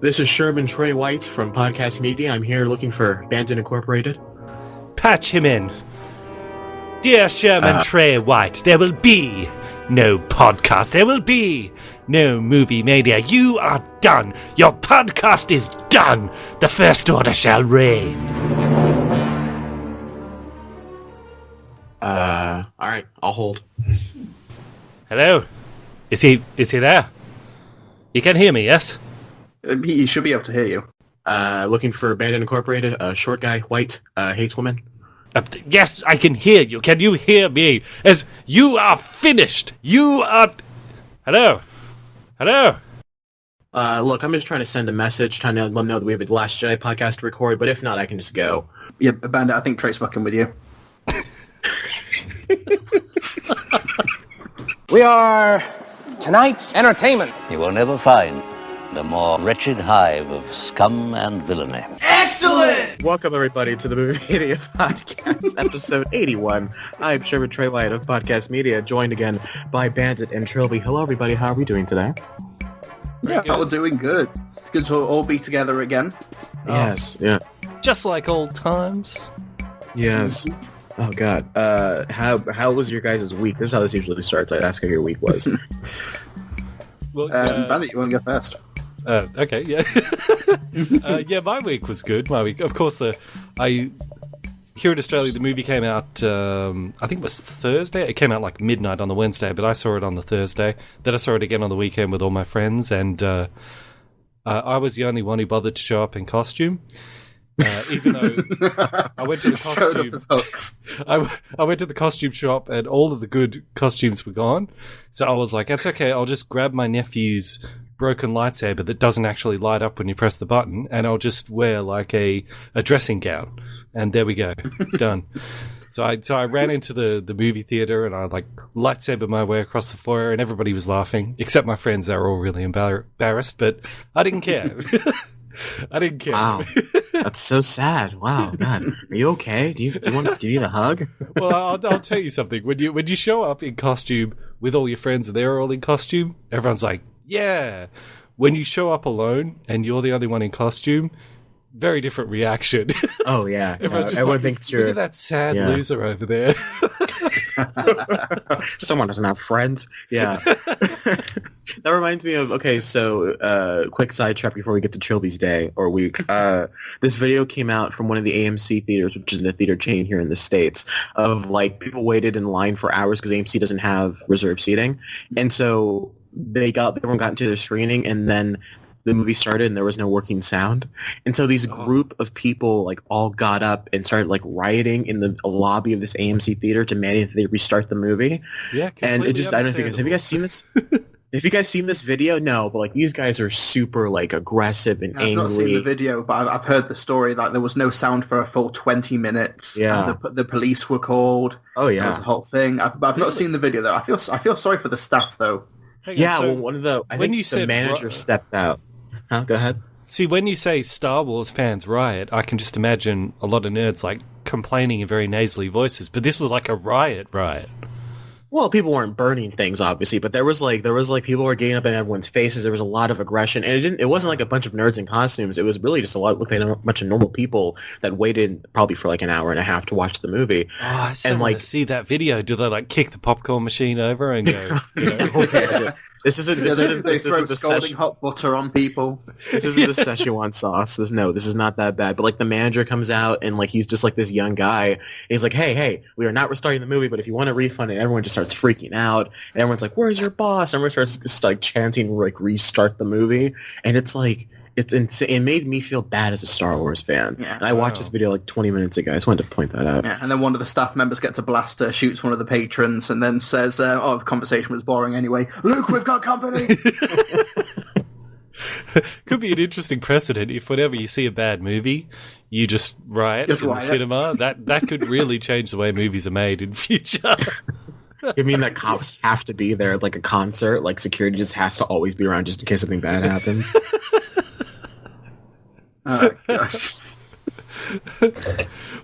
This is Sherman Trey White from Podcast Media. I'm here looking for Bandit Incorporated. Patch him in. Dear Sherman Trey White, there will be no podcast. There will be no movie mania. You are done. Your podcast is done. The First Order shall reign. Alright, I'll hold. Hello? Is he there? You can hear me, yes? He should be able to hear you. Looking for Bandit Incorporated, short guy, white, hates women. Yes, I can hear you. Can you hear me? As you are finished. You are... Hello? Hello? Look, I'm just trying to send a message, trying to let them know that we have a Last Jedi podcast to record, but if not, I can just go. Yeah, Bandit, I think Trey's fucking with you. We are tonight's entertainment. You will never find a more wretched hive of scum and villainy. Excellent! Welcome, everybody, to the Movie Media Podcast, episode 81. I'm Sherman Trey White of Podcast Media, joined again by Bandit and Trillbee. Hello, everybody. How are we doing today? Yeah, we're doing good. It's good to all be together again. Yes, yeah. Just like old times. Yes. Oh, God. How was your guys' week? This is how this usually starts. I ask how your week was. Well, Bandit, you want to go first? Okay, yeah. Yeah, my week was good. My week, of course, here in Australia, the movie came out, I think it was Thursday. It came out like midnight on the Wednesday, but I saw it on the Thursday. Then I saw it again on the weekend with all my friends, and I was the only one who bothered to show up in costume. Even though I went to the costume, I went to the costume shop and all of the good costumes were gone. So I was like, "That's okay. I'll just grab my nephew's broken lightsaber that doesn't actually light up when you press the button, and I'll just wear like a dressing gown." And there we go, done. So I ran into the movie theater and I like lightsabered my way across the foyer, and everybody was laughing except my friends. They were all really embarrassed, but I didn't care. I didn't care. Wow, that's so sad. Wow, God, are you okay? Do you need a hug? Well, I'll tell you something. When you show up in costume with all your friends and they're all in costume, everyone's like, "Yeah." When you show up alone and you're the only one in costume, very different reaction. Oh yeah, everyone like, thinks you're. Look at that sad loser over there. Someone doesn't have friends. Yeah. That reminds me of, okay, so quick sidetrack before we get to Trillbee's day or week. This video came out from one of the AMC theaters, which is in the theater chain here in the States, of like people waited in line for hours because AMC doesn't have reserved seating. And so everyone got into their screening, and then the movie started and there was no working sound. And so these group of people like all got up and started like rioting in the lobby of this AMC theater to demand that they restart the movie. Yeah, and it just, I don't know if you guys seen this? Have you guys seen this video? No, but like these guys are super like aggressive and angry. I've not seen the video, but I've heard the story. Like there was no sound for a full 20 minutes. Yeah, the police were called. Oh yeah, that was the whole thing. I've not seen the video though. I feel sorry for the staff though. Yeah, so well, I think the manager stepped out. Huh? Go ahead. See, when you say Star Wars fans riot, I can just imagine a lot of nerds like complaining in very nasally voices. But this was like a riot. Well, people weren't burning things, obviously, but there was like people were getting up in everyone's faces. There was a lot of aggression, and it wasn't like a bunch of nerds in costumes. It was really just looked like a bunch of normal people that waited probably for like an hour and a half to watch the movie. Oh, I still want to see that video. Do they like kick the popcorn machine over and go? This isn't the scalding hot butter on people. This isn't the Szechuan sauce. This is not that bad. But like the manager comes out and like he's just like this young guy. And he's like, hey, we are not restarting the movie, but if you want a refund, and everyone just starts freaking out. And everyone's like, where's your boss? And everyone starts just like chanting like restart the movie. And it's like it's insane. It made me feel bad as a Star Wars fan. Yeah, and I watched this video like 20 minutes ago. I just wanted to point that out. Yeah, and then one of the staff members gets a blaster, shoots one of the patrons, and then says, the conversation was boring anyway. Luke, we've got company! Could be an interesting precedent if whenever you see a bad movie, you just riot in the cinema. That could really change the way movies are made in future. You mean that cops have to be there at like a concert? Like security just has to always be around just in case something bad happens? Oh, gosh.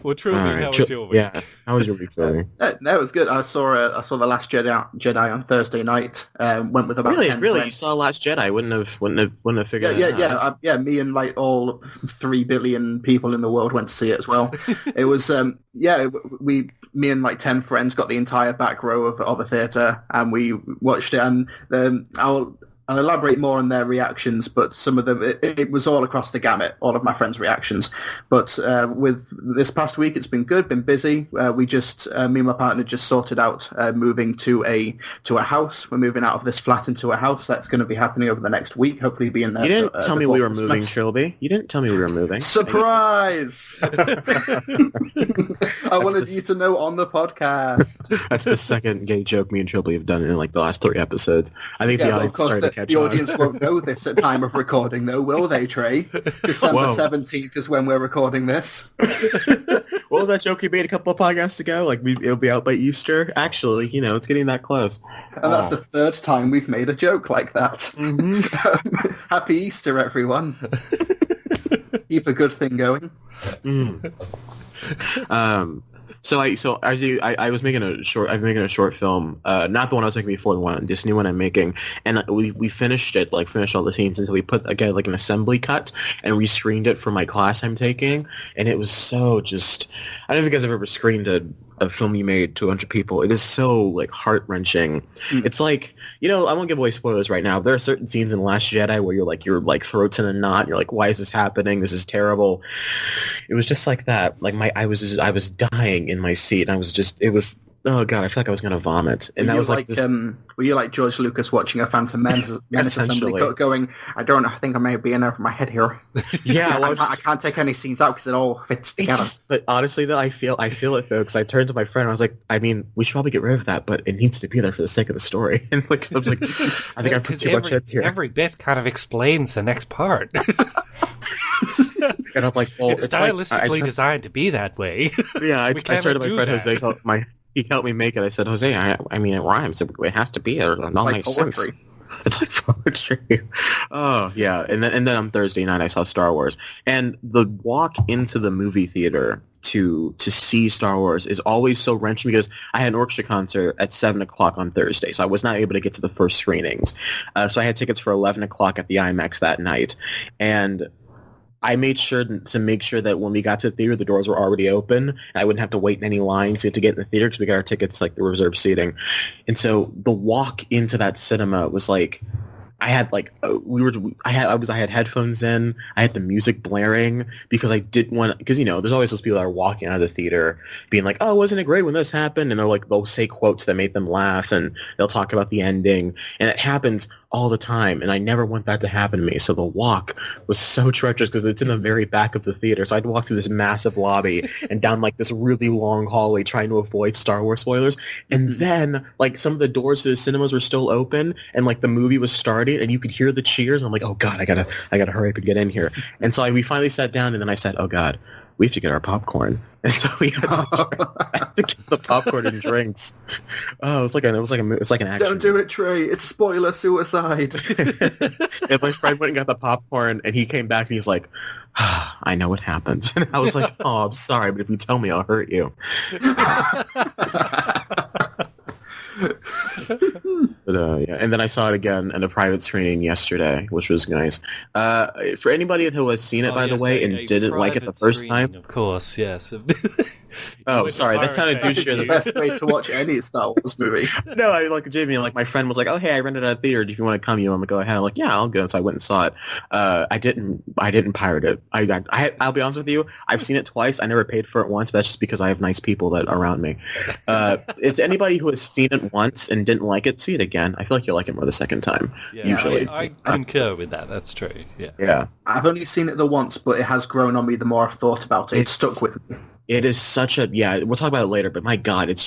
Well, truly, All right, how was your week? Yeah, how was your week, Philly? No, it was good. I saw the Last Jedi on Thursday night. Went with about 10 Really, you friends. saw Last Jedi? I wouldn't have figured that out. Me and like all 3 billion people in the world went to see it as well. It was me and like 10 friends got the entire back row of a theater, and we watched it. And I'll elaborate more on their reactions, but some of them, it was all across the gamut, all of my friends' reactions. But with this past week, it's been good, been busy. Me and my partner just sorted out moving to a house. We're moving out of this flat into a house. That's going to be happening over the next week, hopefully being there. You didn't tell me we were Christmas. moving, Trillbee. You didn't tell me we were moving. Surprise! I wanted you to know on the podcast. That's the second gay joke me and Trillbee have done in like the last 3 episodes. I think the audience started to catch the on. audience won't know this at time of recording, though, will they, Trey? December 17th is when we're recording this. What was that joke you made a couple of podcasts ago? Like, it'll be out by Easter? Actually, it's getting that close. And that's the 3rd time we've made a joke like that. Mm-hmm. Happy Easter, everyone. Keep a good thing going. So I was making a short film, not the one I was making before, the one, this new one I'm making, and we finished all the scenes until we put again like an assembly cut and rescreened it for my class I'm taking, and it was so just, I don't know if you guys have ever screened a film you made to a bunch of people. It is so like heart-wrenching. It's like, I won't give away spoilers right now. There are certain scenes in Last Jedi where your throat's in a knot. You're like, why is this happening? This is terrible. It was just like that. Like I was dying in my seat. And oh god, I feel like I was gonna vomit. And that was like were you like George Lucas watching a Phantom Menace assembly going, I think I may be in over my head here. Yeah, I can't take any scenes out because it all fits together. But honestly, though, I feel it though, because I turned to my friend and I was like, I mean, we should probably get rid of that, but it needs to be there for the sake of the story. And like, I was like, I think I put too much in here. Every bit kind of explains the next part. And I'm like, well, it's stylistically designed to be that way. Yeah, I turned to my friend Jose. He helped me make it. I said, Jose, I mean, it rhymes. It has to be. It all makes sense. It's like poetry. Oh, yeah. And then on Thursday night, I saw Star Wars. And the walk into the movie theater to see Star Wars is always so wrenching because I had an orchestra concert at 7 o'clock on Thursday, so I was not able to get to the first screenings. So I had tickets for 11 o'clock at the IMAX that night. And I made sure that when we got to the theater, the doors were already open. And I wouldn't have to wait in any lines to get in the theater because we got our tickets like the reserved seating. And so the walk into that cinema was like, I had headphones in. I had the music blaring because I didn't want, because there's always those people that are walking out of the theater being like, oh, wasn't it great when this happened? And they'll say quotes that make them laugh, and they'll talk about the ending, and it happens all the time, and I never want that to happen to me. So the walk was so treacherous because it's in the very back of the theater. So I'd walk through this massive lobby and down like this really long hallway trying to avoid Star Wars spoilers. And then like some of the doors to the cinemas were still open and like the movie was starting and you could hear the cheers. I'm like, oh god, I gotta hurry up and get in here. And so we finally sat down, and then I said, oh god, we have to get our popcorn. And so we had to get the popcorn and drinks. Oh, it's like an action. Don't do it, Trey. It's spoiler suicide. And my friend went and got the popcorn, and he came back and he's like, I know what happens. And I was like, oh, I'm sorry, but if you tell me, I'll hurt you. But yeah, and then I saw it again in a private screening yesterday, which was nice. For anybody who has seen it, by the way, and didn't like it the first time, of course, yes. Oh, sorry, that sounded douchey. The best way to watch any Star Wars movie. No, I like Jamie. Like my friend was like, "Oh, hey, I rented it at a theater. Do you want to come? You want to go ahead?" I'm like, "Yeah, I'll go." So I went and saw it. I didn't pirate it. I'll be honest with you. I've seen it twice. I never paid for it once. But that's just because I have nice people that are around me. It's anybody who has seen it once and didn't like it, see it again. I feel like you'll like it more the second time. Yeah, usually, I concur with that. That's true. Yeah. Yeah. I've only seen it the once, but it has grown on me the more I've thought about it. It's stuck with me. It is such a, we'll talk about it later, but my God, it's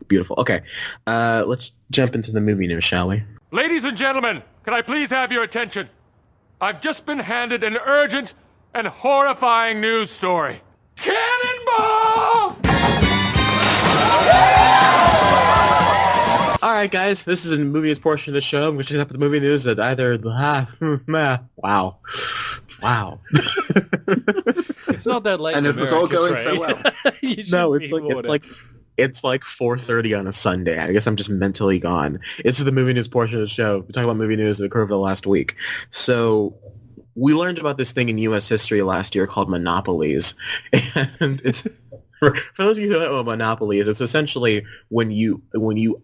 beautiful. Okay, let's jump into the movie news, shall we? Ladies and gentlemen, can I please have your attention? I've just been handed an urgent and horrifying news story. Cannonball! All right, guys, this is a movie news portion of the show. I'm going to check up with the movie news that either... wow. Wow. It's not that late. And in it was all America, going Trey. so well. No, it's like 4:30 on a Sunday. I guess I'm just mentally gone. This is the movie news portion of the show. We talk about movie news that occurred over the last week. So we learned about this thing in U.S. history last year called monopolies, and it's. For those of you who don't know what monopoly is, it's essentially when you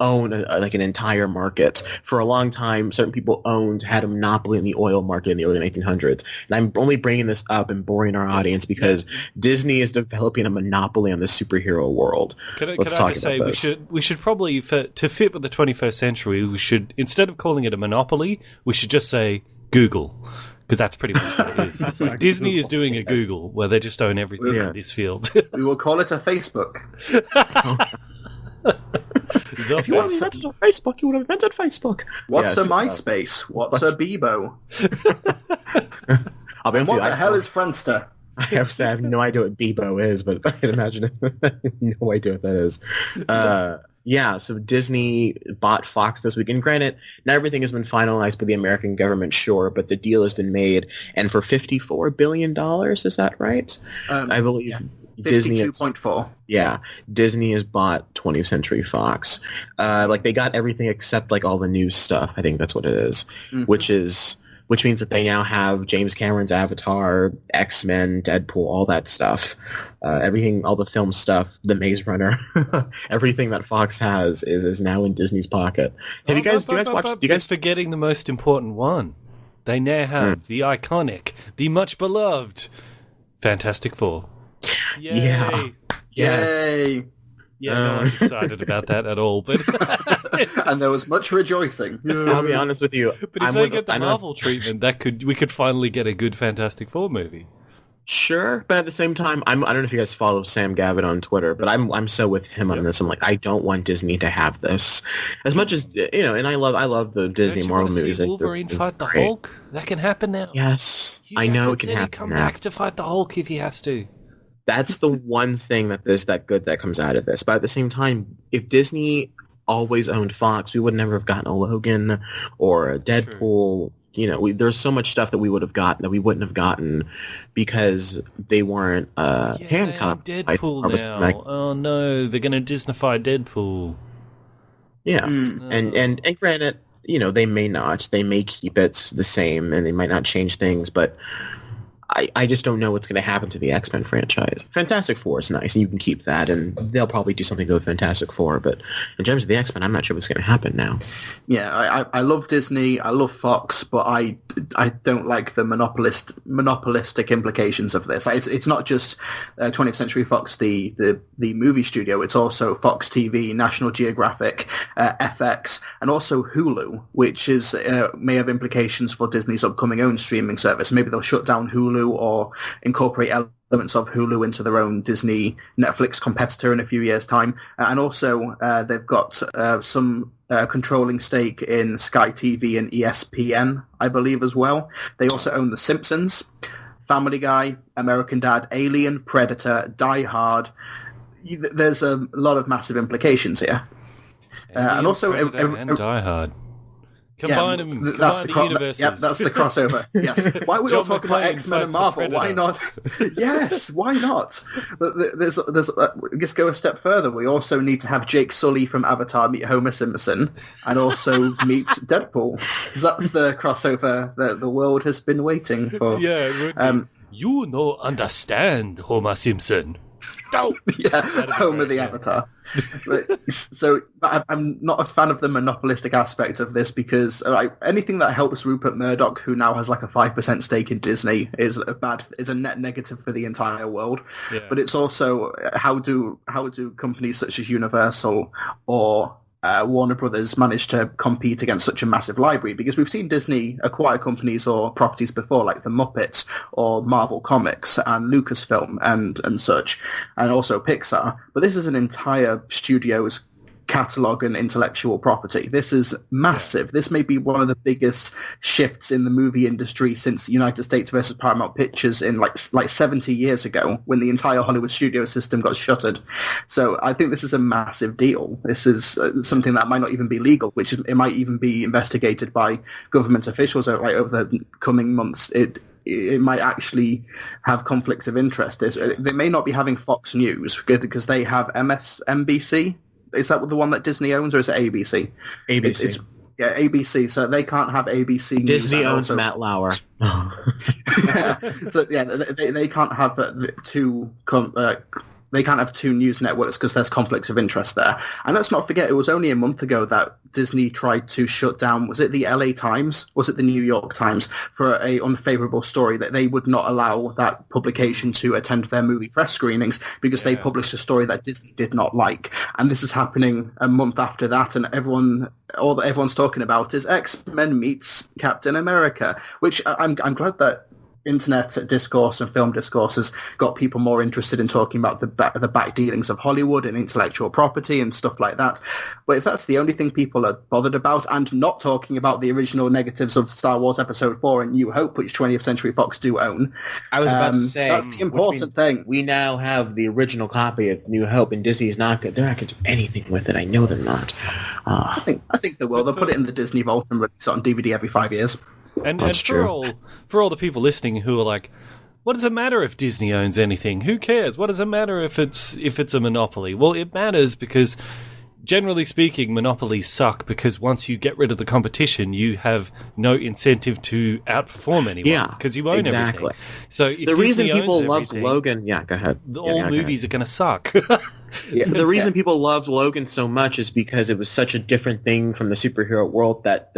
own like an entire market. For a long time, certain people had a monopoly in the oil market in the early 1900s. And I'm only bringing this up and boring our audience because Disney is developing a monopoly on the superhero world. Can I just say we should probably, to fit with the 21st century, we should, instead of calling it a monopoly, we should just say Google. Because that's pretty much what it is. It's like Disney is doing a Google where they just own everything in this field. We will call it a Facebook. If you want to invent on Facebook, you would have invented Facebook. What's a MySpace? What's a Bebo? I'll be honest with you, What the hell is Friendster? I have no idea what Bebo is, but I can imagine no idea what that is. Yeah, so Disney bought Fox this week. And granted, not everything has been finalized by the American government, sure, but the deal has been made. And for $54 billion, is that right? I believe Disney 52.4. Yeah, Disney has bought 20th Century Fox. They got everything except like all the news stuff. I think that's what it is, which means that they now have James Cameron's Avatar, X-Men, Deadpool, all that stuff. Everything, all the film stuff, the Maze Runner, everything that Fox has is now in Disney's pocket. Have you guys watched? You guys forgetting the most important one? They now have the iconic, the much beloved Fantastic Four. Yay. Yeah. Yes. Yay! Yeah, no one's excited about that at all. But And there was much rejoicing. I'll be honest with you. But if they get the Marvel treatment, we could finally get a good Fantastic Four movie. Sure, but at the same time, I don't know if you guys follow Sam Gavin on Twitter, but I'm so with him on this. I'm like, I don't want Disney to have this as much as and I love the Disney Marvel movies. Wolverine fight the Hulk? That can happen now. Yes, I know it can happen. Come now. back to fight the Hulk if he has to. That's the one thing that comes out of this. But at the same time, if Disney always owned Fox, we would never have gotten a Logan or a Deadpool. True. There's so much stuff that we would have gotten that we wouldn't have gotten because they weren't handcuffed. Deadpool now. Oh no, they're going to Disneyfy Deadpool. Yeah, and granted, they may not. They may keep it the same, and they might not change things, but I just don't know what's going to happen to the X-Men franchise. Fantastic Four is nice, and you can keep that, and they'll probably do something good with Fantastic Four, but in terms of the X-Men, I'm not sure what's going to happen now. Yeah, I love Disney, I love Fox, but I don't like the monopolistic implications of this. It's not just 20th Century Fox, the movie studio, it's also Fox TV, National Geographic, FX, and also Hulu, which may have implications for Disney's upcoming own streaming service. Maybe they'll shut down Hulu or incorporate elements of Hulu into their own Disney Netflix competitor in a few years' time. And also they've got some controlling stake in Sky TV and ESPN, I believe, as well. They also own The Simpsons, Family Guy, American Dad, Alien, Predator, Die Hard. There's a lot of massive implications here. And also... and Die Hard. Combine them. Combine the universes. Yep, that's the crossover. Yes. Why are we all talking about X-Men and Marvel? Why not? Yes, why not? But there's. Just go a step further. We also need to have Jake Sully from Avatar meet Homer Simpson, and also meet Deadpool, because that's the crossover that the world has been waiting for. Yeah, it would be. You no understand, Homer Simpson. No. Yeah, Homer the Avatar. But I'm not a fan of the monopolistic aspect of this because anything that helps Rupert Murdoch, who now has like a 5% stake in Disney, is a net negative for the entire world. Yeah. But it's also how do companies such as Universal or Warner Brothers managed to compete against such a massive library, because we've seen Disney acquire companies or properties before, like the Muppets or Marvel Comics and Lucasfilm and such, and also Pixar. But this is an entire studio's catalog and intellectual property. This is massive. This may be one of the biggest shifts in the movie industry since United States versus Paramount Pictures in like 70 years ago, when the entire Hollywood studio system got shuttered. So I think this is a massive deal. This is something that might not even be legal, which it might even be investigated by government officials over the coming months. it might actually have conflicts of interest. They may not be having Fox News because they have MSNBC. Is that the one that Disney owns, or is it ABC? ABC. Yeah, ABC. So they can't have ABC News. Disney owns Matt Lauer. So yeah, they can't have two. They can't have two news networks because there's conflicts of interest there. And let's not forget, it was only a month ago that Disney tried to shut down, was it the LA Times? Was it the New York Times? For a unfavorable story that they would not allow that publication to attend their movie press screenings because they published a story that Disney did not like. And this is happening a month after that, and all that everyone's talking about is X-Men meets Captain America, which I'm glad that internet discourse and film discourse has got people more interested in talking about the back dealings of Hollywood and intellectual property and stuff like that. But if that's the only thing people are bothered about, and not talking about the original negatives of Star Wars Episode 4 and New Hope, which 20th Century Fox do own, I was about to say, that's the important thing. We now have the original copy of New Hope, and Disney's not good. They're not going to do anything with it. I know they're not. I think they will. They'll put it in the Disney Vault and release it on DVD every 5 years. And for all the people listening who are like, what does it matter if Disney owns anything? Who cares? What does it matter if it's a monopoly? Well, it matters because, generally speaking, monopolies suck because once you get rid of the competition, you have no incentive to outperform anyone because you own everything. So if the reason Disney people owns loved everything, Logan, go ahead. All movies are going to suck. The reason people loved Logan so much is because it was such a different thing from the superhero world that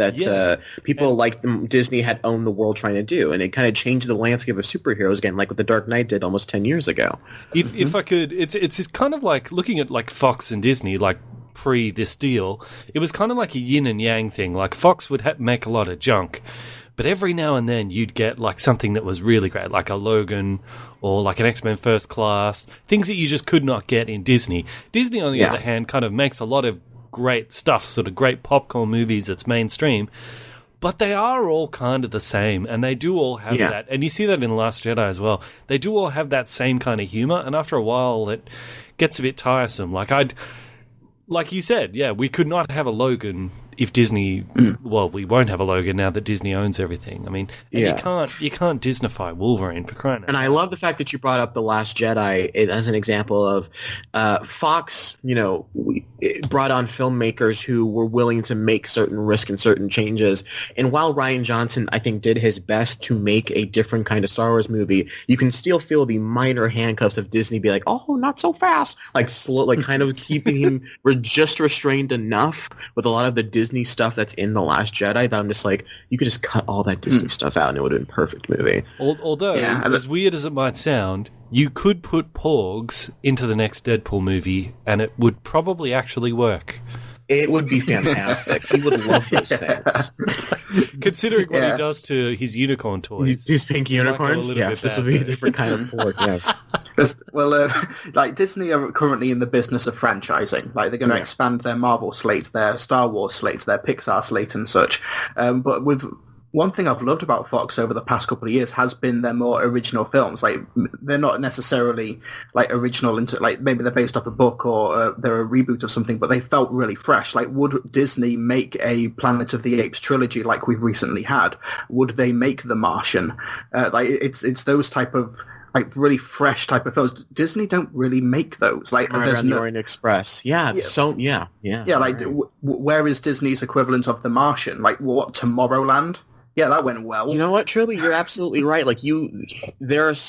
people like Disney had owned the world trying to do, and it kind of changed the landscape of superheroes again, like what The Dark Knight did almost 10 years ago. If I could, it's kind of like looking at like Fox and Disney, like pre this deal, it was kind of like a yin and yang thing. Like Fox would make a lot of junk, but every now and then you'd get like something that was really great, like a Logan or like an X-Men First Class, things that you just could not get in Disney. Disney, on the other hand, kind of makes a lot of great stuff, sort of great popcorn movies that's mainstream, but they are all kind of the same, and they do all have that. And you see that in Last Jedi as well. They do all have that same kind of humor, and after a while it gets a bit tiresome. Like you said, we could not have a Logan if Disney. Well, we won't have a Logan now that Disney owns everything. I mean, you can't Disneyfy Wolverine for crying out loud. And I love the fact that you brought up The Last Jedi as an example of Fox. Brought on filmmakers who were willing to make certain risks and certain changes. And while Rian Johnson, I think, did his best to make a different kind of Star Wars movie, you can still feel the minor handcuffs of Disney be like, oh, not so fast, like slow, like kind of keeping him just restrained enough with a lot of the Disney stuff that's in The Last Jedi that I'm just like, you could just cut all that Disney stuff out and it would have been a perfect movie. Although, as weird as it might sound, you could put Porgs into the next Deadpool movie and it would probably actually work. It would be fantastic. He would love those things. Considering what he does to his unicorn toys. These pink unicorns? Yes, this would be a different kind of Porg, yes. Well, like Disney are currently in the business of franchising. Like they're going to expand their Marvel slate, their Star Wars slate, their Pixar slate and such. But with one thing I've loved about Fox over the past couple of years has been their more original films. Like they're not necessarily like original into like maybe they're based off a book or they're a reboot of something, but they felt really fresh. Like would Disney make a Planet of the Apes trilogy like we've recently had? Would they make The Martian? Like it's those type of like really fresh type of films. Disney don't really make those. Like there's the Orient Express. Like where is Disney's equivalent of The Martian? Like what, Tomorrowland? Yeah, that went well. You know what, Trillbee? You're absolutely right. Like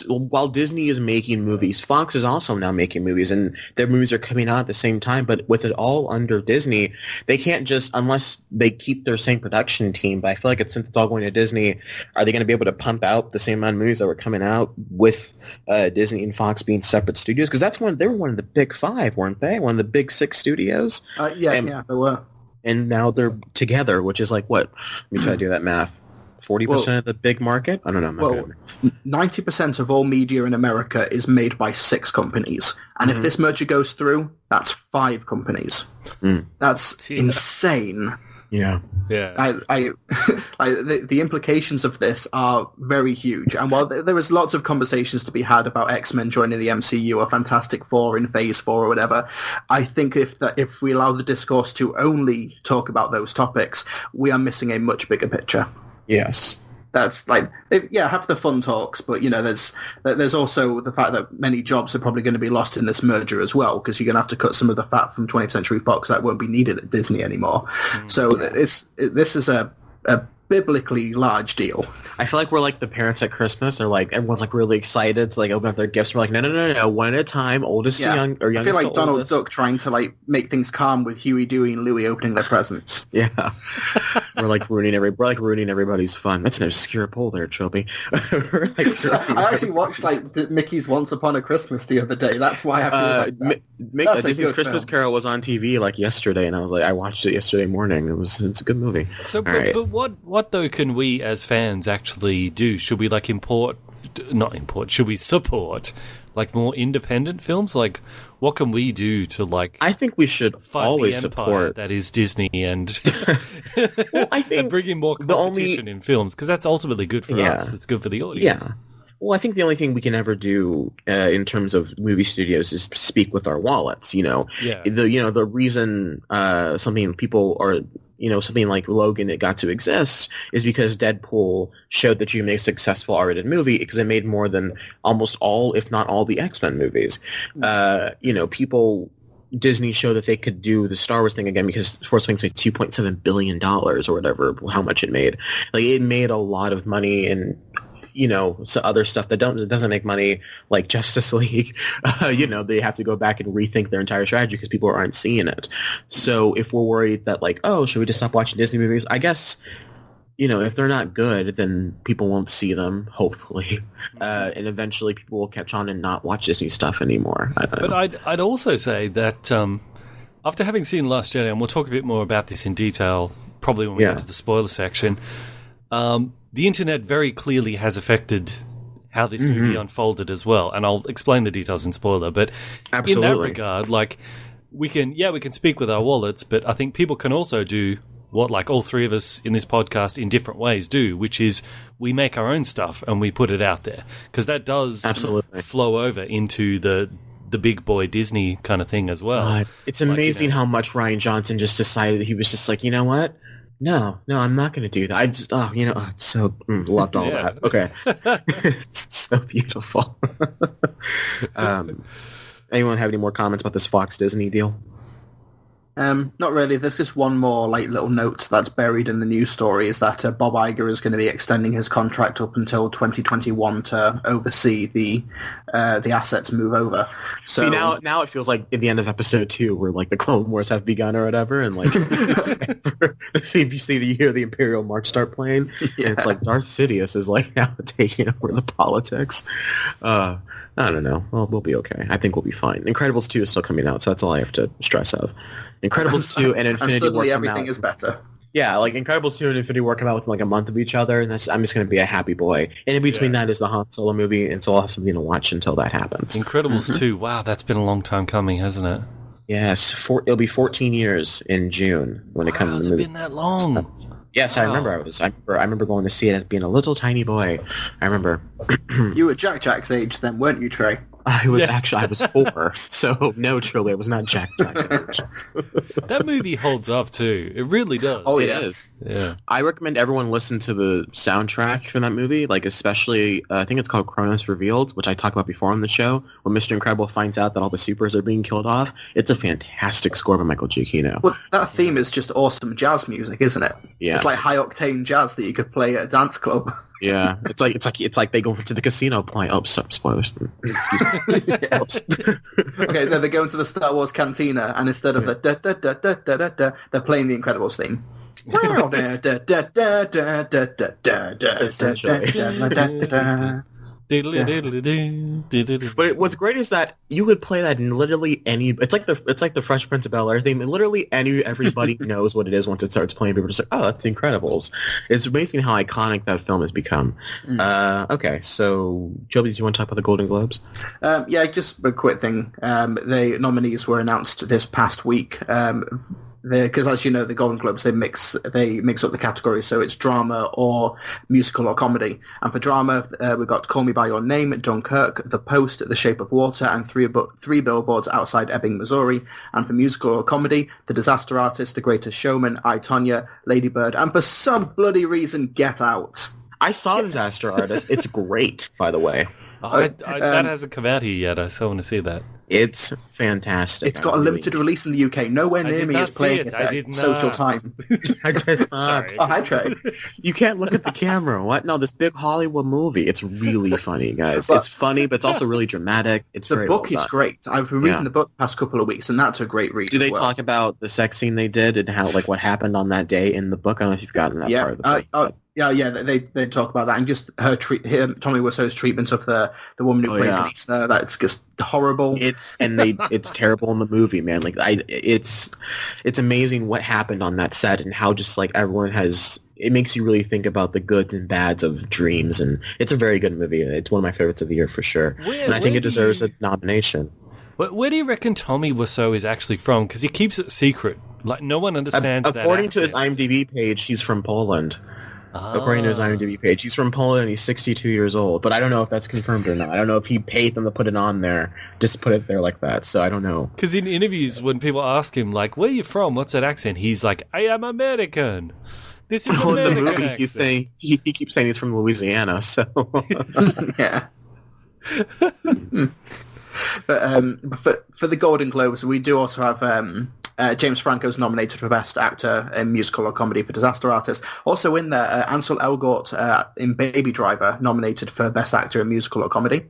while Disney is making movies, Fox is also now making movies, and their movies are coming out at the same time. But with it all under Disney, they can't just, unless they keep their same production team. But I feel like since it's all going to Disney, are they going to be able to pump out the same amount of movies that were coming out with Disney and Fox being separate studios? Because they were one of the big five, weren't they? One of the big six studios. They were. And now they're together, which is like what? Let me try to do that math. 40% of the big market? I don't know. 90% of all media in America is made by 6 companies. And if this merger goes through, that's 5 companies. That's insane. Yeah. I the implications of this are very huge. And while there was lots of conversations to be had about X-Men joining the MCU or Fantastic Four in Phase 4 or whatever, I think if we allow the discourse to only talk about those topics, we are missing a much bigger picture. Yes. that's like, have the fun talks, but there's also the fact that many jobs are probably going to be lost in this merger as well, because you're going to have to cut some of the fat from 20th Century Fox that won't be needed at Disney anymore. So this is a biblically large deal. I feel like we're like the parents at Christmas. They're like, everyone's like really excited to like open up their gifts. We're like, no, one at a time, oldest to young, or youngest. I feel like to Donald oldest. Duck trying to like make things calm with Huey, Dewey, and Louie opening their presents. Yeah, we're like ruining everybody's fun. That's an obscure poll there, Trillbee. I actually watched like Mickey's Once Upon a Christmas the other day. That's why I feel like Disney's Christmas Carol was on TV like yesterday, and I watched it yesterday morning. It's a good movie. So, but what though can we as fans actually do? Should we like should we support like more independent films? Like, what can we do to like? I think we should fight always the empire support that is Disney and well, I think and bring in more competition in films, because that's ultimately good for us. It's good for the audience. Yeah. Well, I think the only thing we can ever do in terms of movie studios is speak with our wallets. The reason something people are. Something like Logan, it got to exist is because Deadpool showed that you can make a successful R-rated movie because it made more than almost all, if not all, the X-Men movies. Disney showed that they could do the Star Wars thing again because Force Awakens made $2.7 billion or whatever, how much it made. Like, it made a lot of money and so other stuff that doesn't make money, like Justice League, they have to go back and rethink their entire strategy because people aren't seeing it. So if we're worried that like, oh, should we just stop watching Disney movies? I guess, if they're not good, then people won't see them, hopefully. And eventually people will catch on and not watch Disney stuff anymore. But I'd also say that after having seen Last Jedi, and we'll talk a bit more about this in detail probably when we get to the spoiler section, the internet very clearly has affected how this movie unfolded as well, and I'll explain the details in spoiler. But in that regard, like we can speak with our wallets, but I think people can also do what like all three of us in this podcast in different ways do, which is we make our own stuff and we put it out there, because that does flow over into the big boy Disney kind of thing as well. It's amazing how much Rian Johnson just decided. He was just like, you know what? No, I'm not going to do that. I just, it's so loved all that. Okay. It's so beautiful. Anyone have any more comments about this Fox Disney deal? Not really. There's just one more little note that's buried in the news story, is that Bob Iger is going to be extending his contract up until 2021 to oversee the assets move over. So see, now it feels like at the end of episode 2 where like the Clone Wars have begun or whatever, and like you hear the Imperial March start playing, and it's like Darth Sidious is like now taking over the politics. I don't know. Well, we'll be okay. I think we'll be fine. Incredibles 2 is still coming out, so that's all I have to stress of. Incredibles 2 and Infinity War come everything out. is better. Yeah, like Incredibles 2 and Infinity War come out within like a month of each other, and I'm just going to be a happy boy. And in between that is the Han Solo movie, and so I'll have something to watch until that happens. Incredibles 2, wow, that's been a long time coming, hasn't it? Yes, it'll be 14 years in June when it comes to the movie. It's been that long. Yes, wow. I remember going to see it as being a little tiny boy. I remember. You were Jack's age then, weren't you, Trey? I was 4, so no, truly, I was not Jack's age. That movie holds up too. It really does. Oh, it is. Yeah. I recommend everyone listen to the soundtrack from that movie, like especially, I think it's called Kronos Revealed, which I talked about before on the show, when Mr. Incredible finds out that all the supers are being killed off. It's a fantastic score by Michael Giacchino. Well, that theme is just awesome jazz music, isn't it? Yeah. It's like high-octane jazz that you could play at a dance club. Yeah, it's like they go into the casino playing. Oh, spoilers. Excuse me. Okay, then they go into the Star Wars cantina, and instead of the da da da da da da da, they're playing the Incredibles theme. But what's great is that you could play that in literally any. It's like the Fresh Prince of Bel-Air theme. Literally everybody knows what it is once it starts playing. People are just like, oh, that's Incredibles. It's amazing how iconic that film has become. Okay, so Joby, do you want to talk about the Golden Globes? Yeah, just a quick thing. The nominees were announced this past week. Because as you know, the Golden Globes, they mix up the categories, so it's drama or musical or comedy. And for drama, we got Call Me by Your Name, Dunkirk, The Post, The Shape of Water, and three Billboards Outside Ebbing, Missouri. And for musical or comedy, The Disaster Artist, The Greatest Showman, I, Tonya, Lady Bird, and for some bloody reason, Get Out. I saw Disaster Artist. It's great, by the way. That hasn't come out here yet. I still want to see that. It's fantastic. It's got a limited release in the UK. Nowhere near me is playing it at social time. Sorry. Oh, hi, Trey. You can't look at the camera. What? No, this big Hollywood movie. It's really funny, guys. It's funny, but it's also really dramatic. It's the very book well is done. great. I've been reading the book the past couple of weeks, and that's a great read. Do they as well. talk about the sex scene they did and how, like, what happened on that day in the book? I don't know if you've gotten that part of the book. Yeah, they talk about that, and just Tommy Wiseau's treatment of the woman who plays Lisa. That's just horrible. It's terrible in the movie, man. Like, it's amazing what happened on that set and how just like everyone has. It makes you really think about the goods and bads of dreams, and it's a very good movie. It's one of my favorites of the year for sure, and I think it deserves a nomination. Where do you reckon Tommy Wiseau is actually from? Because he keeps it secret. Like, no one understands that. According to his IMDb page, he's from Poland. According to his IMDb page, he's from Poland and he's 62 years old. But I don't know if that's confirmed or not. I don't know if he paid them to put it on there, just put it there like that. So I don't know. Because in interviews, when people ask him, like, where are you from? What's that accent? He's like, I am American. This is in American the movie, accent. he's saying he keeps saying he's from Louisiana. So Yeah. But for the Golden Globes, we do also have James Franco's nominated for Best Actor in Musical or Comedy for Disaster Artist. Also in there, Ansel Elgort in Baby Driver, nominated for Best Actor in Musical or Comedy.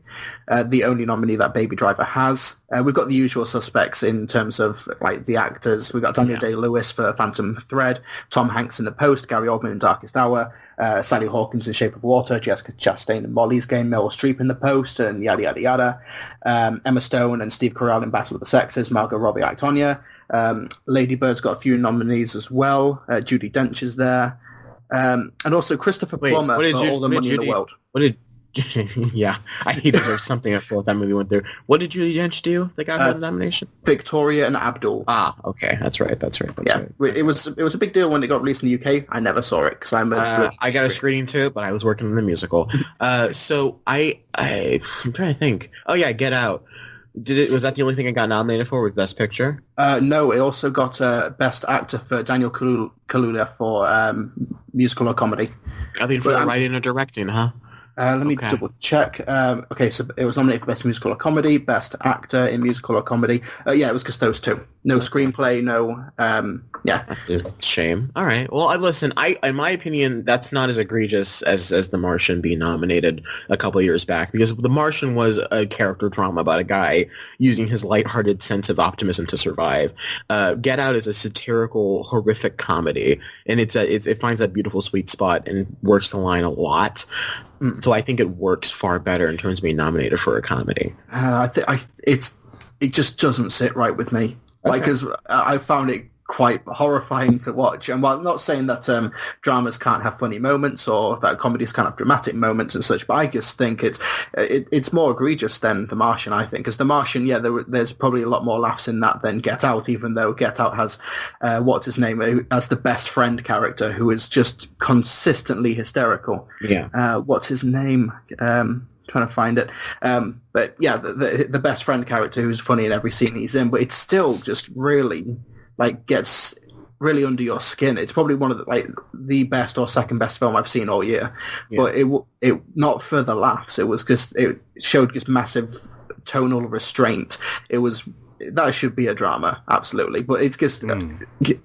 The only nominee that Baby Driver has. We've got the usual suspects in terms of like the actors. We've got Daniel Day-Lewis for Phantom Thread, Tom Hanks in The Post, Gary Oldman in Darkest Hour, Sally Hawkins in Shape of Water, Jessica Chastain in Molly's Game, Meryl Streep in The Post, and yada yada yada. Emma Stone and Steve Carell in Battle of the Sexes, Margot Robbie, I, Tonya. Lady Bird's got a few nominees as well. Judi Dench is there. And also Christopher Plummer for All the Money in the World. What did... yeah, he deserves something after what that movie went through. What did Judi Dench do that got her the nomination? Victoria and Abdul. Ah, okay, that's right. Right. It was a big deal when it got released in the UK. I never saw it because I'm I got a screening to it, but I was working on the musical. So I'm trying to think. Oh yeah, Get Out. Was that the only thing it got nominated for with Best Picture? No, it also got Best Actor for Daniel Kaluuya for Musical or Comedy. I think for writing or directing, huh? Let me double check. Okay, so it was nominated for Best Musical or Comedy, Best Actor in Musical or Comedy. Yeah, it was just those two. No screenplay, no... Shame. All right. Well, listen, in my opinion, that's not as egregious as The Martian being nominated a couple of years back, because The Martian was a character drama about a guy using his lighthearted sense of optimism to survive. Get Out is a satirical, horrific comedy, and it finds that beautiful sweet spot and works the line a lot. So I think it works far better in terms of being nominated for a comedy. It just doesn't sit right with me. Like, because I found it quite horrifying to watch. And while not saying that dramas can't have funny moments or that comedies can't have dramatic moments and such, but I just think it's more egregious than The Martian, I think. Because The Martian, there's probably a lot more laughs in that than Get Out, even though Get Out has, what's his name, as the best friend character who is just consistently hysterical. Yeah. What's his name? Trying to find it. But yeah, the best friend character who's funny in every scene he's in, but it's still just really gets really under your skin. It's probably one of the best or second best film I've seen all year. Yeah. But it not for the laughs. It showed just massive tonal restraint. That should be a drama, absolutely. But it's just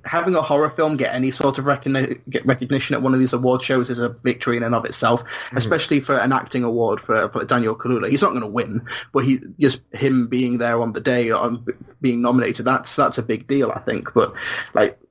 having a horror film get any sort of recognition at one of these award shows is a victory in and of itself, especially for an acting award for Daniel Kaluuya. He's not going to win, but him being there on the day, being nominated, that's a big deal, I think. But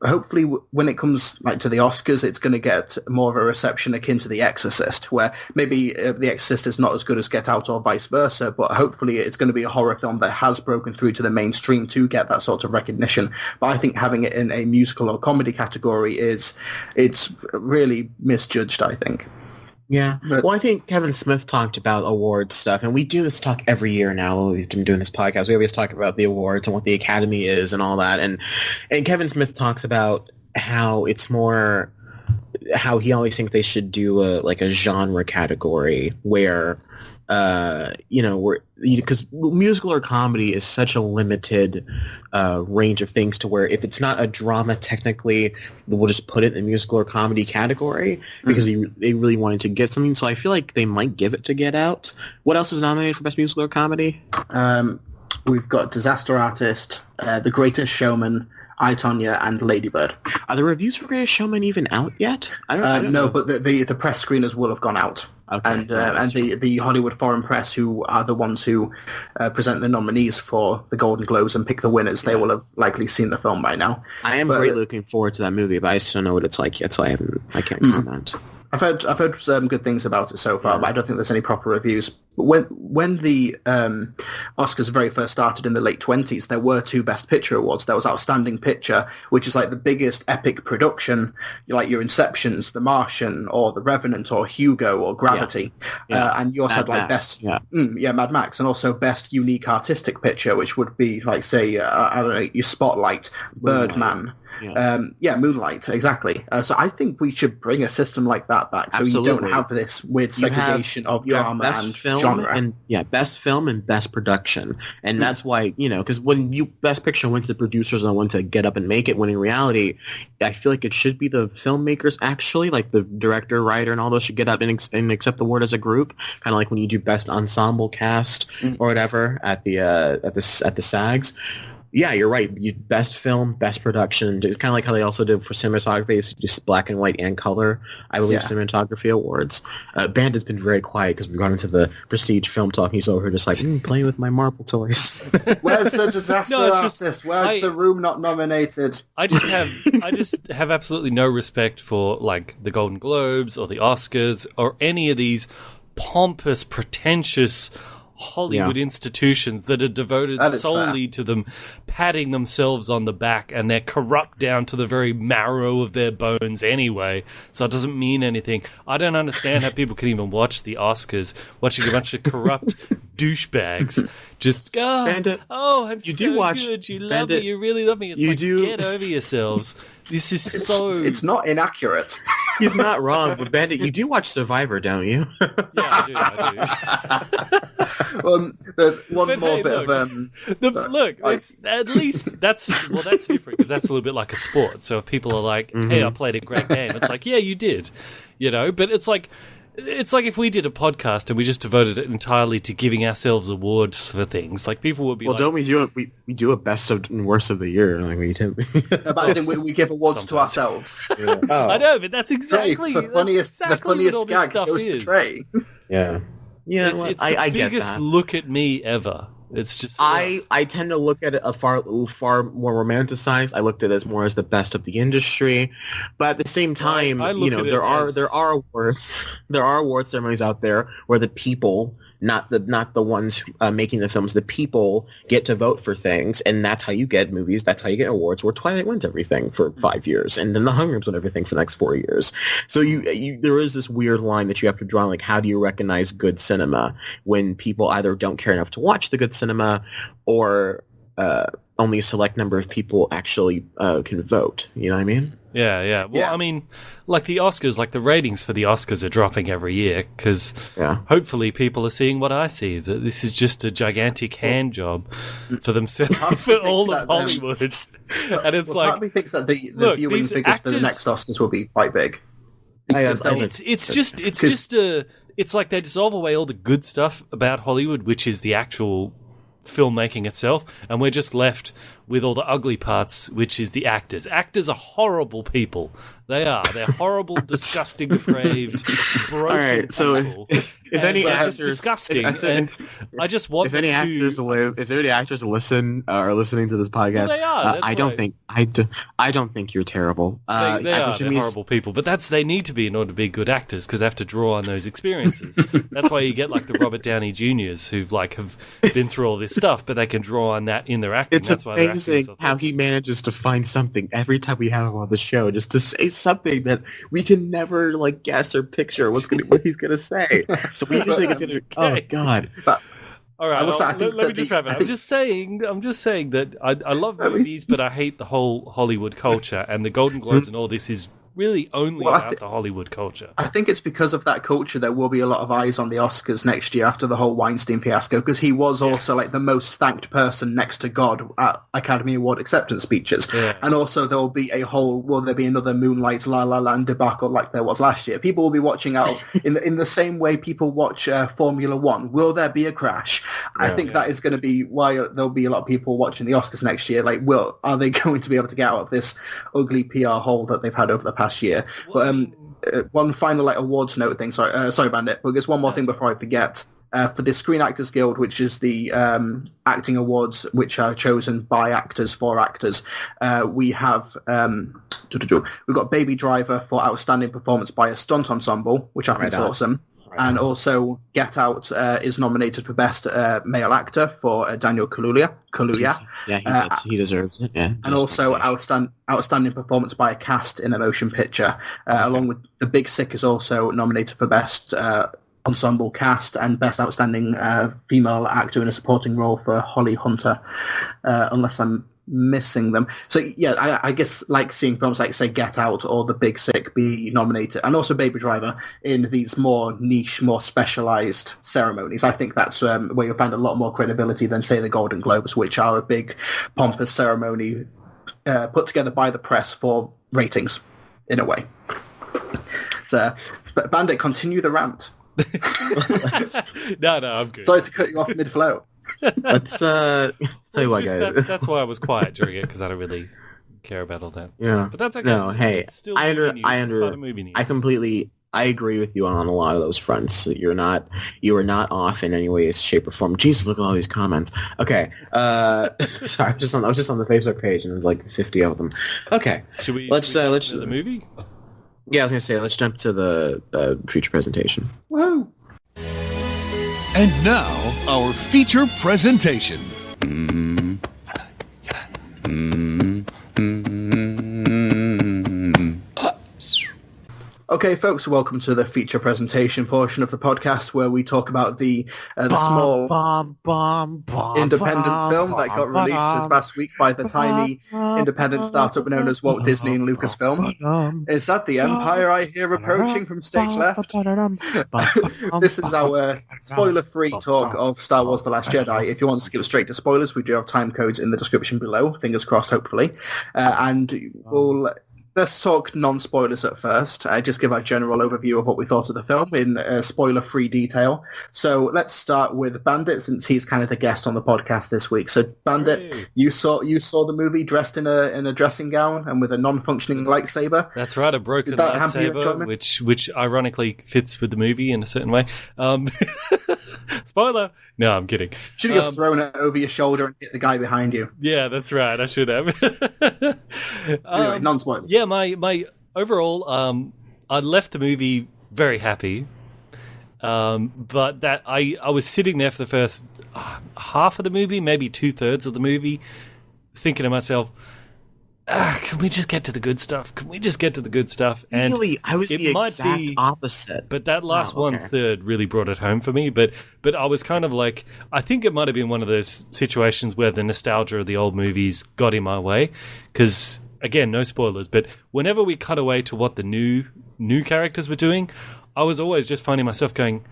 hopefully when it comes to the Oscars, it's going to get more of a reception akin to The Exorcist, where maybe The Exorcist is not as good as Get Out or vice versa, but hopefully it's going to be a horror film that has broken through to the mainstream to get that sort of recognition. But I think having it in a musical or comedy category it's really misjudged, I think. Yeah. Well, I think Kevin Smith talked about awards stuff, and we do this talk every year now. We've been doing this podcast. We always talk about the awards and what the Academy is and all that. And Kevin Smith talks about how it's more how he always thinks they should do a genre category where because musical or comedy is such a limited range of things to where if it's not a drama technically, we'll just put it in the musical or comedy category because they really wanted to get something. So I feel like they might give it to Get Out. What else is nominated for Best Musical or Comedy? We've got Disaster Artist, The Greatest Showman, I, Tonya, and Lady Bird. Are the reviews for Greatest Showman even out yet? I don't know. But the press screeners will have gone out. Okay. And the Hollywood Foreign Press, who are the ones who present the nominees for the Golden Globes and pick the winners, they will have likely seen the film by now. I am greatly looking forward to that movie, but I just don't know what it's like yet, so I can't comment. I've heard some good things about it so far, but I don't think there's any proper reviews. But when the Oscars very first started in the late 20s, there were 2 Best Picture awards. There was Outstanding Picture, which is like the biggest epic production, like your Inceptions, The Martian, or The Revenant, or Hugo, or Gravity. And you also had like Best Mad Max, and also Best Unique Artistic Picture, which would be like, say, I don't know, your Spotlight, Birdman. Moonlight, exactly. So I think we should bring a system like that back, so Absolutely. you don't have this weird segregation of drama and genre. And best film and best production, and that's why because when Best Picture went to the producers and I went to Get Up and Make It, when in reality, I feel like it should be the filmmakers actually, like the director, writer, and all those should get up and accept the award as a group, kind of like when you do best ensemble cast or whatever at the SAGs. Yeah, you're right. Best film, best production. It's kind of like how they also did for cinematography. It's just black and white and color, I believe, cinematography awards. Bandit's been very quiet because we've gone into the prestige film talk. He's over here just like, playing with my Marvel toys. Where's the Disaster Artist? Where's The Room not nominated? I just have absolutely no respect for like the Golden Globes or the Oscars or any of these pompous, pretentious Hollywood institutions that are devoted solely to them patting themselves on the back, and they're corrupt down to the very marrow of their bones anyway, so it doesn't mean anything. I don't understand how people can even watch the Oscars, watching a bunch of corrupt douchebags just go, Bandit, I'm you so do watch, good, you love Bandit, me, you really love me. It's get over yourselves. This is It's not inaccurate. He's not wrong, but Bandit, you do watch Survivor, don't you? Yeah, I do. It's at least that's different because that's a little bit like a sport. So if people are like, "Hey, I played a great game," it's like, "Yeah, you did," But it's like if we did a podcast and we just devoted it entirely to giving ourselves awards for things. Like people would be don't we do a best and worst of the year? Like we do. But as in we give awards to ourselves. Yeah. Oh. I know, but that's exactly the funniest gag goes to Trey. Yeah. Yeah, it's I the get biggest that. look at me ever. It's just I tend to look at it far more romanticized. I looked at it as more as the best of the industry, but at the same time, there are award ceremonies out there where the people, not the ones making the films, the people get to vote for things, and that's how you get movies. That's how you get awards. Where Twilight wins everything for 5 years, and then The Hunger Games won everything for the next 4 years. So there is this weird line that you have to draw. Like, how do you recognize good cinema when people either don't care enough to watch the good cinema, or only a select number of people actually can vote? You know what I mean? Yeah. Well, I mean, like the Oscars, like the ratings for the Oscars are dropping every year because hopefully people are seeing what I see, that this is just a gigantic hand job for themselves, for all of Hollywood. And it's like... Part of me thinks that the viewing figures for the next Oscars will be quite big. It's like they dissolve away all the good stuff about Hollywood, which is the actual filmmaking itself, and we're just left with all the ugly parts, which is the actors. Actors are horrible people. They're horrible, disgusting, depraved, broken all right, so people. If any actors, just disgusting, and I just want if any actors listen are listening to this podcast, they are. I don't think you're terrible. They're horrible people, but they need to be in order to be good actors because they have to draw on those experiences. That's why you get like the Robert Downey Juniors who've have been through all this stuff, but they can draw on that in their acting. It's amazing how he manages to find something every time we have him on the show, just to say something that we can never guess or picture what he's gonna say. So we usually get to oh god. All right, let me just have it. I'm just saying that I love movies, but I hate the whole Hollywood culture, and the Golden Globes and all this is really only about the Hollywood culture. I think it's because of that culture there will be a lot of eyes on the Oscars next year after the whole Weinstein fiasco, because he was also like the most thanked person next to God at Academy Award acceptance speeches. Yeah. And also there will be will there be another Moonlight La La Land debacle like there was last year? People will be watching out in the same way people watch Formula One. Will there be a crash? I think that is going to be why there'll be a lot of people watching the Oscars next year. Like, are they going to be able to get out of this ugly PR hole that they've had over the past year? But one final awards note thing. Sorry, Bandit. But there's one more thing before I forget. For the Screen Actors Guild, which is the acting awards which are chosen by actors for actors, we have we've got Baby Driver for outstanding performance by a stunt ensemble, which I think is awesome. And also Get Out is nominated for Best Male Actor for Daniel Kaluuya. Yeah, he deserves it. Yeah, and also outstanding performance by a cast in a motion picture, along with The Big Sick is also nominated for Best Ensemble Cast and Best Outstanding Female Actor in a Supporting Role for Holly Hunter, unless I'm missing them. So yeah, I guess like seeing films like say Get Out or The Big Sick be nominated, and also Baby Driver in these more niche, more specialized ceremonies. I think that's where you'll find a lot more credibility than say the Golden Globes, which are a big pompous ceremony put together by the press for ratings in a way. So Bandit, continue the rant. No, I'm good. Sorry to cut you off mid-flow. Let's tell you what, guys. That's why I was quiet during it, because I don't really care about all that. Yeah, but that's okay. No, hey, it's still I agree with you on a lot of those fronts. You are not off in any way, shape, or form. Jesus, look at all these comments. Okay, sorry, I was just on the Facebook page, and there's like 50 of them. Okay, let's jump to the movie. Yeah, I was gonna say let's jump to the feature presentation. Whoa. And now, our feature presentation. Okay, folks, welcome to the feature presentation portion of the podcast where we talk about the small independent film that got released this past week by the tiny independent startup known as Walt Disney and Lucasfilm. Is that the Empire I hear approaching from stage left? This is our spoiler-free talk of Star Wars The Last Jedi. If you want to skip straight to spoilers, we do have time codes in the description below. Fingers crossed, hopefully. And let's talk non-spoilers at first. Just give a general overview of what we thought of the film in spoiler-free detail. So let's start with Bandit, since he's kind of the guest on the podcast this week. So Bandit, you saw the movie dressed in a dressing gown and with a non-functioning lightsaber. That's right, a broken lightsaber, which ironically fits with the movie in a certain way. Spoiler! No, I'm kidding. Should have just thrown it over your shoulder and hit the guy behind you. Yeah, that's right. I should have. Anyway, non-spoilers. Yeah, my overall, I left the movie very happy. But that I was sitting there for the first half of the movie, maybe 2/3 of the movie, thinking to myself, can we just get to the good stuff? Can we just get to the good stuff? And really, I was the exact opposite. But that last 1/3 really brought it home for me. But I was kind of like, I think it might have been one of those situations where the nostalgia of the old movies got in my way. Because, again, no spoilers, but whenever we cut away to what the new characters were doing, I was always just finding myself going,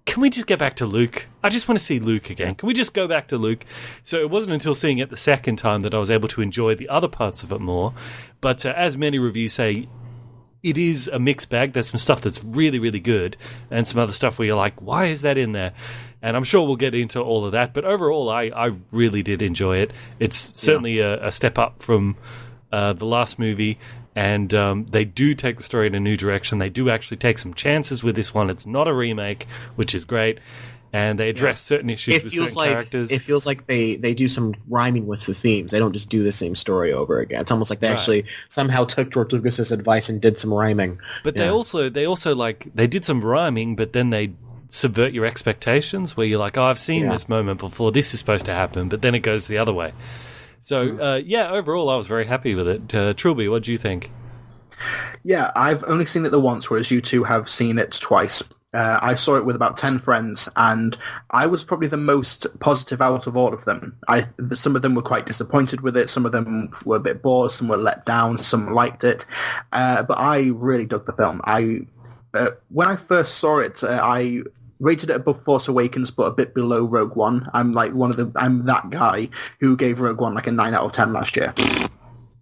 can we just get back to Luke? I just want to see Luke again. Can we just go back to Luke? So it wasn't until seeing it the second time that I was able to enjoy the other parts of it more. But as many reviews say, it is a mixed bag. There's some stuff that's really, really good, and some other stuff where you're like, why is that in there? And I'm sure we'll get into all of that. But overall, I really did enjoy it. It's certainly a step up from the last movie. And they do take the story in a new direction. They do actually take some chances with this one. It's not a remake, which is great. And they address certain issues with certain characters. It feels like they do some rhyming with the themes. They don't just do the same story over again. It's almost like they actually somehow took George Lucas's advice and did some rhyming. But they also like, they did some rhyming, but then they subvert your expectations where you're like, oh, I've seen this moment before. This is supposed to happen. But then it goes the other way. So, overall, I was very happy with it. Trillbee, what do you think? Yeah, I've only seen it the once, whereas you two have seen it twice. I saw it with about 10 friends, and I was probably the most positive out of all of them. Some of them were quite disappointed with it, some of them were a bit bored, some were let down, some liked it, but I really dug the film. When I first saw it, I rated it above Force Awakens, but a bit below Rogue One. I'm that guy who gave Rogue One like a 9 out of 10 last year.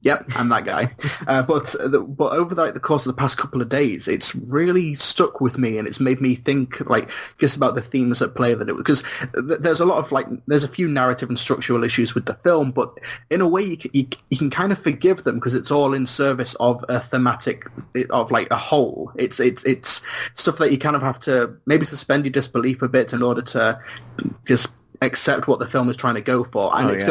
Yep, I'm that guy. But over the course of the past couple of days, it's really stuck with me, and it's made me think just about the themes at play that it, because there's a lot of there's a few narrative and structural issues with the film, but in a way you can kind of forgive them because it's all in service of a thematic of a whole. It's stuff that you kind of have to maybe suspend your disbelief a bit in order to just accept what the film is trying to go for, and it's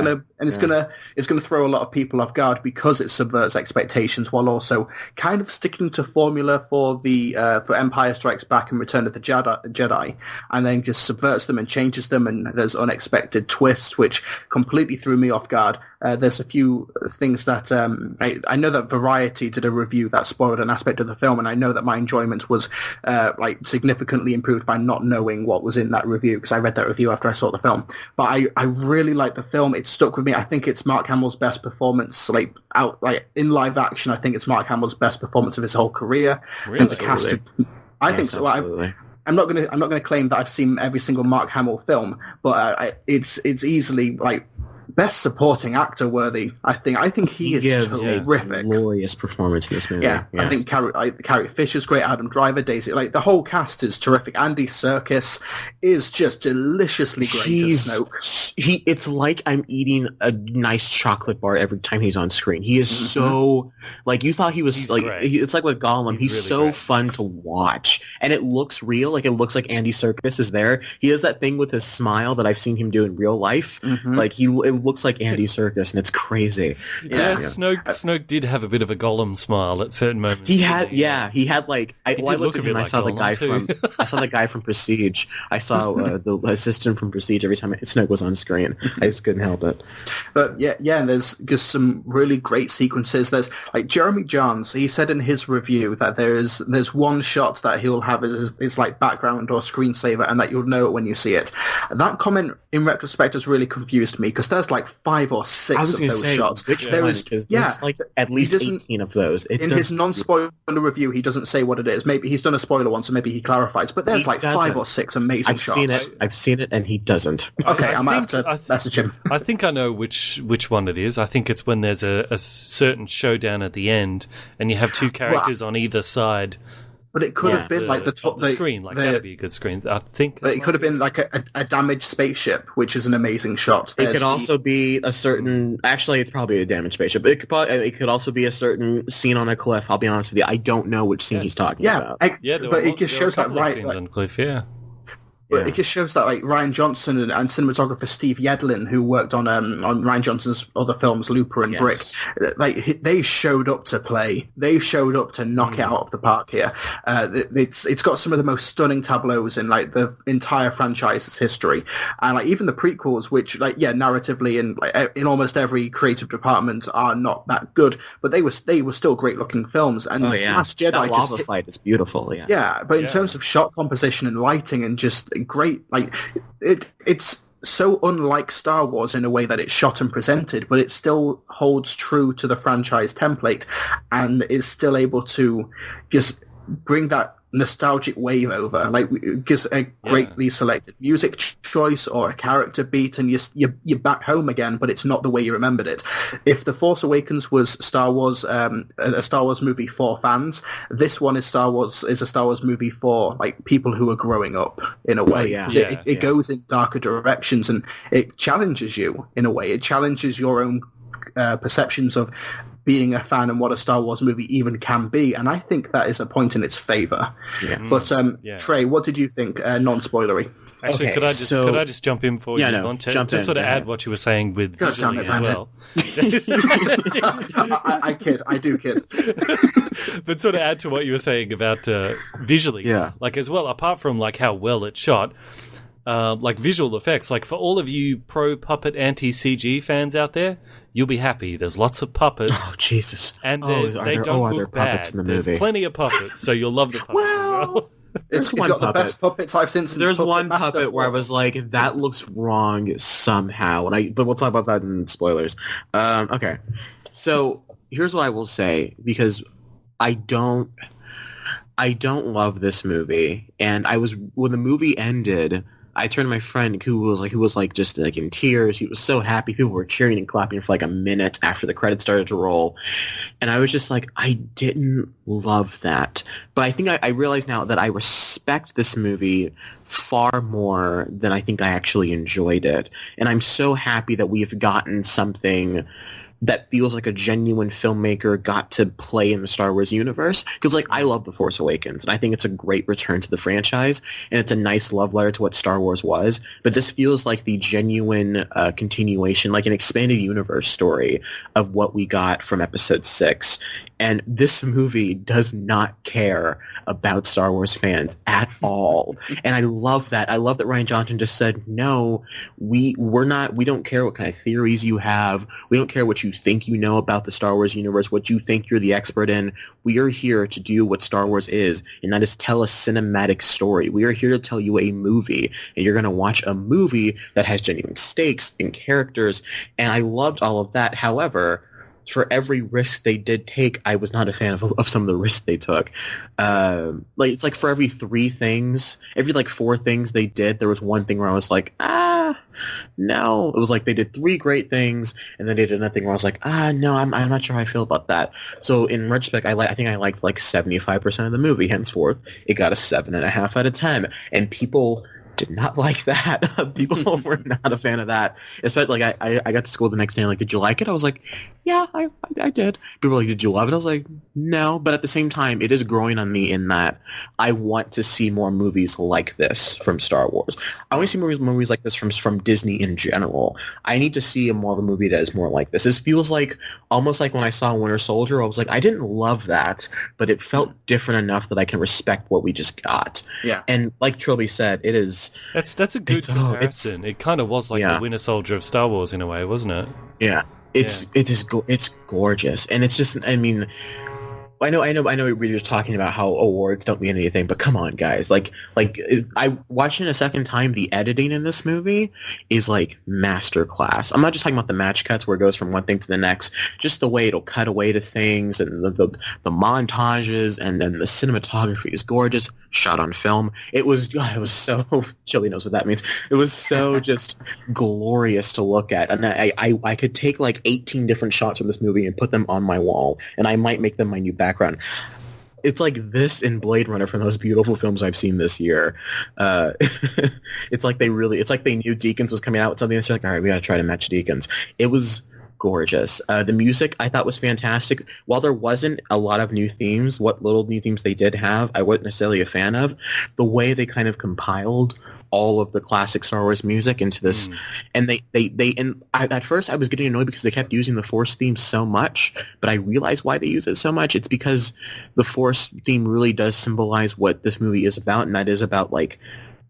gonna throw a lot of people off guard because it subverts expectations while also kind of sticking to formula for for Empire Strikes Back and Return of the Jedi, and then just subverts them and changes them, and there's unexpected twists which completely threw me off guard. There's a few things that I know that Variety did a review that spoiled an aspect of the film, and I know that my enjoyment was significantly improved by not knowing what was in that review, because I read that review after I saw the film. But I really like the film. It stuck with me. I think it's Mark Hamill's best performance in live action. I think it's Mark Hamill's best performance of his whole career. Really? The cast. I think so. I'm not gonna claim that I've seen every single Mark Hamill film, but it's easily best supporting actor worthy. I think he is terrific. Glorious performance in this movie. Yeah, yes. I think Carrie Fisher's great. Adam Driver, Daisy, the whole cast is terrific. Andy Serkis is just deliciously great as Snoke. It's like I'm eating a nice chocolate bar every time he's on screen. He is so you thought he was it's like with Gollum. He's really so great. Fun to watch, and it looks real. It looks like Andy Serkis is there. He has that thing with his smile that I've seen him do in real life. It looks like Andy Serkis, and it's crazy. Yeah. Snoke did have a bit of a Gollum smile at certain moments. He had I looked at him. I saw the guy from Prestige. I saw the assistant from Prestige every time Snoke was on screen. I just couldn't help it. But and there's just some really great sequences. There's Jeremy Jahns. He said in his review that there's one shot that he'll have as background or screensaver, and that you'll know it when you see it. That comment in retrospect has really confused me, because there's 5 or 6 of those shots. There's at least 18 of those. In his non-spoiler review, he doesn't say what it is. Maybe he's done a spoiler one, so maybe he clarifies. But there's 5 or 6 amazing shots. I've seen it, and he doesn't. Okay, I might have to message him. I think I know which one it is. I think it's when there's a certain showdown at the end, and you have 2 characters on either side. But it could have been the top the screen. That'd be a good screen. I think. But it could have been a damaged spaceship, which is an amazing shot. It could also be a certain. Actually, it's probably a damaged spaceship. It could also be a certain scene on a cliff. I'll be honest with you. I don't know which scene he's talking about. But it just shows that on cliff. Yeah. But it just shows that Rian Johnson and cinematographer Steve Yedlin, who worked on Rian Johnson's other films, Looper and Brick, they showed up to play. They showed up to knock it out of the park here. It's got some of the most stunning tableaus in the entire franchise's history, and even the prequels, which narratively and in almost every creative department are not that good, but they were still great looking films. And Last Jedi, that lava fight is beautiful. But in terms of shot composition and lighting and just great, it's so unlike Star Wars in a way that it's shot and presented, but it still holds true to the franchise template and is still able to just bring that nostalgic wave over, just a greatly selected music choice or a character beat, and you're back home again, but it's not the way you remembered it. If The Force Awakens was Star Wars, a Star Wars movie for fans, this one is a Star Wars movie for people who are growing up in a way. It goes in darker directions, and it challenges you in a way. It challenges your own perceptions of being a fan and what a Star Wars movie even can be, and I think that is a point in its favour. But Trey, what did you think, non-spoilery? Actually, could I just jump in for you? To sort of add what you were saying with visually as well. I do kid. But sort of add to what you were saying about visually, as well, apart from how well it's shot, visual effects, for all of you pro puppet anti-CG fans out there, you'll be happy. There's lots of puppets. Oh, Jesus. And they don't look bad. In the movie? There's plenty of puppets, so you'll love the puppets as well. It's got the best puppets I've seen since There's one Master puppet where I 4. was like, that looks wrong somehow. But we'll talk about that in spoilers. Okay. So here's what I will say, because I don't love this movie. And when the movie ended, I turned to my friend who was just like in tears. He was so happy. People were cheering and clapping for like a minute after the credits started to roll. And I was just like, I didn't love that. But I think I realize now that I respect this movie far more than I think I actually enjoyed it. And I'm so happy that we have gotten something that feels like a genuine filmmaker got to play in the Star Wars universe. Because, like, I love The Force Awakens, and I think it's a great return to the franchise, and it's a nice love letter to what Star Wars was. But this feels like the genuine continuation, like an expanded universe story of what we got from Episode 6. And this movie does not care about Star Wars fans at all. And I love that. I love that Rian Johnson just said, no, we don't care what kind of theories you have. We don't care what you think you know about the Star Wars universe, what you think you're the expert in. We are here to do what Star Wars is, and that is tell a cinematic story. We are here to tell you a movie, and you're going to watch a movie that has genuine stakes and characters. And I loved all of that. However, for every risk they did take, I was not a fan of some of the risks they took. It's like for every 4 things they did, there was one thing where I was like, no. It was like they did 3 great things, and then they did nothing where I was like, no, I'm not sure how I feel about that. So in retrospect, I think I liked like 75% of the movie. Henceforth, it got a 7.5 out of 10, and people did not like that. People were not a fan of that. Especially, like, I got to school the next day and, like, did you like it? I was like, yeah, I did. People were like, did you love it? I was like, no. But at the same time, it is growing on me in that I want to see more movies like this from Star Wars. I want to see movies like this from Disney in general. I need to see more of a movie that is more like this. This feels like almost like when I saw Winter Soldier, I was like, I didn't love that, but it felt different enough that I can respect what we just got. Yeah. And like Trillbee said, it is... That's a good comparison. It kind of was like the Winter Soldier of Star Wars in a way, wasn't it? Yeah, it's gorgeous, and it's just, I mean, I know you're talking about how awards don't mean anything, but come on, guys. Like I watching it a second time, the editing in this movie is like masterclass. I'm not just talking about the match cuts where it goes from one thing to the next, just the way it'll cut away to things, and the montages, and then the cinematography is gorgeous, shot on film. It was so, Chili knows what that means. It was so just glorious to look at, and I could take like 18 different shots from this movie and put them on my wall, and I might make them my new background. It's like this in Blade Runner from those beautiful films I've seen this year. It's like they knew Deakins was coming out with something, and they're like, all right, we got to try to match Deakins. It was gorgeous. The music I thought was fantastic. While there wasn't a lot of new themes, what little new themes they did have, I wasn't necessarily a fan of. The way they kind of compiled all of the classic Star Wars music into this, and at first I was getting annoyed because they kept using the Force theme so much, but I realized why they use it so much. It's because the Force theme really does symbolize what this movie is about, and that is about like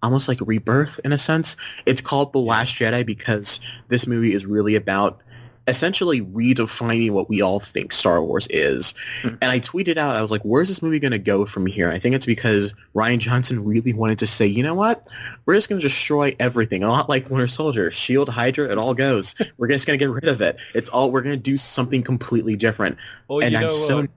almost like rebirth in a sense. It's called The Last Jedi because this movie is really about essentially redefining what we all think Star Wars is. And I tweeted out, I was like, where's this movie going to go from here? I think it's because Rian Johnson really wanted to say, you know what? We're just going to destroy everything. A lot like Winter Soldier. Shield, Hydra, it all goes. We're just going to get rid of it. We're going to do something completely different. Or and you know what?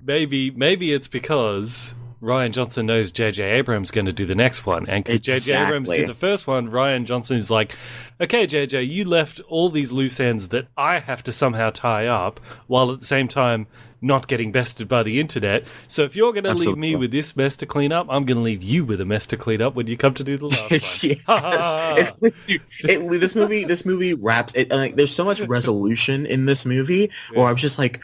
Maybe it's because Rian Johnson knows J.J. Abrams going to do the next one. And because J.J. Abrams did the first one, Rian Johnson is like, okay, J.J., you left all these loose ends that I have to somehow tie up, while at the same time not getting bested by the internet. So if you're going to leave me with this mess to clean up, I'm going to leave you with a mess to clean up when you come to do the last one. This movie wraps it. There's so much resolution in this movie, where I was just like,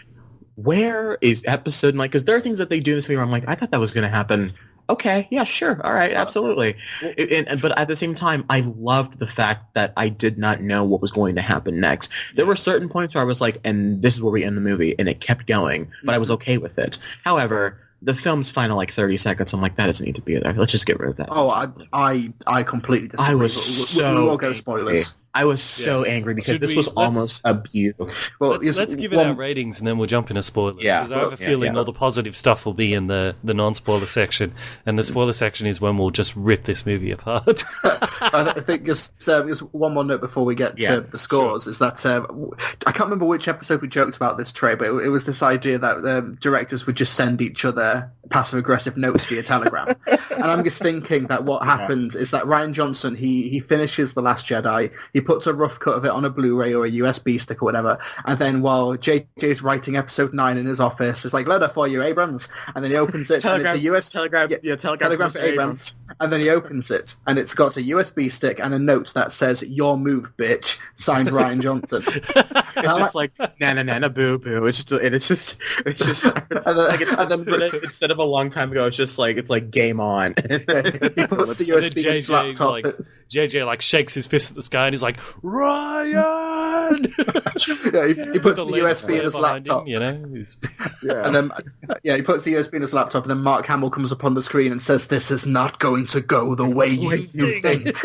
where is episode 9? Because there are things that they do in this movie where I'm like, I thought that was going to happen. Okay, yeah, sure, all right, absolutely. But at the same time, I loved the fact that I did not know what was going to happen next. There were certain points where I was like, and this is where we end the movie, and it kept going, but I was okay with it. However, the film's final like 30 seconds, I'm like, that doesn't need to be there. Let's just get rid of that. Oh, I completely disagree. I was we will go spoilers. I was so angry because this was almost a beautiful. Well, let's give it our ratings and then we'll jump into spoilers. Yeah. Because I have a feeling all the positive stuff will be in the non-spoiler section, and the spoiler section is when we'll just rip this movie apart. I think just one more note before we get to the scores is that I can't remember which episode we joked about this, Trey, but it was this idea that directors would just send each other passive-aggressive notes via telegram. And I'm just thinking that what happens is that Rian Johnson, he finishes The Last Jedi, he puts a rough cut of it on a Blu-ray or a USB stick or whatever, and then while JJ's writing episode 9 in his office, it's like, letter for you, Abrams, and then he opens it, and it's a telegram for Abrams, and then he opens it, and it's got a USB stick and a note that says, your move, bitch, signed Rian Johnson. It's just like, na boo boo. It's just instead of a long time ago, it's like game on. He puts the USB in his laptop. JJ like shakes his fist at the sky and he's like, Ryan! He puts the USB in his laptop. Him, and then he puts the USB in his laptop, and then Mark Hamill comes up on the screen and says, "This is not going to go the way you think."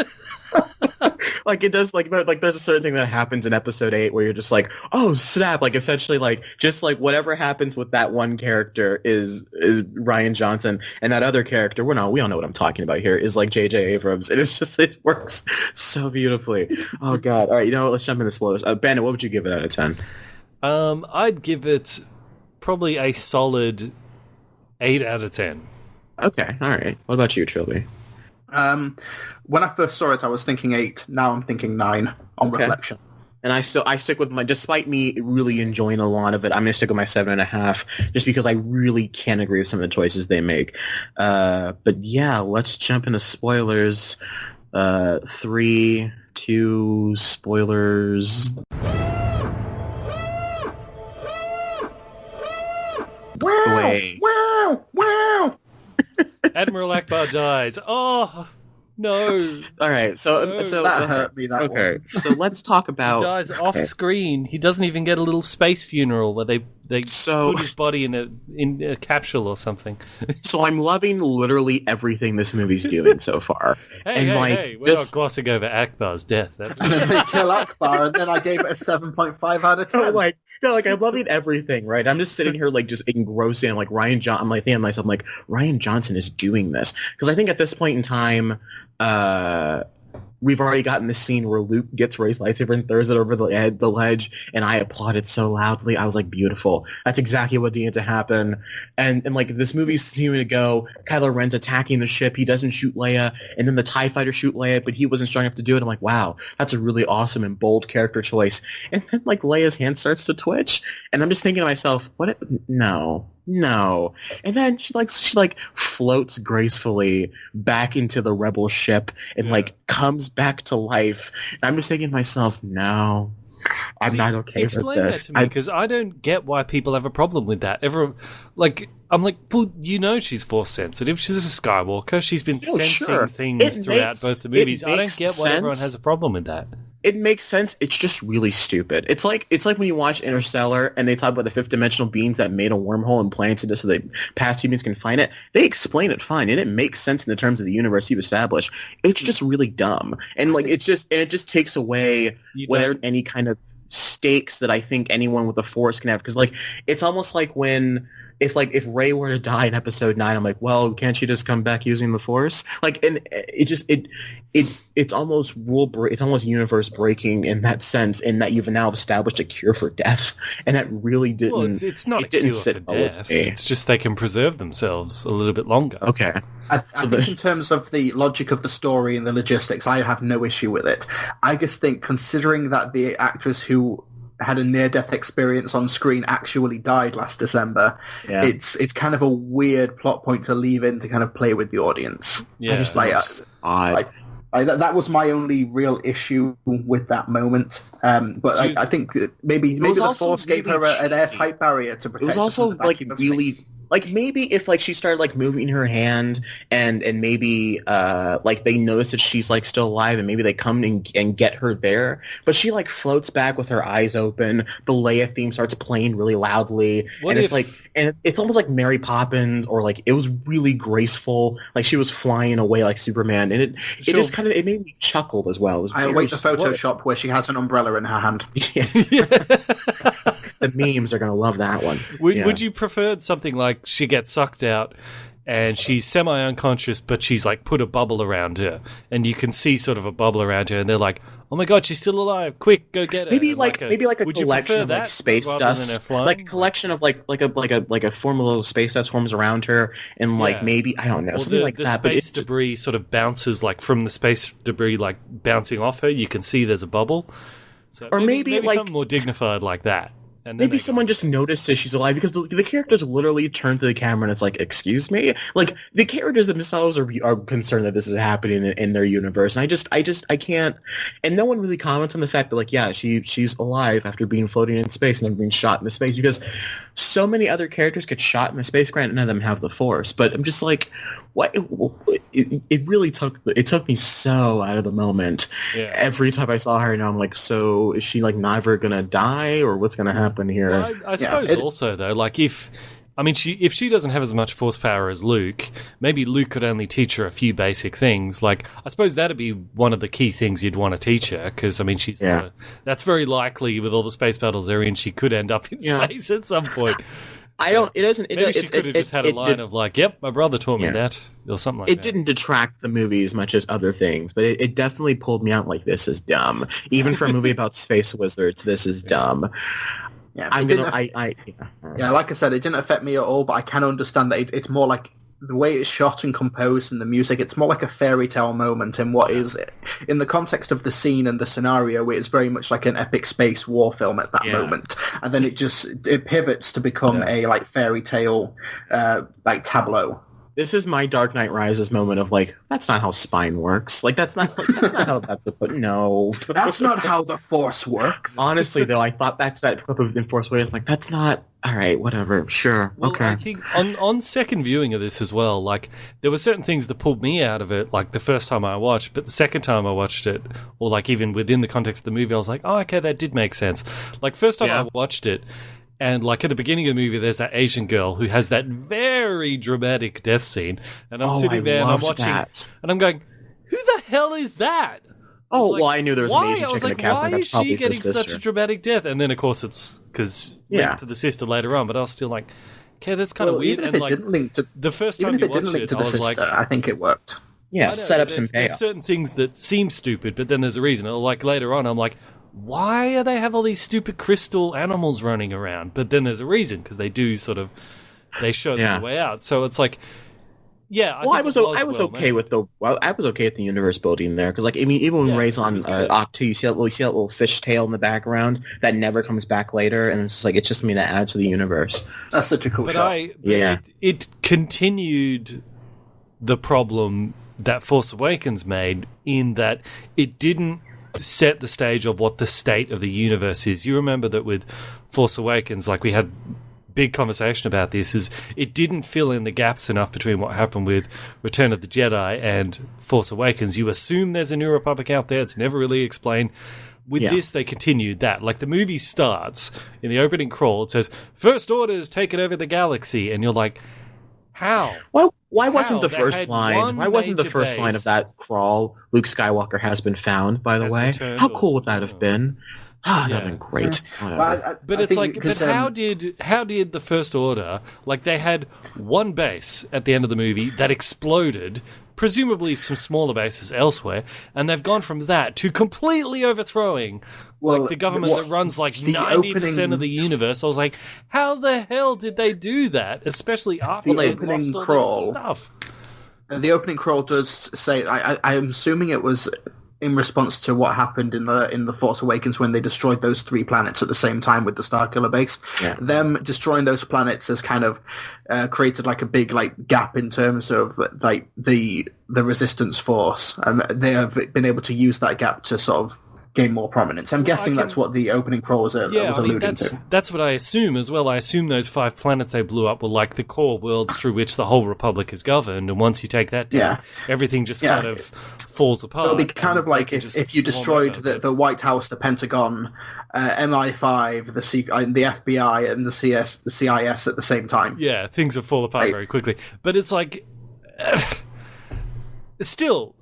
Like it does, like there's a certain thing that happens in episode 8 where you're just like, oh snap! Like essentially, like just like whatever happens with that one character is Rian Johnson, and that other character, we all know what I'm talking about here, is like J.J. Abrams, and it works so beautifully. Oh god! All right, let's jump into spoilers. Bandit, what would you give it out of 10? I'd give it probably a solid 8 out of 10. Okay, all right. What about you, Trillbee? When I first saw it, I was thinking 8. Now I'm thinking 9 on reflection. And I stick with despite me really enjoying a lot of it, I'm going to stick with my 7.5, just because I really can't agree with some of the choices they make. But yeah, let's jump into spoilers. 3, 2, spoilers. Wow! Admiral Akbar dies. Oh no! All right, so that hurt me. That okay. one. So let's talk about. He dies off screen. He doesn't even get a little space funeral where they put his body in a capsule or something. So I'm loving literally everything this movie's doing so far. Hey, we're not glossing over Akbar's death. And then they kill Akbar, and then I gave it a 7.5 out of 10. I'm loving everything, right? I'm just sitting here like just engrossing, like I'm like thinking to myself, like Rian Johnson is doing this, because I think at this point in time, we've already gotten this scene where Luke gets Rey's lightsaber and throws it over the ledge, and I applauded so loudly. I was like, beautiful. That's exactly what needed to happen. And like this movie's continuing to go. Kylo Ren's attacking the ship. He doesn't shoot Leia, and then the TIE fighter shoot Leia, but he wasn't strong enough to do it. I'm like, wow, that's a really awesome and bold character choice. And then like Leia's hand starts to twitch, and I'm just thinking to myself, no. And then she floats gracefully back into the rebel ship and comes back to life. And I'm just thinking to myself, no, I'm not okay with this. Explain that to me, because I don't get why people have a problem with that. I'm like, well, she's force sensitive. She's a Skywalker. She's been sensing things throughout both the movies. I don't get why everyone has a problem with that. It makes sense. It's just really stupid. It's like when you watch Interstellar and they talk about the fifth dimensional beings that made a wormhole and planted it so that past humans can find it. They explain it fine, and it makes sense in the terms of the universe you've established. It's just really dumb, and it just takes away whatever any kind of stakes that I think anyone with a force can have. Because it's almost like if Rey were to die in episode 9, I'm like, well, can't she just come back using the Force? And it's almost it's almost universe breaking in that sense, in that you've now established a cure for death, and that really didn't. Well, it's not a cure for death. It's just they can preserve themselves a little bit longer. Okay. I think in terms of the logic of the story and the logistics, I have no issue with it. I just think, considering that the actress who had a near-death experience on screen actually died last December, it's kind of a weird plot point to leave in to kind of play with the audience. Yeah, I just that was my only real issue with that moment. But I think maybe the Force gave her an airtight barrier to protect. It was also Like maybe if like she started like moving her hand and maybe like they notice that she's like still alive and maybe they come and get her there, but she like floats back with her eyes open. The Leia theme starts playing really loudly, and it's almost like Mary Poppins, or like it was really graceful, like she was flying away like Superman, and it just kind of it made me chuckle as well. I await the Photoshop where she has an umbrella in her hand. The memes are gonna love that one. Would you prefer something like she gets sucked out and she's semi-unconscious, but she's like put a bubble around her, and you can see sort of a bubble around her, and they're like, "Oh my god, she's still alive! Quick, go get her!" Maybe like a collection of like space dust, like a collection of like a formula of space dust forms around her, and like maybe I don't know, something like that. The space debris sort of bounces, like from the space debris like bouncing off her. You can see there's a bubble. So or maybe like something more dignified like that. And maybe someone just notices she's alive, because the characters literally turn to the camera and it's like, excuse me? Like, the characters themselves are concerned that this is happening in their universe. And I can't... And no one really comments on the fact that, like, yeah, she's alive after being floating in space and then being shot into space, because so many other characters get shot in the space. Granted, none of them have the Force. But I'm just like, what? It really took me so out of the moment. Yeah. Every time I saw her, now I'm like, so is she, like, never gonna die? Or what's gonna happen here? Well, I suppose also though, like if she doesn't have as much force power as Luke, maybe Luke could only teach her a few basic things. Like I suppose that'd be one of the key things you'd want to teach her, because I mean that's very likely with all the space battles they're in, she could end up in space at some point. Maybe she could have just had a line of like, "Yep, my brother taught me that," or something like that. It didn't detract the movie as much as other things, but it definitely pulled me out like, this is dumb. Even for a movie about space wizards, this is dumb. Yeah, like I said, it didn't affect me at all, but I can understand that it's more like the way it's shot and composed and the music, it's more like a fairy tale moment in what is, in the context of the scene and the scenario, it's very much like an epic space war film at that moment. And then it pivots to become a like fairy tale like tableau. This is my Dark Knight Rises moment of like, that's not how spine works. Like that's not how that's supposed. No, that's not how the Force works. Honestly, though, I thought back to that clip of In Force Awakens. Like that's not all right. Whatever, sure, well, okay. I think on second viewing of this as well, like there were certain things that pulled me out of it. Like the first time I watched, but the second time I watched it, or like even within the context of the movie, I was like, oh, okay, that did make sense. Like first time I watched it. And, like, at the beginning of the movie, there's that Asian girl who has that very dramatic death scene. And I'm sitting there and I'm watching, and I'm going, who the hell is that? I knew there was an Asian chick in the cast. Why is she getting such a dramatic death? And then, of course, it's because linked to the sister later on. But I was still like, okay, that's kind of weird. Even if it didn't link to the first time you watched it, I was like, I think it worked. Yeah, set up some payoff. There's certain things that seem stupid, but then there's a reason. Like later on, I'm like, why do they have all these stupid crystal animals running around? But then there's a reason, because they do they show them the way out. So it's like, I was okay with the universe building there, because like I mean, even when Ray's on Octo, you see that little fish tail in the background that never comes back later, and it's just something that adds to the universe. That's such a cool shot. It continued the problem that Force Awakens made, in that it didn't set the stage of what the state of the universe is. You remember that with Force Awakens, like we had big conversation about this, is it didn't fill in the gaps enough between what happened with Return of the Jedi and Force Awakens. You assume there's a New Republic out there. It's never really explained. With this, they continued that. Like the movie starts, in the opening crawl, it says, First Order has taken over the galaxy. And you're like, how? Why wasn't the first line? Why wasn't the first line of that crawl? Luke Skywalker has been found. By the way, how cool would that have been? That'd have been great. But it's like, how did the First Order? Like they had one base at the end of the movie that exploded. Presumably some smaller bases elsewhere, and they've gone from that to completely overthrowing the government that runs like 90% of the universe. I was like, how the hell did they do that? Especially after the opening crawl stuff. The opening crawl does say, I'm assuming it was in response to what happened in the Force Awakens when they destroyed those 3 planets at the same time with the Starkiller base. Yeah. Them destroying those planets has kind of created like a big like gap in terms of like the resistance force, and they have been able to use that gap to sort of gain more prominence. I'm guessing that's what the opening crawl was alluding to. That's what I assume as well. I assume those 5 planets they blew up were like the core worlds through which the whole Republic is governed, and once you take that down, everything just kind of falls apart. It'll be kind of like if you destroyed the White House, the Pentagon, MI5, the FBI, and the CIS at the same time. Yeah, things will fall apart very quickly. But it's like... still...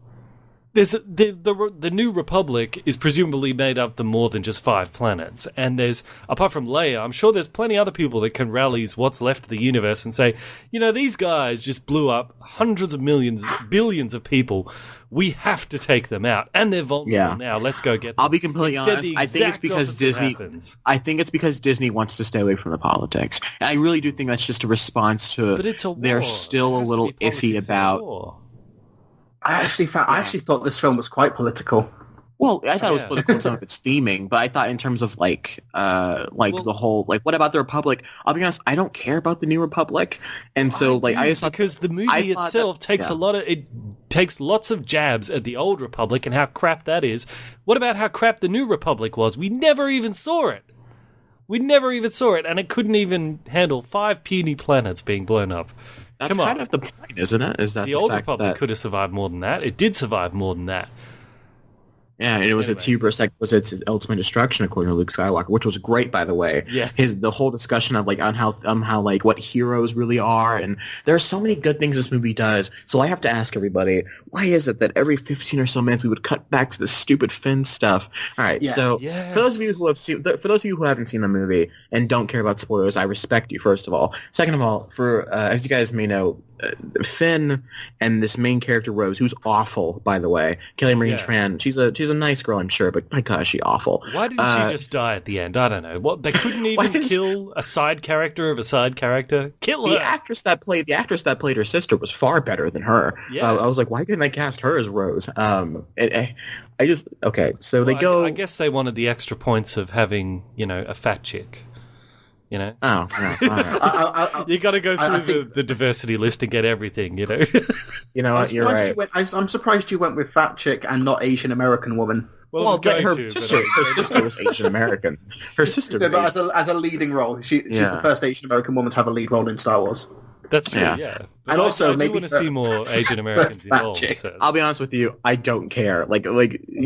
There's the New Republic is presumably made up of more than just 5 planets, and there's, apart from Leia, I'm sure there's plenty other people that can rally what's left of the universe and say, these guys just blew up hundreds of millions, billions of people. We have to take them out, and they're vulnerable now. Let's go get them. I'll be completely honest. I think it's because Disney. Happens. I think it's because Disney wants to stay away from the politics. And I really do think that's just a response to. But it's a war. They're still a little iffy about. I actually thought this film was quite political. Well, I thought it was political in some of its theming, but I thought in terms of the whole what about the Republic? I'll be honest, I don't care about the New Republic, and so I just thought, because the movie itself takes takes lots of jabs at the old Republic and how crap that is. What about how crap the New Republic was? We never even saw it. And it couldn't even handle 5 puny planets being blown up. That's kind of the point, isn't it? Is that the old Republic could have survived more than that? It did survive more than that. Yeah, and it was its hubris that was its ultimate destruction, according to Luke Skywalker, which was great, by the way. Yeah, the whole discussion of on how what heroes really are, and there are so many good things this movie does. So I have to ask everybody, why is it that every 15 or so minutes we would cut back to the stupid Finn stuff? All right, for those of you who haven't seen the movie and don't care about spoilers, I respect you. First of all, second of all, as you guys may know, Finn and this main character Rose, who's awful, by the way, Kelly Marie Tran. She's a nice girl, I'm sure, but my gosh, is she awful. Why didn't she just die at the end? I don't know. What, they couldn't even kill a side character of a side character. Kill her. The actress that played her sister was far better than her. Yeah. I was like, why couldn't they cast her as Rose? I guess they wanted the extra points of having a fat chick. Oh, yeah, all right. You got to go through the diversity list to get everything, You know what? You're right. I'm surprised you went with fat chick and not Asian American woman. Well, her sister was Asian American. Her sister, but as a leading role, she's the first Asian American woman to have a lead role in Star Wars. That's true, yeah. And also, I do want to see more Asian Americans involved. So. I'll be honest with you, I don't care.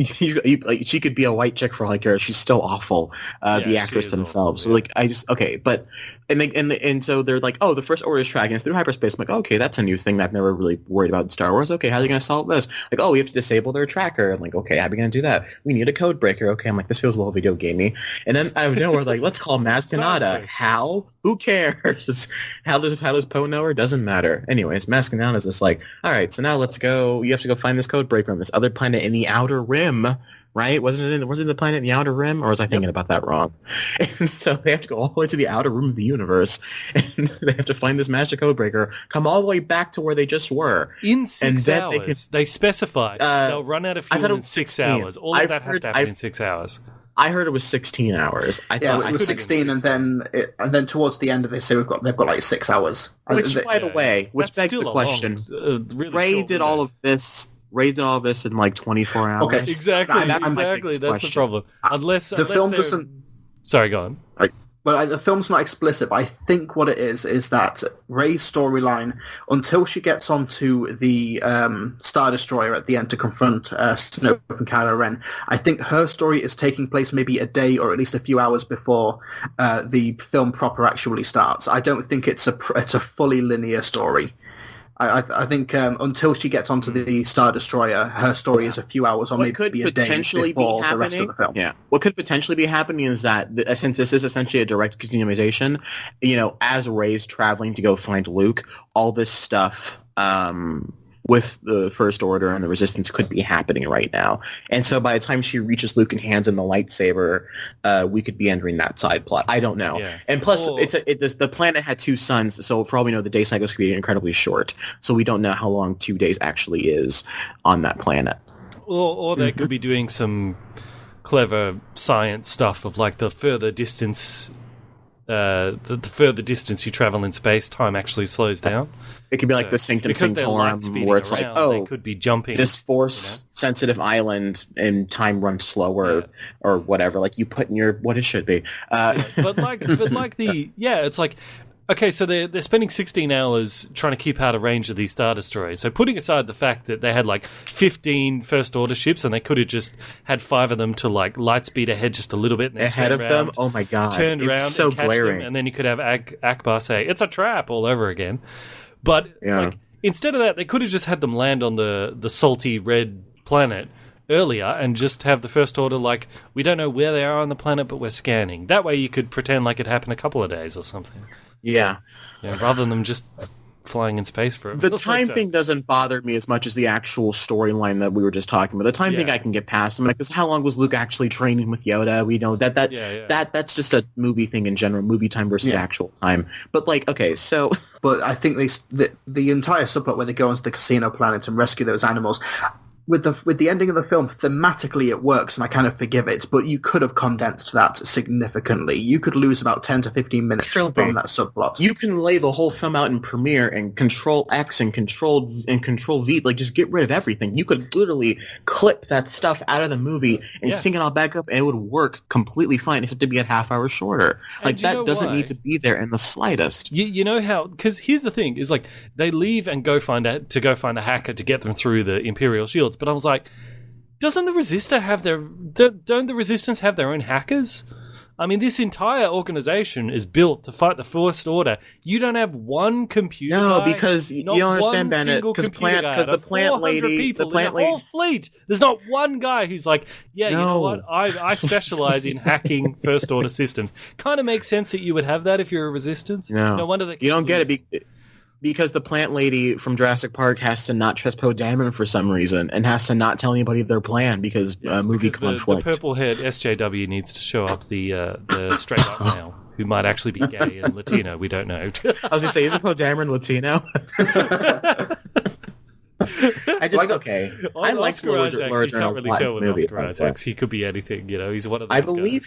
She could be a white chick for all I care. She's still awful. The actress themselves. Awful, but so they're like, oh, the First Order is tracking us through hyperspace. I'm like, okay, that's a new thing that I've never really worried about in Star Wars. Okay, how are they going to solve this? Like, oh, we have to disable their tracker. I'm like, okay, how are we going to do that? We need a code breaker. Okay, I'm like, this feels a little video gamey. And then out of nowhere, let's call Maz Kanata. How? Who cares? How does Poe know her? Doesn't matter. Anyways, Maz Kanata's just like, all right, so now let's go. You have to go find this code breaker on this other planet in the Outer Rim. Right? Wasn't it the planet in the Outer Rim? Or was I thinking about that wrong? And so they have to go all the way to the Outer Rim of the universe, and they have to find this magic code breaker, come all the way back to where they just were. In 6 hours. They specified they'll run out of fuel in 6 hours. All of that has to happen in 6 hours. I heard it was 16 hours. I thought it was 16, and then towards the end of this, they've got 6 hours. Which, by the way, begs the question: Ray did all of this. Ray did all this in 24 hours. Okay, exactly. That's the problem. Unless the film doesn't. Sorry, go on. Well, the film's not explicit, but I think what it is that Rey's storyline, until she gets onto the Star Destroyer at the end to confront Snoke and Kylo Ren, I think her story is taking place maybe a day or at least a few hours before the film proper actually starts. I don't think it's a fully linear story. I think until she gets onto the Star Destroyer, her story is a few hours or maybe a day before the rest of the film. Yeah. What could potentially be happening is that, since this is essentially a direct continuation, as Rey's traveling to go find Luke, all this stuff with the First Order and the Resistance could be happening right now. And so by the time she reaches Luke and hands him the lightsaber, we could be entering that side plot. I don't know. Yeah. And plus, the planet had 2 suns, so for all we know, the day cycles could be incredibly short. So we don't know how long 2 days actually is on that planet. Or they could be doing some clever science stuff of the further distance the further distance you travel in space, time actually slows down. It could be like the Sanctum Sanctorum, where it's around, like, oh, they could be jumping. This force-sensitive island and time runs slower or whatever. Like you put in what it should be. But it's like, okay, so they're spending 16 hours trying to keep out of range of these Star Destroyers. So putting aside the fact that they had like 15 First Order ships and they could have just had 5 of them to like light speed ahead just a little bit. And then ahead of them? Oh my god. Turned around so and catch glaring. them, and then you could have Akbar say, it's a trap all over again. But like, instead of that, they could have just had them land on the salty red planet earlier and just have the First Order like, we don't know where they are on the planet, but we're scanning. That way you could pretend like it happened a couple of days or something. Yeah. Rather than them just flying in space for the time thing doesn't bother me as much as the actual storyline that we were just talking about. The time thing I can get past. Because how long was Luke actually training with Yoda? We know that's just a movie thing in general, movie time versus actual time. But like, okay, so. But I think the entire subplot where they go onto the casino planet and rescue those animals. With the ending of the film, thematically it works, and I kind of forgive it. But you could have condensed that significantly. You could lose about 10 to 15 minutes from that subplot. You can lay the whole film out in Premiere and Control X and Control V, like just get rid of everything. You could literally clip that stuff out of the movie and sync it all back up, and it would work completely fine, except to be a half hour shorter. Like that doesn't need to be there in the slightest. You know how? Because here's the thing: is like they leave and go find the hacker to get them through the Imperial shields. But I was like, don't the Resistance have their own hackers? I mean, this entire organization is built to fight the First Order. You don't have one computer guy, because you don't understand, Bandit, because the plant lady, whole fleet. There's not one guy who's like, you know what? I specialize in hacking First Order systems. Kind of makes sense that you would have that if you're a Resistance. No wonder that you don't get it. Because the plant lady from Jurassic Park has to not trust Poe Dameron for some reason and has to not tell anybody their plan because movie conflict. The purple-haired SJW needs to show up the straight-up male who might actually be gay and Latino. We don't know. I was going to say, isn't Poe Dameron Latino? I like Oscar Isaacs. You can't really tell with Oscar Isaacs. He could be anything. He's one of the I believe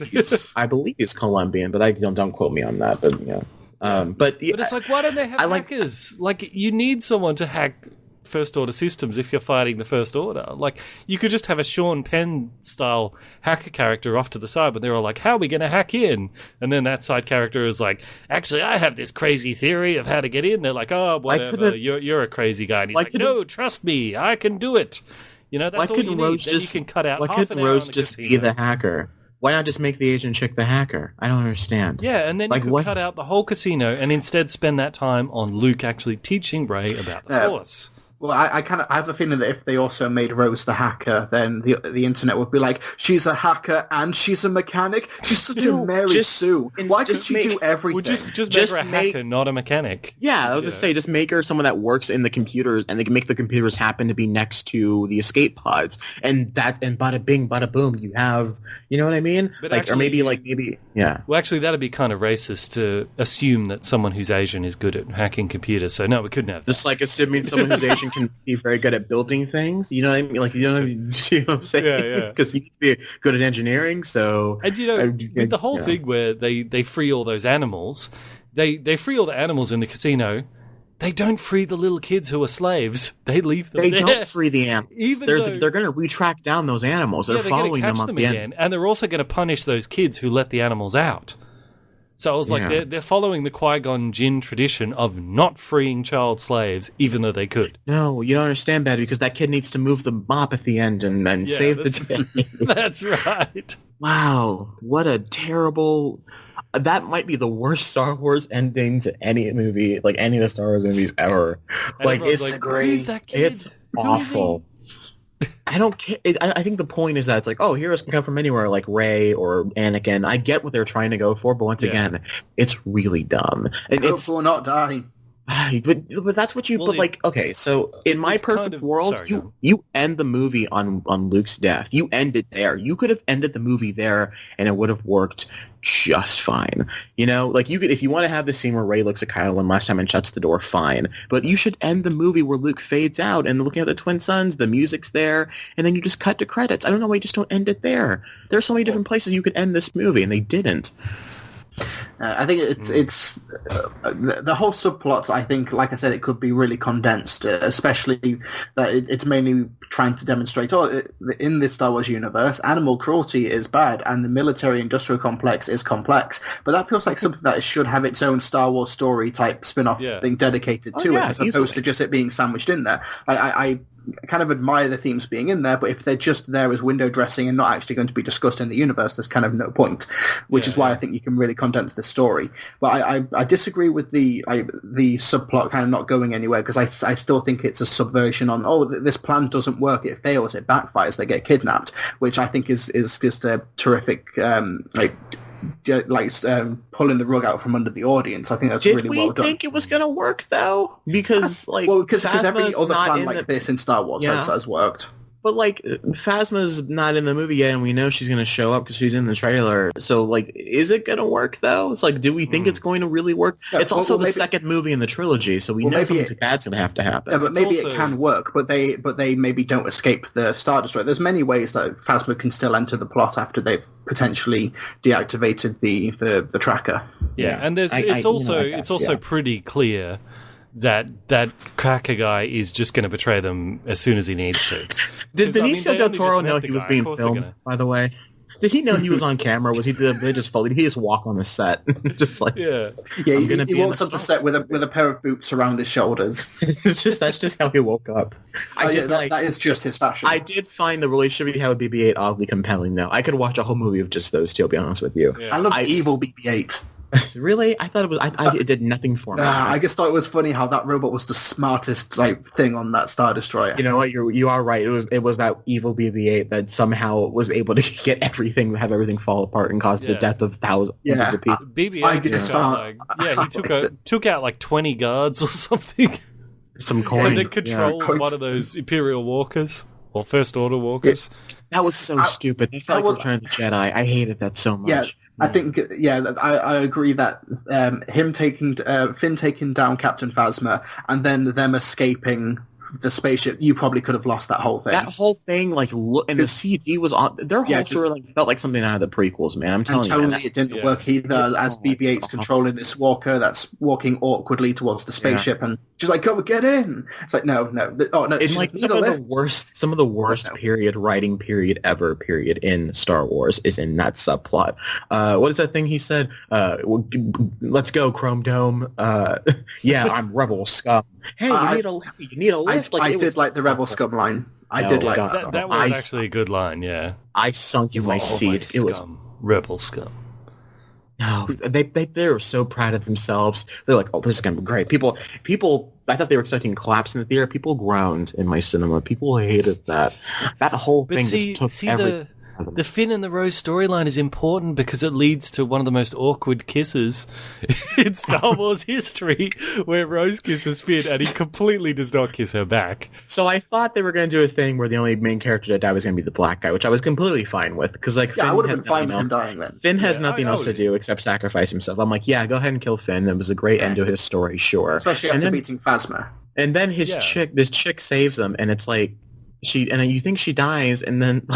he's Colombian, but don't quote me on that. But but it's like, why don't they have hackers? Like, you need someone to hack First Order systems if you're fighting the First Order. Like, you could just have a Sean Penn style hacker character off to the side, but they're all like, how are we going to hack in? And then that side character is like, actually, I have this crazy theory of how to get in. They're like, oh, whatever, you're a crazy guy. And he's like, no, trust me, I can do it. That's all you need. Then you can cut out half an hour on the casino. Just be the hacker? Why not just make the Asian chick the hacker? I don't understand. Yeah, and then you could cut out the whole casino and instead spend that time on Luke actually teaching Rey about the Force. Well, I have a feeling that if they also made Rose the hacker, then the internet would be like, she's a hacker and she's a mechanic. She's such a Mary Sue. Why could she do everything? Well, just make her a hacker, not a mechanic. Yeah, I was just say, just make her someone that works in the computers, and they can make the computers happen to be next to the escape pods, and bada bing, bada boom, you have, you know what I mean? But like, actually, or maybe, yeah. Well, actually, that'd be kind of racist to assume that someone who's Asian is good at hacking computers. So no, we couldn't have that. Just like assuming someone who's Asian can be very good at building things, you know what I mean? Like, you know what I'm saying? Yeah. Because you need to be good at engineering. So, and with the whole thing where they free all those animals, they free all the animals in the casino. They don't free the little kids who are slaves. They leave them. They don't free the animals. They're going to retrack down those animals. They're following them up again, and they're also going to punish those kids who let the animals out. So I was like, they're following the Qui-Gon Jinn tradition of not freeing child slaves, even though they could. No, you don't understand, Bad, because that kid needs to move the mop at the end and save the day. That's right. Wow, what a terrible... That might be the worst Star Wars ending to any movie, like any of the Star Wars movies ever. And like, it's like, great. Who's that kid? It's awful. I don't care. I think the point is that it's like, oh, heroes can come from anywhere, like Rey or Anakin. I get what they're trying to go for, but once again, it's really dumb. And Hope for not dying. But that's what you. But like, okay, so in my perfect world, you end the movie on Luke's death. You end it there. You could have ended the movie there, and it would have worked just fine. You know, like you could, if you want to have the scene where Rey looks at Kylo one last time and shuts the door, fine. But you should end the movie where Luke fades out and looking at the twin suns, the music's there, and then you just cut to credits. I don't know why you just don't end it there. There are so many different places you could end this movie, and they didn't. I think it's the whole subplot. I think, like I said, it could be really condensed, especially that it's mainly trying to demonstrate, in the Star Wars universe, animal cruelty is bad and the military-industrial complex is complex. But that feels like something that should have its own Star Wars story type spin-off thing dedicated to it, as opposed to just it being sandwiched in there. I kind of admire the themes being in there, but if they're just there as window dressing and not actually going to be discussed in the universe, there's kind of no point, which is why I think you can really condense the story. But I disagree with the subplot kind of not going anywhere, because I still think it's a subversion on, this plan doesn't work, it fails, it backfires, they get kidnapped, which I think is just a terrific, pulling the rug out from under the audience. I think that's really well done. Did we think it was going to work, though? Because, because every other plan like this in Star Wars has worked. But, Phasma's not in the movie yet, and we know she's going to show up because she's in the trailer. So, is it going to work, though? It's do we think it's going to really work? Yeah, it's also the second movie in the trilogy, so we know something bad's going to have to happen. Yeah, but maybe it can work, but they maybe don't escape the Star Destroyer. There's many ways that Phasma can still enter the plot after they've potentially deactivated the tracker. Yeah, and it's also pretty clear that cracker guy is just going to betray them as soon as he needs to. Did Benicio del Toro know he was being filmed, by the way? Did he know he was on camera? Was he? They just followed? Did he just walk on the set, just He walks on the set with a pair of boots around his shoulders. That's just how he woke up. That is just his fashion. I did find the relationship he had with BB-8 oddly compelling. Though I could watch a whole movie of just those two. I'll be honest with you. Yeah. I love evil BB-8. Really? I thought it was. It did nothing for me. I just thought it was funny how that robot was the smartest thing on that Star Destroyer. You know what? You are right. It was that evil BB-8 that somehow was able to get everything, have everything fall apart, and cause the death of thousands of people. BB-8 he took out 20 guards or something. Some coins. And then controls one of those Imperial walkers. Or First Order walkers. That was so stupid. It felt like Return of the Jedi. I hated that so much. Yeah, I think, I agree that Finn taking down Captain Phasma and then them escaping the spaceship, you probably could have lost that whole thing. That whole thing, and the CG was on. Their whole sort of felt like something out of the prequels, man. I'm telling you. Totally, it didn't work either. As BB-8's controlling this walker that's walking awkwardly towards the spaceship, and she's like, "Come get in." It's like, no. Oh no, it's some of the worst writing period ever in Star Wars is in that subplot. What is that thing he said? Let's go, Chrome Dome. I'm rebel scum. Hey, you need a lift. I did like the rebel scum line. I did like that. That was actually a good line. Yeah, I sunk in my seat. It was rebel scum. No, they were so proud of themselves. They're like, "Oh, this is gonna be great." People. I thought they were expecting claps in the theater. People groaned in my cinema. People hated that. That whole thing just took everything. The Finn and the Rose storyline is important because it leads to one of the most awkward kisses in Star Wars history, where Rose kisses Finn and he completely does not kiss her back. So I thought they were going to do a thing where the only main character that died was going to be the black guy, which I was completely fine with, because Finn I would have been fine with him dying then. Finn has nothing else to do except sacrifice himself. I'm like, go ahead and kill Finn. It was a great end to his story, sure. Especially after beating Phasma. And then this chick saves him, and it's like, you think she dies, and then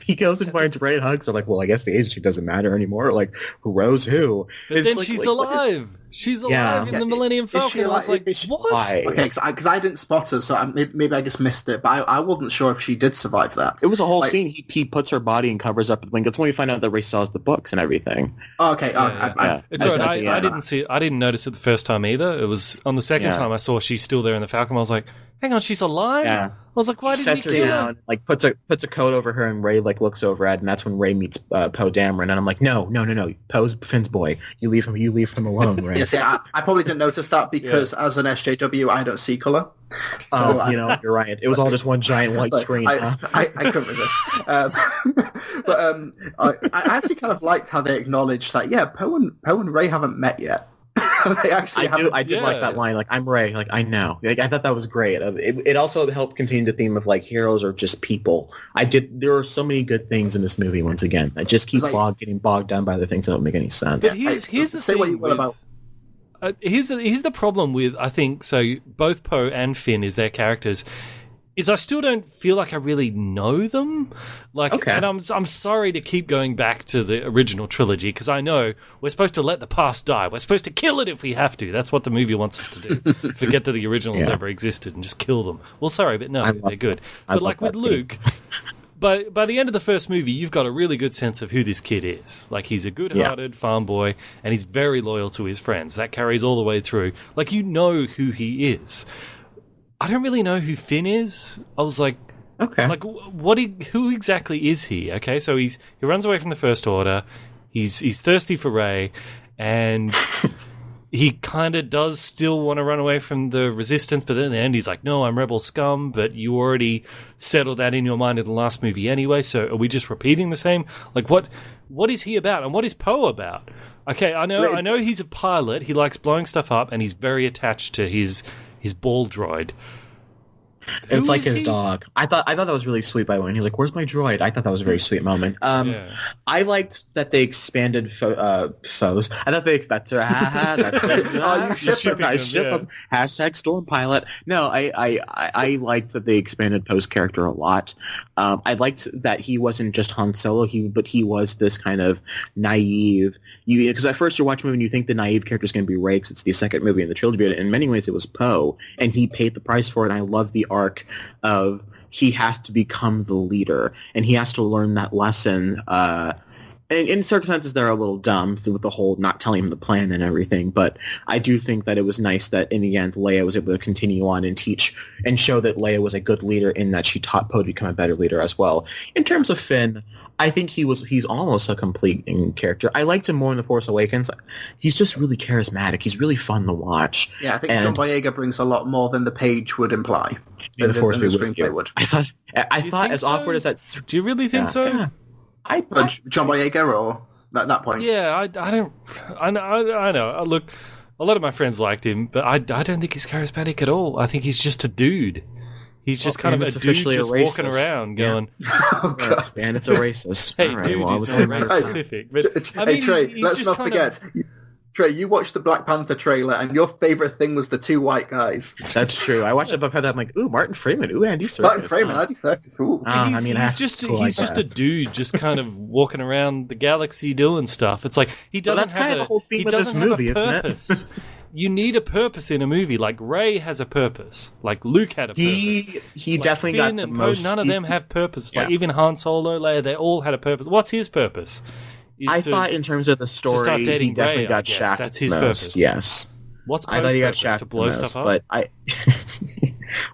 he goes and finds Rey and hugs her. Like, well, I guess the agency doesn't matter anymore. Like, Rose who? But then she's alive. She's alive in the Millennium Falcon. I was like, what? Okay, because I didn't spot her, so maybe I just missed it. But I wasn't sure if she did survive that. It was a whole scene. He puts her body and covers up the wing. That's when we find out that Rey sells the books and everything. Oh, okay. It's all right. I didn't see it. I didn't notice it the first time either. It was on the second time I saw she's still there in the Falcon. I was like, hang on, she's alive? Yeah. I was like, why didn't he kill her? Puts a coat over her, and Rey looks over at it, and that's when Rey meets Poe Dameron, and I'm like, no, Poe's Finn's boy. You leave him alone, Rey. Yes, I probably didn't notice that because as an SJW, I don't see color. So, you're right. It was all just one giant white screen. I couldn't resist. But I actually kind of liked how they acknowledged that. Yeah, Poe and Rey haven't met yet. I did like that line. Like, I'm Rey. Like, I know. Like, I thought that was great. It also helped continue the theme of heroes are just people. There are so many good things in this movie. Once again, I just keep getting bogged down by the things that don't make any sense. But here's the thing. What you will about. Here's the problem with, I think, so both Poe and Finn is their characters. is I still don't feel like I really know them. And I'm sorry to keep going back to the original trilogy, because I know we're supposed to let the past die. We're supposed to kill it if we have to. That's what the movie wants us to do. Forget that the originals ever existed and just kill them. Well, sorry, but no, they're good. But like with Luke, by the end of the first movie, you've got a really good sense of who this kid is. Like, he's a good-hearted farm boy, and he's very loyal to his friends. That carries all the way through. Like, you know who he is. I don't really know who Finn is. I was like, who exactly is he? Okay, so he runs away from the First Order. He's thirsty for Rey, and he kind of does still want to run away from the Resistance, but then in the end he's like, no, I'm rebel scum, but you already settled that in your mind in the last movie anyway, so are we just repeating the same? Like, what is he about, and what is Poe about? Okay, I know he's a pilot, he likes blowing stuff up, and he's very attached to his ball droid. It's like his dog. I thought that was really sweet by the way. And he's like, "Where's my droid?" I thought that was a very sweet moment. I liked that they expanded foes. I thought they expanded. Ship them. Hashtag Storm Pilot. No, I liked that they expanded Poe's character a lot. I liked that he wasn't just Han Solo. But he was this kind of naive. Because at first you're watching the movie and you think the naive character is going to be Rey, because it's the second movie in the trilogy. But in many ways it was Poe, and he paid the price for it. And I love the arc of he has to become the leader, and he has to learn that lesson. And in circumstances that are a little dumb with the whole not telling him the plan and everything, but I do think that it was nice that in the end Leia was able to continue on and teach and show that Leia was a good leader, in that she taught Poe to become a better leader as well. In terms of Finn, I think he's almost a complete character. I liked him more in The Force Awakens. He's just really charismatic. He's really fun to watch. Yeah, I think John Boyega brings a lot more than the page would imply. The Force the screenplay would. I thought as awkward as that. Do you really think so? Yeah. John Boyega, or at that point? Yeah, I don't. I know. Look, a lot of my friends liked him, but I don't think he's charismatic at all. I think he's just a dude. He's just kind of a dude just walking around going, Oh, God. Man, it's a racist. Hey, All right, dude, well, he's not race specific. But, I mean, Trey, he's let's just not kind forget. Trey, you watched the Black Panther trailer, and your favorite thing was the two white guys. That's true. I watched it, but I'm like, ooh, Martin Freeman, ooh, Andy Serkis. Martin Freeman, Andy Serkis. Ooh. He's just a dude, just kind of walking around the galaxy doing stuff. It's like he doesn't have the whole theme he of this doesn't movie, have a purpose. Isn't it? You need a purpose in a movie. Like Rey has a purpose. Like Luke had a purpose. He like definitely Finn got the and most. Poe, none of them have purpose. Like even Han Solo, Leia, they all had a purpose. What's his purpose? I thought in terms of the story, start dating he definitely Rey, got shafted. That's his most. purpose. Yes. What's I thought he got Poe's purpose? shafted To blow stuff up?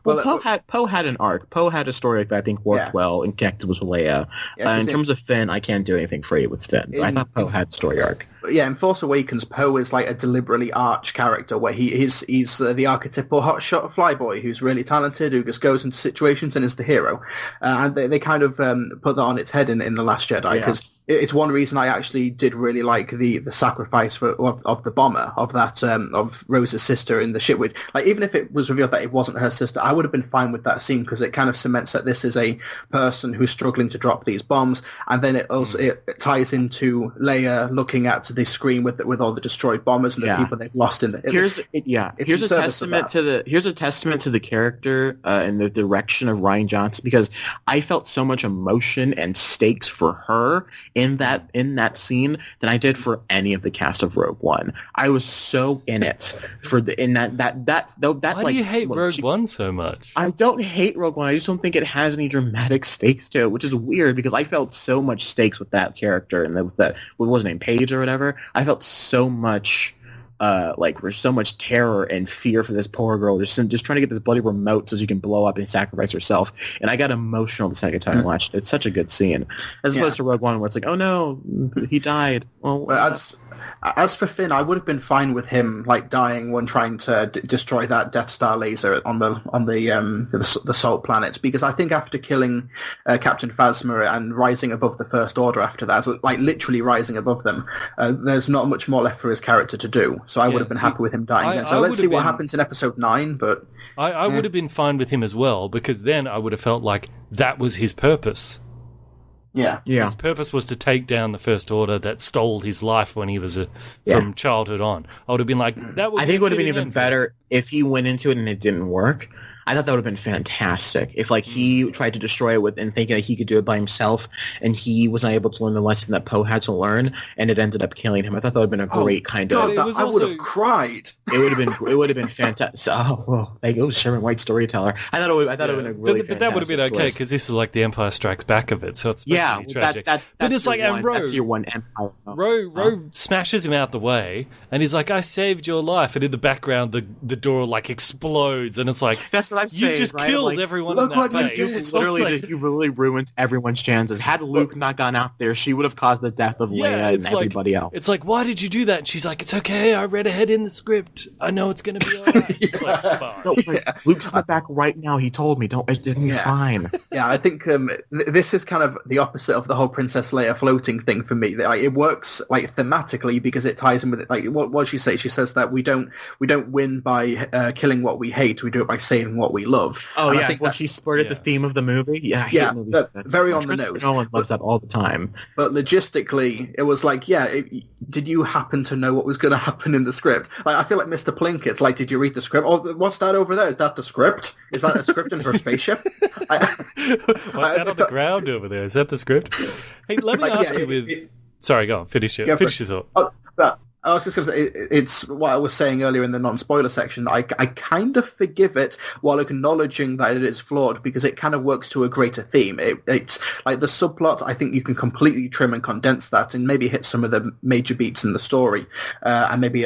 But Poe had an arc. Poe had a story that I think worked well and connected with Leia. In terms of Finn, I can't do anything for you with Finn. But I thought Poe had a story arc. Yeah, in Force Awakens, Poe is like a deliberately arch character where he's the archetypal hotshot flyboy who's really talented, who just goes into situations and is the hero. And they kind of put that on its head in The Last Jedi, because it's one reason I actually did really like the sacrifice of the bomber, of Rose's sister in the ship. Which, like, even if it was revealed that it wasn't her sister, I would have been fine with that scene, because it kind of cements that this is a person who's struggling to drop these bombs, and then it also it ties into Leia looking at the screen with all the destroyed bombers and the people they've lost in the. Here's a testament to the character and the direction of Rian Johnson, because I felt so much emotion and stakes for her in that scene than I did for any of the cast of Rogue One. I was so in it for the in that. Why do you hate Rogue One so much? I don't hate Rogue One. I just don't think it has any dramatic stakes to it, which is weird because I felt so much stakes with that character and with what was his name, Paige or whatever. I felt so much there's so much terror and fear for this poor girl just trying to get this bloody remote so she can blow up and sacrifice herself. And I got emotional the second time I watched it. It's such a good scene. As opposed to Rogue One where it's like, oh no, he died. Well, as for Finn, I would have been fine with him like dying when trying to destroy that Death Star laser on the salt planets, because I think after killing Captain Phasma and rising above the First Order after that, like literally rising above them, there's not much more left for his character to do. So I would have been happy with him dying then. So let's see what happens in Episode 9. But I would have been fine with him as well, because then I would have felt like that was his purpose. Yeah. His purpose was to take down the First Order that stole his life when he was from childhood on. I would have been like, that would. I think it would have been even better if he went into it and it didn't work. I thought that would have been fantastic if like he tried to destroy it and thinking that he could do it by himself, and he was not able to learn the lesson that Poe had to learn, and it ended up killing him. I thought that would have been a great kind of. I would have cried. It would have been fantastic. Oh, well, there you go, Sherman White storyteller. I thought it would have been a really but that would have been okay because this is like the Empire Strikes Back of it, so it's supposed to be tragic. But it's like that's your one Empire. Ro smashes him out the way, and he's like, "I saved your life," and in the background, the door like explodes, and it's like, that's what I'm you saying. just right? killed like, everyone in that base. You really ruined everyone's chances. Had Luke not gone out there, she would have caused the death of Leia and everybody else. It's like, why did you do that? And she's like, it's okay. I read ahead in the script. I know it's going to be all right. It's like, Luke's in the back right now. He told me, don't. It's fine. Yeah, I think this is kind of the opposite of the whole Princess Leia floating thing for me. Like, it works like thematically because it ties in with it. Like, what she say? She says that we don't win by killing what we hate. We do it by saving what we love. Oh, and yeah. I think when she spurted the theme of the movie. Yeah, I hate movies. Very on the nose. Nolan loves that all the time. But logistically, it was like, did you happen to know what was going to happen in the script? Like, I feel like Mr. Plinkett's like, did you read the script? Oh, what's that over there? Is that the script? Is that a script in her spaceship? What's that on the ground over there? Is that the script? Hey, let me ask you Sorry, go on. Finish your thought. I was just going to say, it's what I was saying earlier in the non-spoiler section. I kind of forgive it while acknowledging that it is flawed because it kind of works to a greater theme. It's like the subplot, I think you can completely trim and condense that and maybe hit some of the major beats in the story and maybe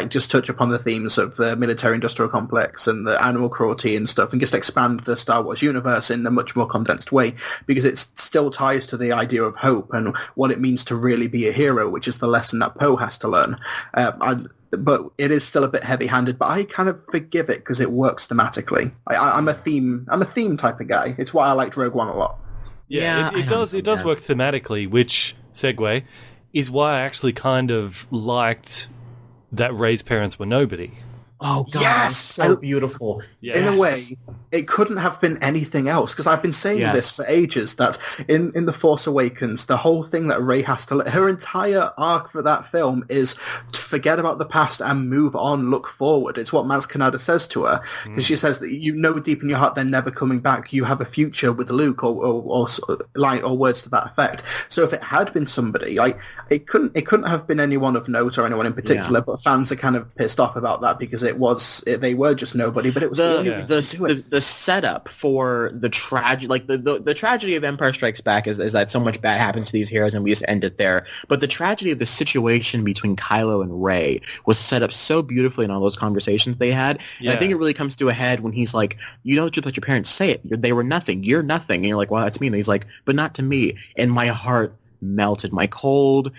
just touch upon the themes of the military-industrial complex and the animal cruelty and stuff and just expand the Star Wars universe in a much more condensed way because it still ties to the idea of hope and what it means to really be a hero, which is the lesson that Poe has to learn. But it is still a bit heavy-handed, but I kind of forgive it because it works thematically. I'm a theme type of guy. It's why I liked Rogue One a lot. Yeah, it does work thematically, which, segue, is why I actually kind of liked that Rey's parents were nobody. Oh, God, yes! So beautiful. Yes. In a way, it couldn't have been anything else, because I've been saying this for ages, that in The Force Awakens, the whole thing that Rey has to... Her entire arc for that film is to forget about the past and move on, look forward. It's what Maz Kanata says to her, because she says that you know deep in your heart they're never coming back. You have a future with Luke, or words to that effect. So if it had been somebody, like it couldn't have been anyone of note or anyone in particular, but fans are kind of pissed off about that because they were just nobody, but it was the setup for the tragedy, like the tragedy of Empire Strikes Back is that so much bad happened to these heroes and we just end it there. But the tragedy of the situation between Kylo and Rey was set up so beautifully in all those conversations they had. And I think it really comes to a head when he's like, you know, just let your parents say it. They were nothing. You're nothing. And you're like, well, that's me. And he's like, but not to me. And my heart melted. My cold,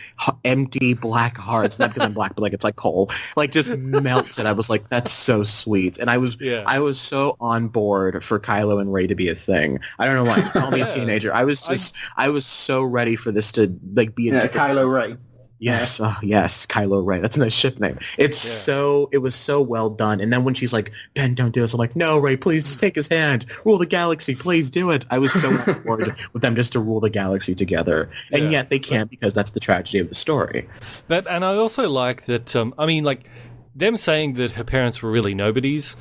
empty black heart. It's not because I'm black, but like it's like coal. Like just melted. I was like, that's so sweet. And I was so on board for Kylo and Rey to be a thing. I don't know why. Call me a teenager. I was so ready for this to like be a Kylo Rey. Yes, yes, Kylo Ren. That's a nice ship name. It was so well done. And then when she's like, Ben, don't do this. I'm like, no, Rey, please just take his hand. Rule the galaxy. Please do it. I was so on board with them just to rule the galaxy together. And yet they can't because that's the tragedy of the story. And I also like that, I mean, like, them saying that her parents were really nobodies,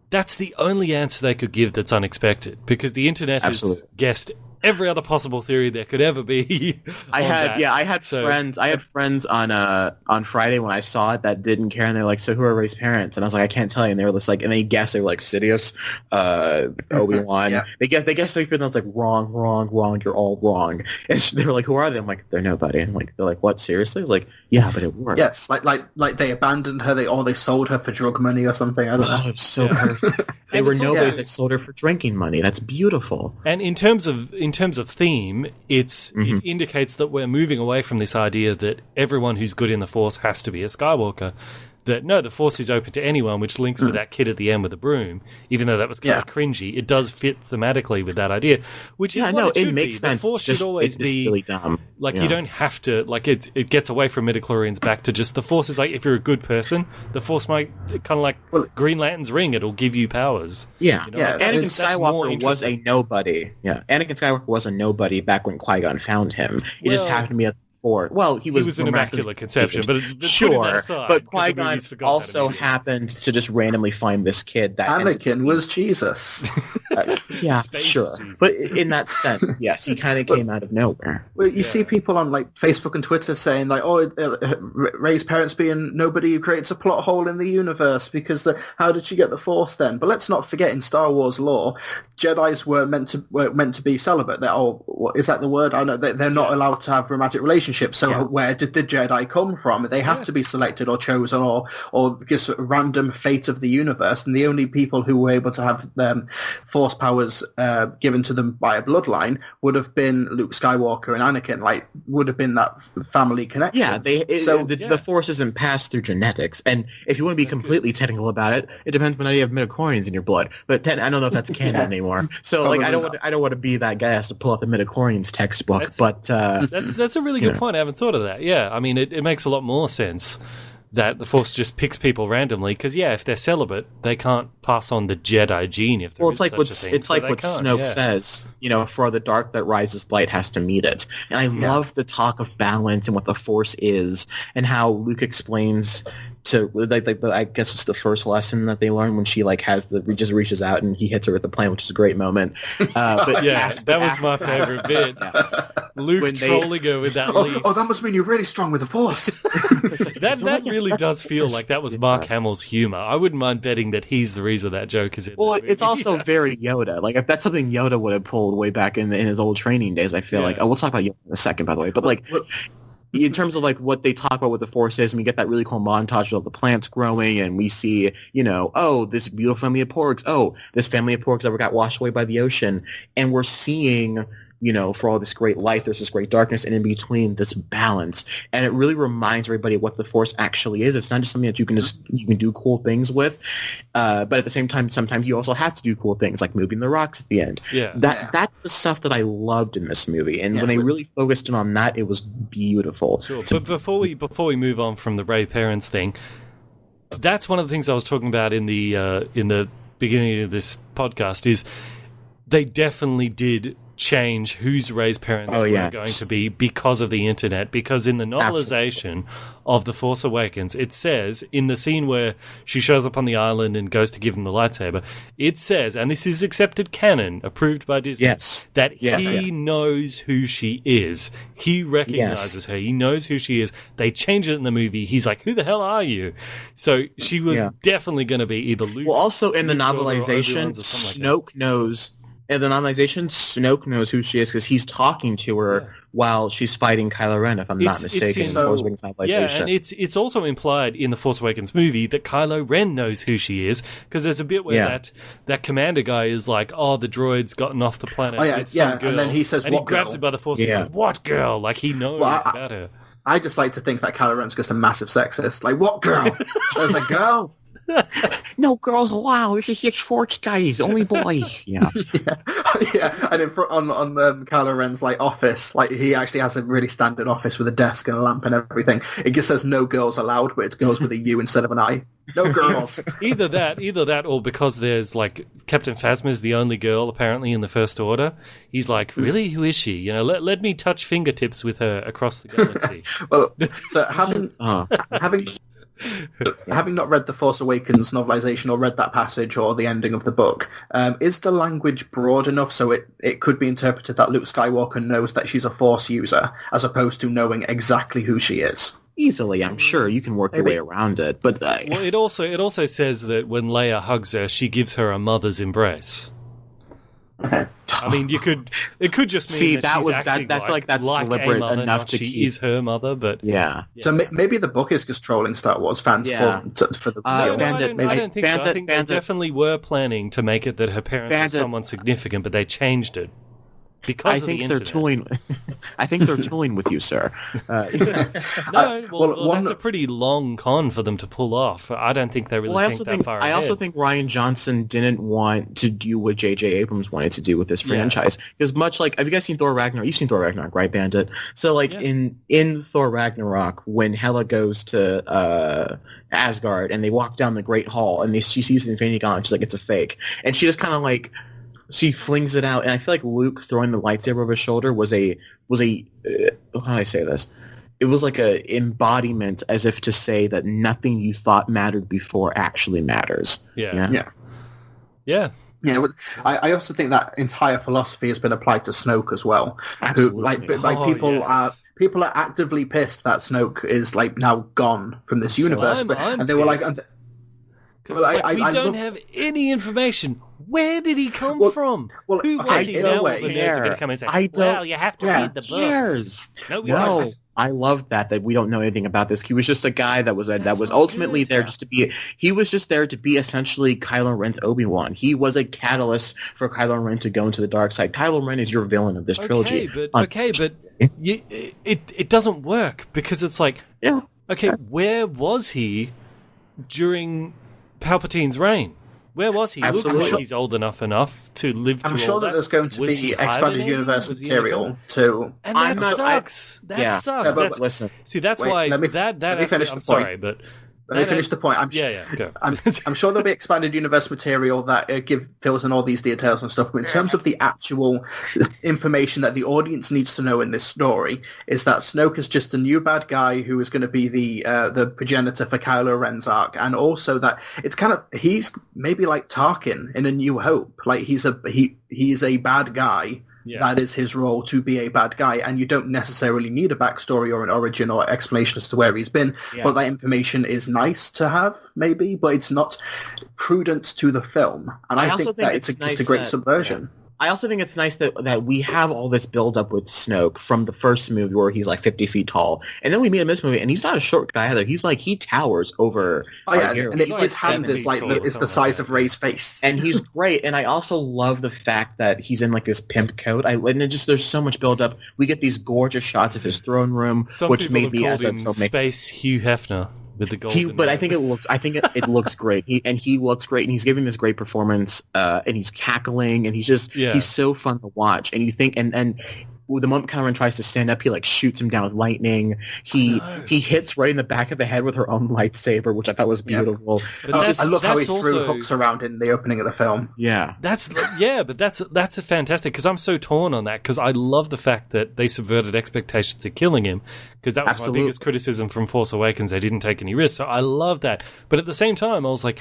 that's the only answer they could give that's unexpected. Because the internet has guessed every other possible theory there could ever be. I had friends on Friday when I saw it that didn't care, and they're like, "So who are Rey's parents?" And I was like, "I can't tell you." And they were just like, and they guessed they were like Sidious, Obi-Wan. They guessed everything. I was like, wrong. You're all wrong. And they were like, "Who are they?" I'm like, "They're nobody." And they're like, "What? Seriously?" I was like, "Yeah, but it works." Yes, like they abandoned her. They sold her for drug money or something. I don't know. It's so perfect. They were nobodies that sold her for drinking money. That's beautiful. And in terms of theme, it indicates that we're moving away from this idea that everyone who's good in the Force has to be a Skywalker. That no, the Force is open to anyone, which links with that kid at the end with the broom. Even though that was kind of cringy, it does fit thematically with that idea. Which is what it makes sense. The Force should always be really dumb. Like you don't have to. Like it gets away from midichlorians back to just the Force is like if you're a good person, the Force might kind of like Green Lantern's ring. It'll give you powers. Yeah, you know? Anakin Skywalker was a nobody. Yeah, Anakin Skywalker was a nobody back when Qui-Gon found him. It just happened to be a Force. Well, he was an immaculate conception, but sure. But Qui-Gon also happened. happened to just randomly find this kid that Anakin was Jesus. Yeah, Space sure. Jesus. But in that sense, yes, he kind of came out of nowhere. Well, you see people on like Facebook and Twitter saying like, "Oh, Rey's parents being nobody creates a plot hole in the universe because how did she get the Force then?" But let's not forget, in Star Wars lore, Jedi's were meant to be celibate. What is that the word? I know they're not allowed to have romantic relationships. So where did the Jedi come from? They have to be selected or chosen or just random fate of the universe. And the only people who were able to have Force powers given to them by a bloodline would have been Luke Skywalker and Anakin. Like, would have been that family connection. Yeah, the Force isn't passed through genetics. And if you want to be completely technical about it, it depends on whether you have midichlorians in your blood. But I don't know if that's canon anymore. So like, I don't want to be that guy who has to pull out the midichlorians textbook. That's a really good point. I haven't thought of that. Yeah, I mean, it makes a lot more sense that the Force just picks people randomly because, if they're celibate, they can't pass on the Jedi gene. If there is such a thing. It's like what Snoke says. For the dark that rises, light has to meet it. And I love the talk of balance and what the Force is, and how Luke explains to I guess it's the first lesson that they learn when she just reaches out and he hits her with the plane, which is a great moment. But that was my favorite bit. Luke trolling her with that leaf. Oh, that must mean you're really strong with the Force. that really does feel like that was Mark Hamill's humor. I wouldn't mind betting that he's the reason that joke is in. Well, it's also very Yoda. Like, if that's something Yoda would have pulled way back in his old training days, I feel like. Oh, we'll talk about Yoda in a second, by the way. But in terms of what they talk about what the Force is, and we get that really cool montage of the plants growing, and we see, this beautiful family of porgs. Oh, this family of porgs ever got washed away by the ocean, and we're seeing, for all this great light, there's this great darkness, and in between, this balance. And it really reminds everybody what the Force actually is. It's not just something that you can do cool things with, but at the same time, sometimes you also have to do cool things, like moving the rocks at the end. That's the stuff that I loved in this movie, and when they really focused in on that, it was beautiful. Sure, but before we move on from the Rey parents thing, that's one of the things I was talking about in the beginning of this podcast. Is they definitely did change whose Rey's parents were going to be because of the internet. Because in the novelization of The Force Awakens, it says, in the scene where she shows up on the island and goes to give him the lightsaber, it says, and this is accepted canon, approved by Disney, that he knows who she is. He recognizes her. He knows who she is. They change it in the movie. He's like, who the hell are you? So she was definitely going to be either Luke's... Well, also in the novelization, Snoke knows... In the novelization, Snoke knows who she is because he's talking to her while she's fighting Kylo Ren, if I'm not mistaken. In the Force Awakens novelization. And it's also implied in the Force Awakens movie that Kylo Ren knows who she is, because there's a bit where that commander guy is like, "Oh, the droid's gotten off the planet. It's some girl." And then he says, and "What he grabs girl?" her by the Force. He's like, "What girl?" Like he knows about her. I just like to think that Kylo Ren's just a massive sexist. Like, what girl? There's a girl. No girls allowed. It's just Force guys, only boys. Yeah. And on Kylo Ren's office, he actually has a really standard office with a desk and a lamp and everything. It just says no girls allowed, but it's girls with a U instead of an I. No girls. Either that, or because there's Captain Phasma's the only girl apparently in the First Order. He's like, really, who is she? Let me touch fingertips with her across the galaxy. Well, so having not read The Force Awakens novelization or read that passage or the ending of the book, is the language broad enough so it could be interpreted that Luke Skywalker knows that she's a Force user as opposed to knowing exactly who she is? Easily, I'm sure you can work your way around it. But well, it also says that when Leia hugs her, she gives her a mother's embrace. Okay. I mean, it could just mean that she's acting I feel like that's deliberate mother, enough to she is her mother, but So maybe the book is just trolling Star Wars fans for the I don't think so. I think they definitely were planning to make it that her parents are someone significant, but they changed it. Because I think they're tooling with you, sir. That's a pretty long con for them to pull off. I don't think they really think that far ahead. I also think Rian Johnson didn't want to do what J.J. Abrams wanted to do with this franchise. Because much like, have you guys seen Thor Ragnarok? You've seen Thor Ragnarok, right, Bandit? So in Thor Ragnarok, when Hela goes to Asgard and they walk down the Great Hall and she sees the Infinity Gauntlet, she's like, it's a fake. And she just kind of she flings it out, and I feel like Luke throwing the lightsaber over his shoulder was a how do I say this? it was like a embodiment, as if to say that nothing you thought mattered before actually matters. Yeah. Yeah, I also think that entire philosophy has been applied to Snoke as well. Absolutely. People are actively pissed that Snoke is like now gone from this universe, and they were like, we don't have any information. Where did he come from? Well, who was he? Now all the nerds are care. going to come and say, I don't- well, you have to read the books. No, I love that we don't know anything about this. He was just a guy that was ultimately there just to be. He was just there to be essentially Kylo Ren to Obi-Wan. He was a catalyst for Kylo Ren to go into the dark side. Kylo Ren is your villain of this trilogy. But it doesn't work because it's like, okay, where was he during Palpatine's reign? Where was he? Absolutely. Looks like he's old enough to live through I'm sure all that there's going to be expanded universe material too. And that sucks. That sucks. Yeah, but listen. See, that's Wait, why let me finish the point. Sorry, but Let me finish the point. Go. I'm sure there'll be expanded universe material that fills in all these details and stuff. But in terms of the actual information that the audience needs to know in this story, is that Snoke is just a new bad guy who is going to be the progenitor for Kylo Ren's arc, and also that it's kind of he's maybe like Tarkin in A New Hope. Like he's a bad guy. Yeah. That is his role, to be a bad guy, and you don't necessarily need a backstory or an origin or explanation as to where he's been, but that information is nice to have, maybe, but it's not prudent to the film, and I think that it's just a great subversion. I also think it's nice that we have all this build-up with Snoke from the first movie where he's like 50 feet tall, and then we meet him in this movie, and he's not a short guy either. He towers over. And his hand is the size of Rey's face, and he's great. And I also love the fact that he's in like this pimp coat. There's so much build-up. We get these gorgeous shots of his throne room, which maybe has a space Hugh Hefner. With the golden I think it looks great. He looks great, and he's giving this great performance, and he's cackling, and he's so fun to watch. And you think, and the moment Kylo Ren tries to stand up, he like shoots him down with lightning. He hits right in the back of the head with her own lightsaber, which I thought was beautiful. I love how he threw hooks around in the opening of the film. Yeah, that's a fantastic, because I'm so torn on that, because I love the fact that they subverted expectations of killing him, because that was my biggest criticism from Force Awakens. They didn't take any risks, so I love that. But at the same time, I was like,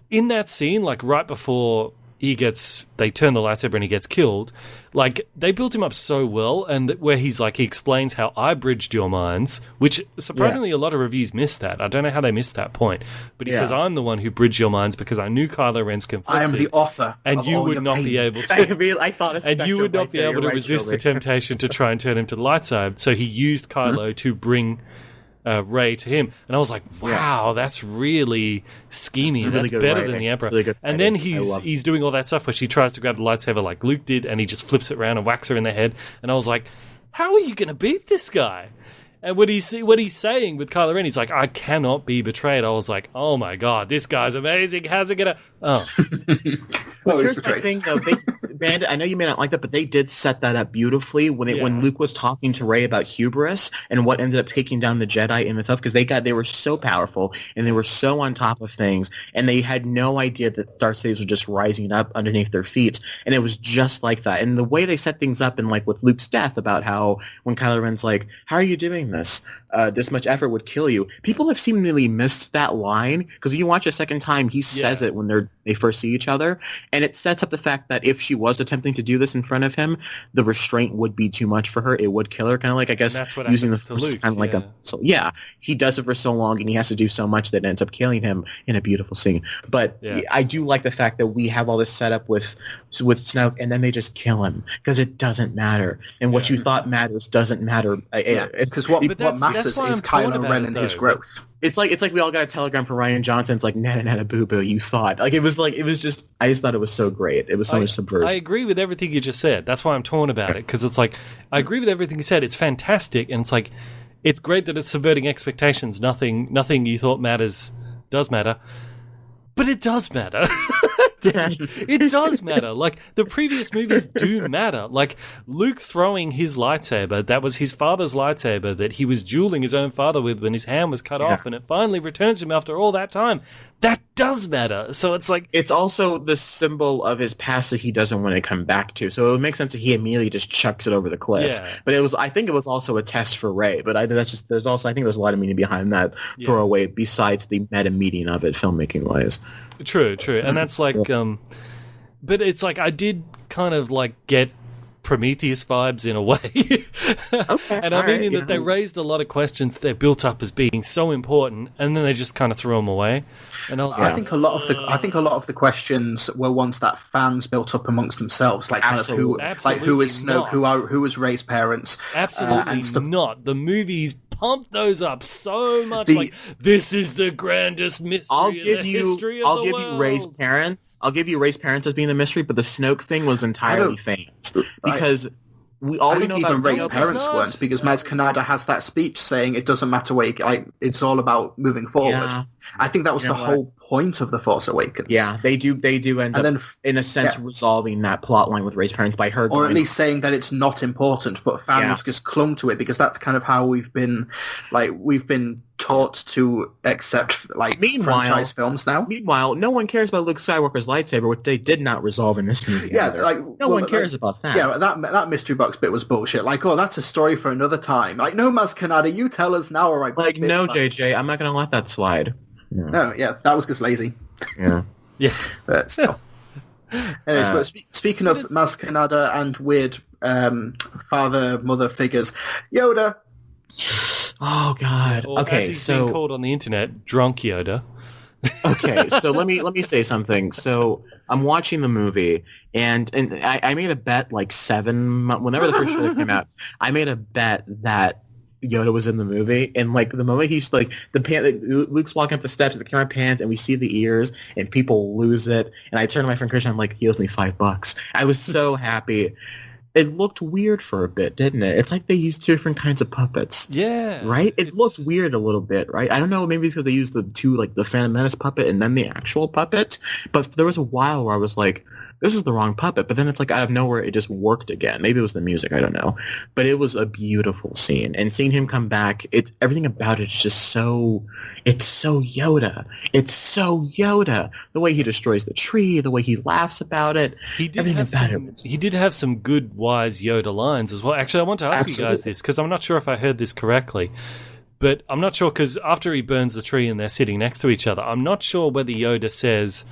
in that scene, like right before they turn the lightsaber and he gets killed, like they built him up so well, and where he explains how I bridged your minds, which surprisingly a lot of reviews missed that. I don't know how they missed that point, but he says, I'm the one who bridged your minds because I knew Kylo Ren's conflicted. I am the author, and you would not be able to. I thought, and you would not be able to resist the temptation to try and turn him to the light side. So he used Kylo to bring Rey to him, and I was like, wow, that's really scheming. That's really better than the Emperor. Really and then he's doing all that stuff where she tries to grab the lightsaber like Luke did, and he just flips it around and whacks her in the head, and I was like, how are you going to beat this guy? And what he's saying with Kylo Ren, he's like, I cannot be betrayed. I was like, oh my god, this guy's amazing. How's it gonna? Oh, well, here's the thing, though. Bandit, I know you may not like that, but they did set that up beautifully when Luke was talking to Rey about hubris and what ended up taking down the Jedi in itself, because they were so powerful and they were so on top of things, and they had no idea that Darksaber was just rising up underneath their feet, and it was just like that. And the way they set things up, and like with Luke's death, about how when Kylo Ren's like, "How are you doing this? This much effort would kill you." People have seemingly missed that line, because you watch a second time, he says it when they first see each other, and it sets up the fact that if she was attempting to do this in front of him, the restraint would be too much for her. It would kill her, kind of like, I guess, using the Force kind of like a. So he does it for so long, and he has to do so much that it ends up killing him in a beautiful scene. But I do like the fact that we have all this setup with Snoke, and then they just kill him because it doesn't matter, and what you thought matters doesn't matter. Because what matters is Kylo Ren and his growth. It's like we all got a telegram from Ryan Johnson. It's like, nana boo boo, you thought. Like, it was just, I just thought it was so great. It was so much subversive. I agree with everything you just said. That's why I'm torn about it, because it's like, I agree with everything you said. It's fantastic, and it's like, it's great that it's subverting expectations. Nothing you thought does matter. But it does matter. It does matter. Like, the previous movies do matter. Like, Luke throwing his lightsaber, that was his father's lightsaber that he was dueling his own father with when his hand was cut off, and it finally returns him after all that time. That does matter. So it's like... It's also the symbol of his past that he doesn't want to come back to. So it would make sense that he immediately just chucks it over the cliff. Yeah. But I think it was also a test for Rey. But I think there's a lot of meaning behind that throwaway besides the meta meaning of it filmmaking wise. True. And that's like, but it's like I did kind of like get Prometheus vibes in a way. Okay, and I mean in that they raised a lot of questions that they built up as being so important, and then they just kind of threw them away. And I was I think a lot of the questions were ones that fans built up amongst themselves, like kind of who is Snoke, who was Rey's parents. Absolutely and stuff. not. The movies pumped those up so much. Like, this is the grandest mystery in the history of the world. I'll give you Rey's parents. I'll give you Rey's parents as being the mystery, but the Snoke thing was entirely fake because we know about Rey's parents weren't, because Maz Kanata has that speech saying it doesn't matter where it's all about moving forward. Yeah. I think that was the whole point of The Force Awakens. Yeah, they do end up, in a sense, resolving that plot line with Rey's parents by her or at least saying that it's not important, but fans just clung to it because that's kind of how we've been taught to accept franchise films now. Meanwhile, no one cares about Luke Skywalker's lightsaber, which they did not resolve in this movie. Yeah, no one cares about that. Yeah, that mystery box bit was bullshit. Like, oh, that's a story for another time. Like, no, Maz Kanata, you tell us now, all right? Like, no, JJ, I'm not going to let that slide. Yeah. No, yeah, that was just lazy. Yeah. Yeah. But still. Anyways, but speaking of Maz Kanata and weird father-mother figures, Yoda. Oh God. Or okay, as he's being called on the internet, drunk Yoda. Okay, so let me say something. So I'm watching the movie, and I made a bet like 7 months, whenever the first trailer came out. I made a bet that Yoda was in the movie, and like the moment he's like Luke's walking up the steps, the camera pans, and we see the ears, and people lose it. And I turn to my friend Christian, I'm like, he owes me $5. I was so happy. It looked weird for a bit, didn't it? It's like they used 2 different kinds of puppets. Yeah. Right? It looked weird a little bit, right? I don't know, maybe it's because they used the 2, like the Phantom Menace puppet and then the actual puppet. But there was a while where I was like, this is the wrong puppet. But then it's like out of nowhere, it just worked again. Maybe it was the music, I don't know. But it was a beautiful scene. And seeing him come back, everything about it is just it's so Yoda. It's so Yoda. The way he destroys the tree, the way he laughs about it. He did have some good, wise Yoda lines as well. Actually, I want to ask you guys this, because I'm not sure if I heard this correctly. But I'm not sure, because after he burns the tree and they're sitting next to each other, I'm not sure whether Yoda says...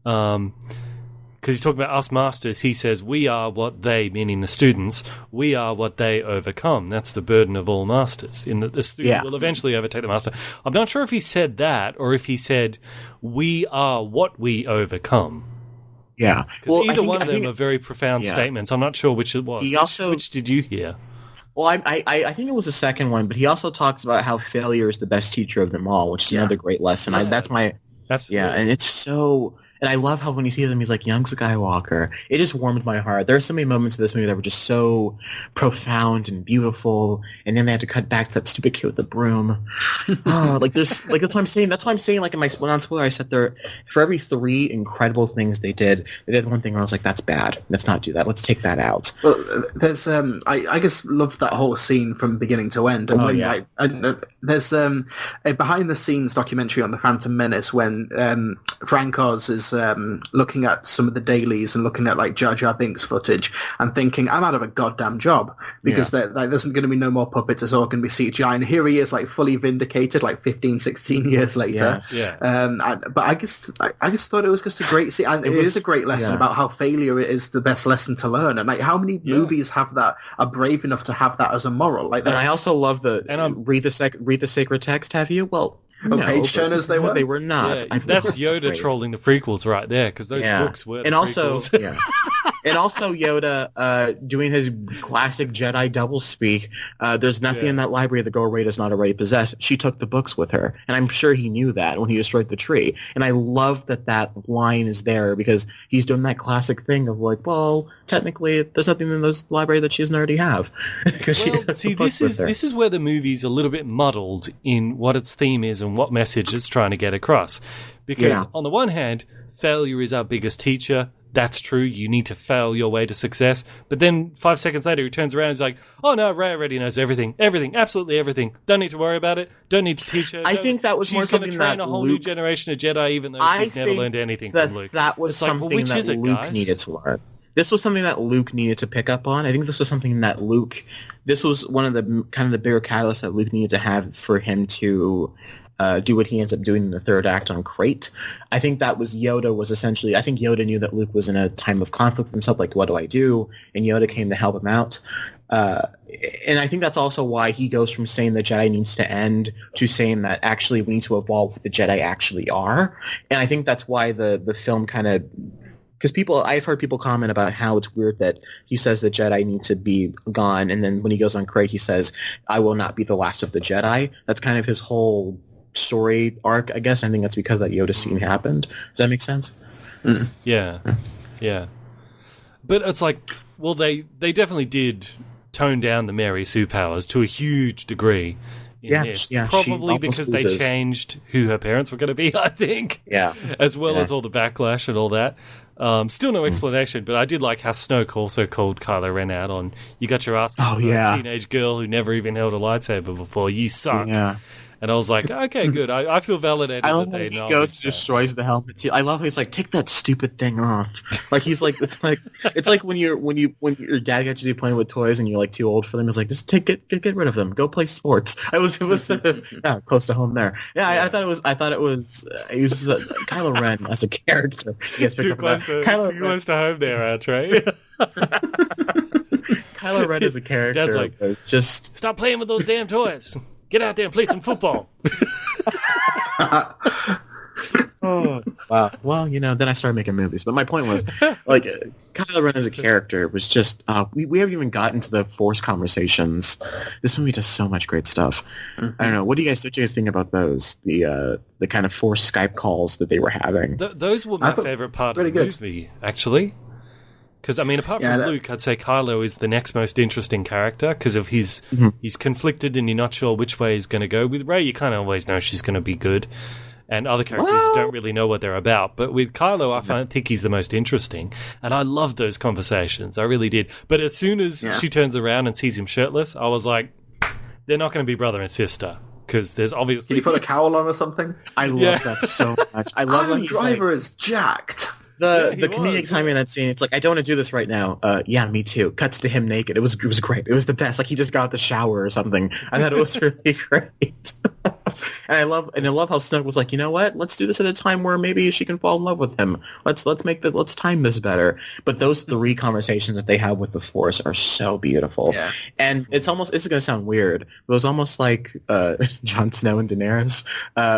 because he's talking about us masters, he says, we are what they, meaning the students, we are what they overcome. That's the burden of all masters, in that the student will eventually overtake the master. I'm not sure if he said that, or if he said, we are what we overcome. Yeah. Because either one of them are very profound statements. I'm not sure which it was. Which did you hear? Well, I think it was the second one, but he also talks about how failure is the best teacher of them all, which is another great lesson. That's my... Absolutely. Yeah, and it's so... And I love how when you see them, he's like, young Skywalker. It just warmed my heart. There are so many moments in this movie that were just so profound and beautiful. And then they had to cut back to that stupid kid with the broom. That's what I'm saying. That's why I'm saying, like, in my non-spoiler, I said there, for every 3 incredible things they did one thing where I was like, that's bad. Let's not do that. Let's take that out. Well, there's, I just loved that whole scene from beginning to end. And there's a behind-the-scenes documentary on the Phantom Menace when Frank Oz is looking at some of the dailies and looking at like Jar Jar Binks footage and thinking, I'm out of a goddamn job because there's going to be no more puppets, it's all going to be CGI. And here he is, like fully vindicated, like 15, 16 years later. But I just thought it was just a great scene, and it is a great lesson about how failure is the best lesson to learn. And like, how many movies have that, are brave enough to have that as a moral? Like that. And I also love read the sacred text. Have you? Well. No, page turners they were? They were not. Yeah, that's Yoda trolling the prequels right there, because those books were the prequels. And also Yoda doing his classic Jedi doublespeak. There's nothing in that library the girl Rey does not already possess. She took the books with her, and I'm sure he knew that when he destroyed the tree. And I love that line is there, because he's doing that classic thing of like, well, technically there's nothing in those library that she doesn't already have. This is where the movie's a little bit muddled in what its theme is and what message it's trying to get across. Because on the one hand, failure is our biggest teacher. that's true. You need to fail your way to success. But then 5 seconds later, he turns around and he's like, oh no, Rey already knows everything, absolutely everything. Don't need to worry about it. Don't need to teach her. I think that was more something She's going to train that a whole Luke, new generation of Jedi, even though she's never learned anything from Luke. That was something that Luke needed to learn. This was something that Luke needed to pick up on. I think this was something that this was one of the kind of the bigger catalysts that Luke needed to have for him to do what he ends up doing in the third act on Crate. I think that was essentially, I think Yoda knew that Luke was in a time of conflict with himself, like, what do I do? And Yoda came to help him out. And I think that's also why he goes from saying the Jedi needs to end to saying that actually we need to evolve what the Jedi actually are. And I think that's why the film kind of... Because I've heard people comment about how it's weird that he says the Jedi need to be gone, and then when he goes on Crate, he says, I will not be the last of the Jedi. That's kind of his whole story arc, I guess. I think that's because that Yoda scene happened. Does that make sense? Mm. Yeah. But it's like, well, they definitely did tone down the Mary Sue powers to a huge degree. Probably because they changed who her parents were going to be, I think. Yeah. As well as all the backlash and all that. Still no explanation, but I did like how Snoke also called Kylo Ren out on, you got your ass kicked by a teenage girl who never even held a lightsaber before. You suck. Yeah. And I was like, okay, good. I feel validated. I love how he goes and destroys the helmet too. I love how he's like, take that stupid thing off. Like he's like, it's like when your dad catches you playing with toys and you're like too old for them. It's like, just get rid of them. Go play sports. It was close to home there. Yeah, I thought it was Kylo Ren as a character. He gets picked up on that. Too close to home there, Trey. Kylo Ren as a character. Dad's like, just stop playing with those damn toys. Get out there and play some football. Oh, wow. Well, then I started making movies. But my point was, like, Kylo Ren as a character was just, we haven't even gotten to the Force conversations. This movie does so much great stuff. Mm-hmm. I don't know. What do you guys think about those? The kind of Force Skype calls that they were having. Those were my favorite part of the movie, actually. Because, I mean, apart from Luke, I'd say Kylo is the next most interesting character because of he's conflicted and you're not sure which way he's going to go. With Rey, you kind of always know she's going to be good. And other characters don't really know what they're about. But with Kylo, I think he's the most interesting. And I loved those conversations. I really did. But as soon as she turns around and sees him shirtless, I was like, they're not going to be brother and sister. Because there's obviously... Did he put a cowl on or something? I love that so much. I love Adam Driver is jacked. The comedic timing in that scene, it's like, I don't want to do this right now. Yeah, me too. Cuts to him naked. It was great. It was the best. Like he just got out the shower or something. I thought it was really great. And I love how Snoke was like, you know what? Let's do this at a time where maybe she can fall in love with him. Let's time this better. But those three conversations that they have with the Force are so beautiful. Yeah. And this is gonna sound weird, but it was almost like Jon Snow and Daenerys,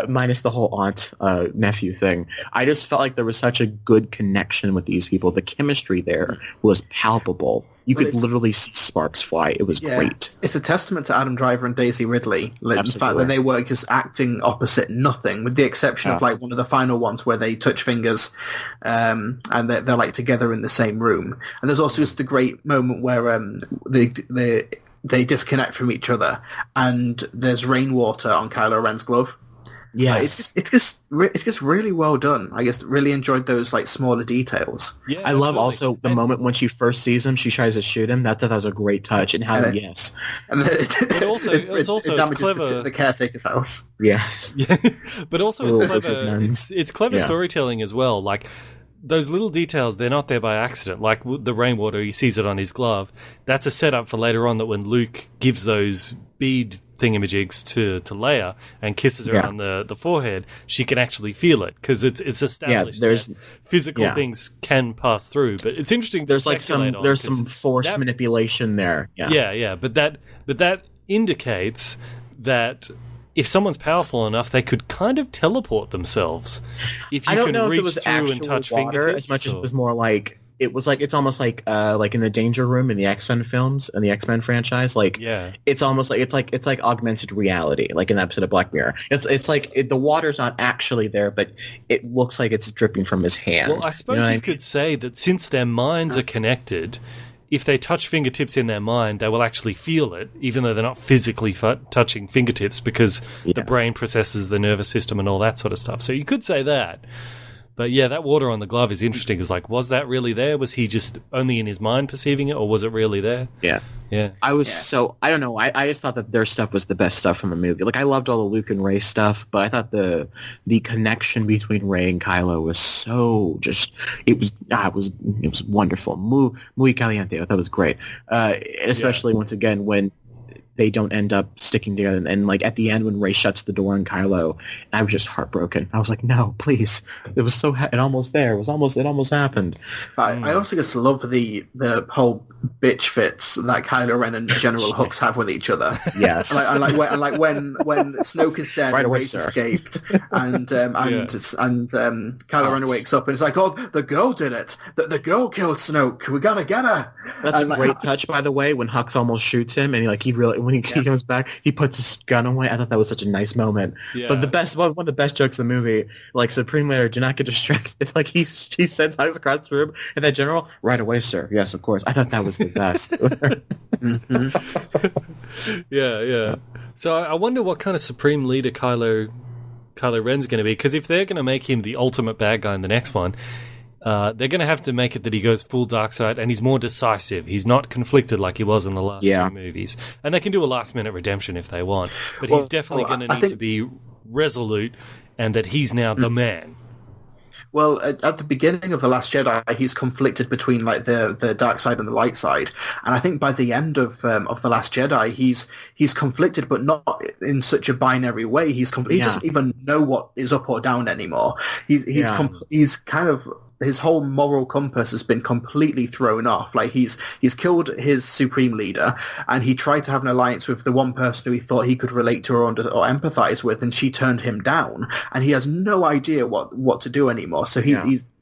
minus the whole aunt nephew thing. I just felt like there was such a good connection with these people. The chemistry there was palpable. You could literally see sparks fly. It was great. It's a testament to Adam Driver and Daisy Ridley. Like, the fact that they were just acting opposite nothing, with the exception of like one of the final ones where they touch fingers and they're like together in the same room. And there's also just the great moment where they disconnect from each other and there's rainwater on Kylo Ren's glove. Yeah, it's just really well done. I just really enjoyed those like smaller details. Yeah, I love also the moment when she first sees him, she tries to shoot him. That was a great touch, and how and then it damages clever. The caretaker's house. Yes, yeah, but also it's clever. It's clever storytelling as well. Like those little details, they're not there by accident. Like the rainwater, he sees it on his glove. That's a setup for later on. That when Luke gives those bead thingamajigs to Leia and kisses her on the forehead, she can actually feel it because it's established that physical things can pass through. But it's interesting. There's some force manipulation there. But that indicates that if someone's powerful enough, they could kind of teleport themselves. If you can reach through and touch fingertips, as much as it was more like. It's almost like in the Danger Room in the X-Men films and the X-Men franchise. It's almost like it's like augmented reality, like an episode of Black Mirror. It's like the water's not actually there, but it looks like it's dripping from his hand. Well, I suppose you could say that since their minds are connected, if they touch fingertips in their mind, they will actually feel it, even though they're not physically touching fingertips because the brain processes the nervous system and all that sort of stuff. So you could say that. But yeah, that water on the glove is interesting. It's like, was that really there? Was he just only in his mind perceiving it, or was it really there? Yeah. Yeah. I don't know. I just thought that their stuff was the best stuff from the movie. Like, I loved all the Luke and Rey stuff, but I thought the connection between Rey and Kylo was so just, it was wonderful. Muy caliente. I thought it was great. Especially once again when they don't end up sticking together. And like at the end when Rey shuts the door on Kylo, I was just heartbroken. I was like, no, please. It was so it almost there. It almost happened. I also just love the whole bitch fits that Kylo Ren and General Hux have with each other. Yes. And like when Snoke is dead Right and away, Rey's sir. escaped, and Kylo Ren wakes up and it's like, oh, the girl did it. The girl killed Snoke. We gotta get her. That's And a great touch, by the way, when Hux almost shoots him, and when he comes back, he puts his gun away. I thought that was such a nice moment. Yeah. But one of the best jokes in the movie, like, Supreme Leader, do not get distracted. It's like he sends Hux across the room, and then General, right away, sir. Yes, of course. I thought that was the best. Yeah. So I wonder what kind of Supreme Leader Kylo Ren's going to be, because if they're going to make him the ultimate bad guy in the next one, they're going to have to make it that he goes full dark side and he's more decisive. He's not conflicted like he was in the last two movies. And they can do a last-minute redemption if they want. But he's definitely going to need to be resolute, and that he's now the man. Well, at the beginning of The Last Jedi, he's conflicted between like the dark side and the light side, and I think by the end of The Last Jedi, he's conflicted, but not in such a binary way. He doesn't even know what is up or down anymore. He's kind of, his whole moral compass has been completely thrown off. Like he's killed his supreme leader, and he tried to have an alliance with the one person who he thought he could relate to or empathize with, and she turned him down. And he has no idea what to do anymore. So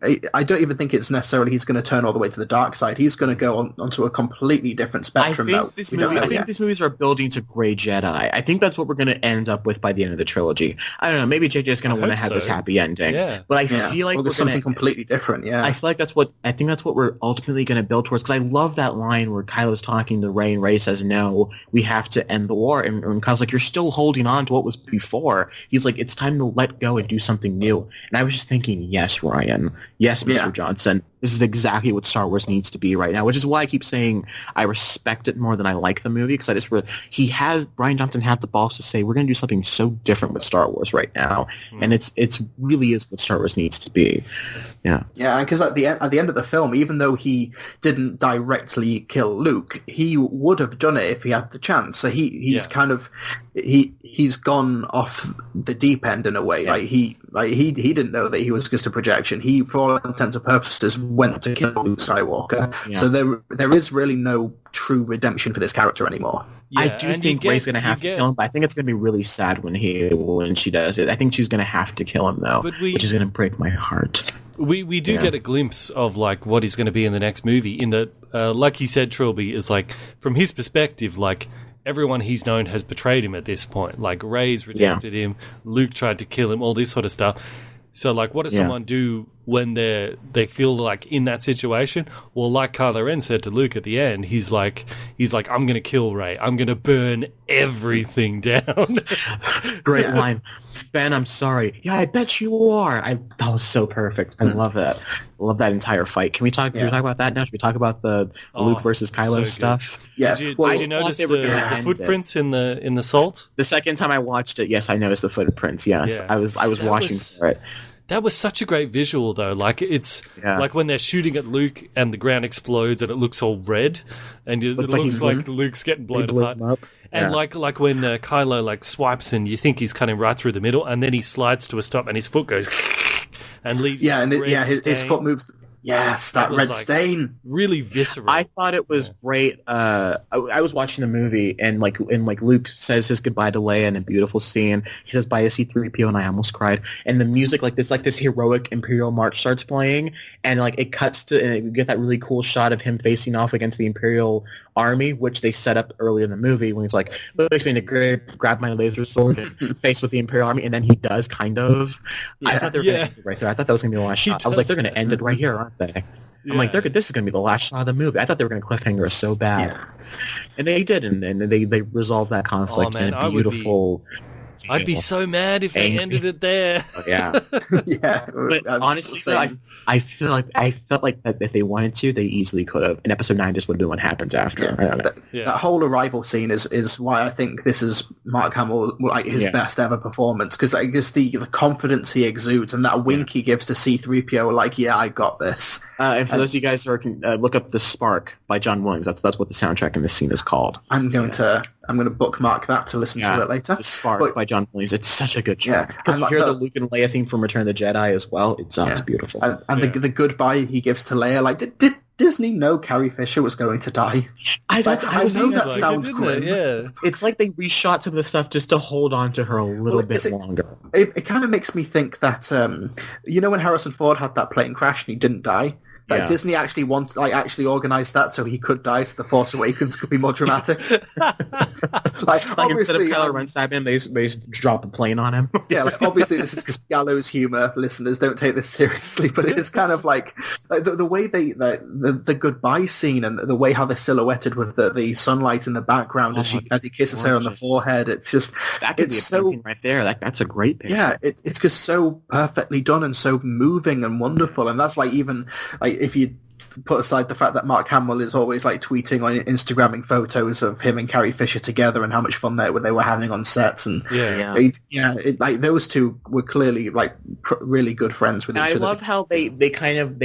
I don't even think it's necessarily he's going to turn all the way to the dark side. He's going to go onto a completely different spectrum. I think these movies are building to Grey Jedi. I think that's what we're going to end up with by the end of the trilogy. I don't know. Maybe JJ's going to want to have this happy ending. Yeah. But I feel like there's something completely different. Yeah. I feel like that's what we're ultimately going to build towards. Because I love that line where Kylo's talking to Rey, and Rey says, "No, we have to end the war." And Kylo's like, "You're still holding on to what was before." He's like, "It's time to let go and do something new." And I was just thinking, yes, Ryan. Yes, Mr. Johnson. This is exactly what Star Wars needs to be right now, which is why I keep saying I respect it more than I like the movie, because Brian Johnson had the balls to say, we're going to do something so different with Star Wars right now, and it's really is what Star Wars needs to be. Yeah. Yeah, because at the end of the film, even though he didn't directly kill Luke, he would have done it if he had the chance. So he's kind of he's gone off the deep end in a way. Yeah. He didn't know that he was just a projection. He, for all intents and purposes, went to kill Luke Skywalker. Yeah. So there is really no true redemption for this character anymore. Yeah, I do think Rey's going to have to kill him, but I think it's going to be really sad when she does it. I think she's going to have to kill him, though, which is going to break my heart. We do get a glimpse of like what he's going to be in the next movie, in that, like you said, Trillbee, is like, from his perspective, like, everyone he's known has betrayed him at this point. Like, Rey's rejected him, Luke tried to kill him, all this sort of stuff. So, like, what does someone do when they feel like in that situation? Well, like Kylo Ren said to Luke at the end, he's like, I'm going to kill Rey. I'm going to burn everything down. Great line. Ben, I'm sorry. Yeah, I bet you are. That was so perfect. I love that. I love that entire fight. Can we talk about that now? Should we talk about the Luke versus Kylo stuff? Yeah. Did you notice the footprints in the salt? The second time I watched it, yes, I noticed the footprints. Yes, I was watching for it. That was such a great visual, though. Like, it's like when they're shooting at Luke and the ground explodes and it looks all red, and it looks like Luke's getting blown apart. And like when Kylo like swipes and you think he's cutting right through the middle, and then he slides to a stop and his foot goes and leaves. His foot moves. Yes, that red stain. Really visceral. I thought it was great. I was watching the movie, and Luke says his goodbye to Leia in a beautiful scene. He says bye to C-3PO, and I almost cried. And the music, this heroic Imperial march starts playing, and it cuts to, and you get that really cool shot of him facing off against the Imperial army, which they set up earlier in the movie when he's like, "It makes me to grab my laser sword and face with the Imperial army," and then he does kind of. Yeah. I thought they were going to end it right there. I thought that was going to be the last shot. I was like, they're going to end it right here, aren't they? I'm like, this is going to be the last shot of the movie. I thought they were going to cliffhanger us so bad. Yeah. And they did, and they resolved that conflict in a beautiful... I'd be so mad if they ended it there. Yeah. Yeah. But honestly, though, I felt like that if they wanted to, they easily could have. And episode 9 just would have been what happens after. Yeah. I don't know. That whole arrival scene is why I think this is Mark Hamill, like his best ever performance, because like just the confidence he exudes and that wink he gives to C-3PO, like, yeah, I got this. And for those of you guys who are look up "The Spark" by John Williams. That's what the soundtrack in this scene is called. I'm going to bookmark that to listen to it later. "The Spark" by John Williams. It's such a good track. Because you hear the Luke and Leia theme from Return of the Jedi as well. It's beautiful. And the goodbye he gives to Leia, like, did Disney know Carrie Fisher was going to die? I know that sounds grim. Yeah. It's like they reshot some of the stuff just to hold on to her a little bit longer. It kind of makes me think that, when Harrison Ford had that plane crash and he didn't die, that Disney actually organized that so he could die, so The Force Awakens could be more dramatic. like instead of Kylo Ren stabbing him, they just drop a plane on him. Yeah, like obviously this is just gallows humor. Listeners, don't take this seriously, but it is kind of like the way the goodbye scene and the way how they're silhouetted with the sunlight in the background as he kisses her on the forehead. It's just that could be a painting right there. That's a great picture. Yeah, it's just so perfectly done and so moving and wonderful, and that's like even like if you put aside the fact that Mark Hamill is always like tweeting or Instagramming photos of him and Carrie Fisher together and how much fun they were having on sets, and like those two were clearly like really good friends with each other. I love how they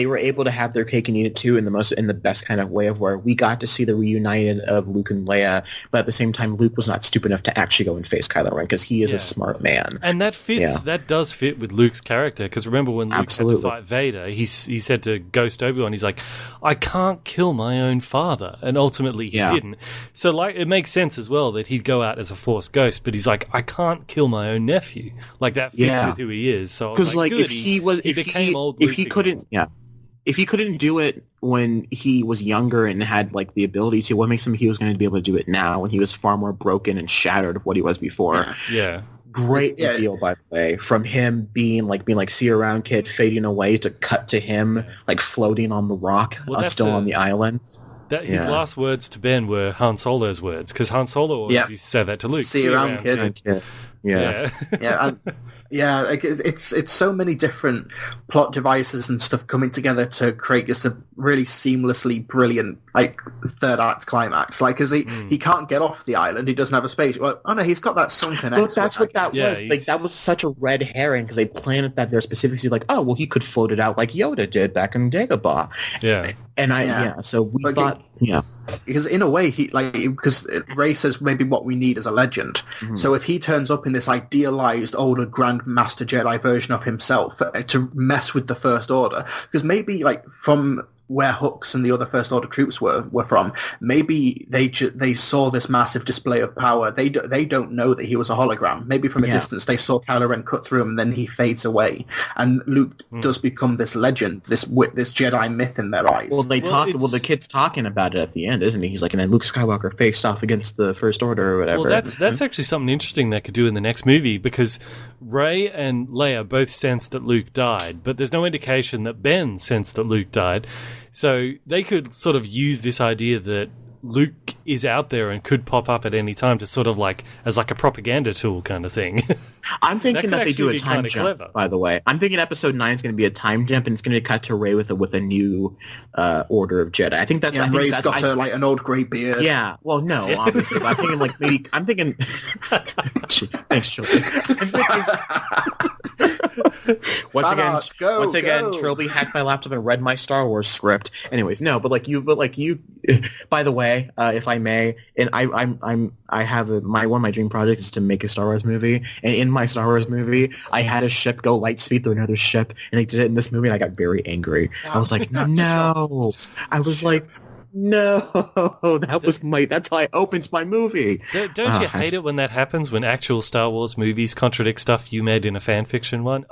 were able to have their cake and eat it too in the best kind of way, of where we got to see the reunited of Luke and Leia, but at the same time Luke was not stupid enough to actually go and face Kylo Ren because he is a smart man, and that fits. That does fit with Luke's character, because remember when Luke had to fight Vader, he said to Ghost Obi-Wan, he's like, I can't kill my own father, and ultimately he didn't. So like it makes sense as well that he'd go out as a Force ghost, but he's like, I can't kill my own nephew. Like that fits with who he is. So because like if he couldn't do it when he was younger and had like the ability to, what makes him he was going to be able to do it now when he was far more broken and shattered of what he was before? Great reveal, by the way, from him being like see you around, kid, fading away to cut to him like floating on the rock, still on the island. His last words to Ben were Han Solo's words, because Han Solo always used to say that to Luke. See you around, kid. It's so many different plot devices and stuff coming together to create just a really seamlessly brilliant like third act climax. Like, because he can't get off the island, he doesn't have a space. Well, oh no, he's got that sunken. Look, that's what that was. Like that was such a red herring because they planted that there specifically. Like, oh well, he could float it out like Yoda did back in Dagobah. So we thought, because in a way because Rey says maybe what we need is a legend. So if he turns up in this idealized older Grand Master Jedi version of himself to mess with the First Order, because maybe like from where Hux and the other First Order troops were from, maybe they saw this massive display of power. They don't know that he was a hologram. Maybe from a distance they saw Kylo Ren cut through him, and then he fades away, and Luke does become this legend, this Jedi myth in their eyes. The kid's talking about it at the end, isn't he? He's like, and then Luke Skywalker faced off against the First Order or whatever. Well, that's actually something interesting they could do in the next movie, because Rey and Leia both sense that Luke died, but there's no indication that Ben sensed that Luke died. So they could sort of use this idea that Luke is out there and could pop up at any time to sort of like as like a propaganda tool kind of thing. I'm thinking that they do a time jump, clever. By the way. I'm thinking episode 9 is going to be a time jump, and it's going to cut to Rey with a new Order of Jedi. I think that's... Yeah, Rey's got an old grey beard. Yeah, well, no, obviously. But I'm thinking Thanks, children. Once again, Trillbee hacked my laptop and read my Star Wars script. Anyways, no, but you. By the way, if I may, and I have one of my dream projects is to make a Star Wars movie, and in my Star Wars movie, I had a ship go light speed through another ship, and they did it in this movie, and I got very angry. I was like, no. I was like, no, that's how I opened my movie. Don't you hate it when that happens, when actual Star Wars movies contradict stuff you made in a fan fiction one?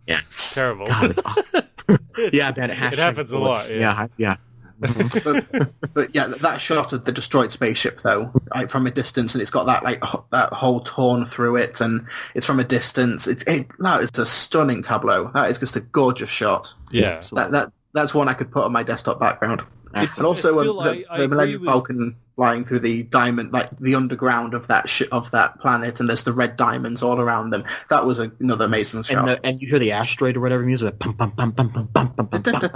Yes. Terrible. God, it's awful. Man, it happens a lot. Yeah. but that shot of the destroyed spaceship though, like from a distance, and it's got that hole torn through it, and it's from a distance. That is a stunning tableau. That is just a gorgeous shot. Yeah, that's one I could put on my desktop background. And also the Millennium Falcon flying through the diamond, like the underground of that planet, and there's the red diamonds all around them. That was another amazing shot. And you hear the asteroid or whatever music. Pum, pum, pum, pum, pum, pum, pum, pum, pum, pum.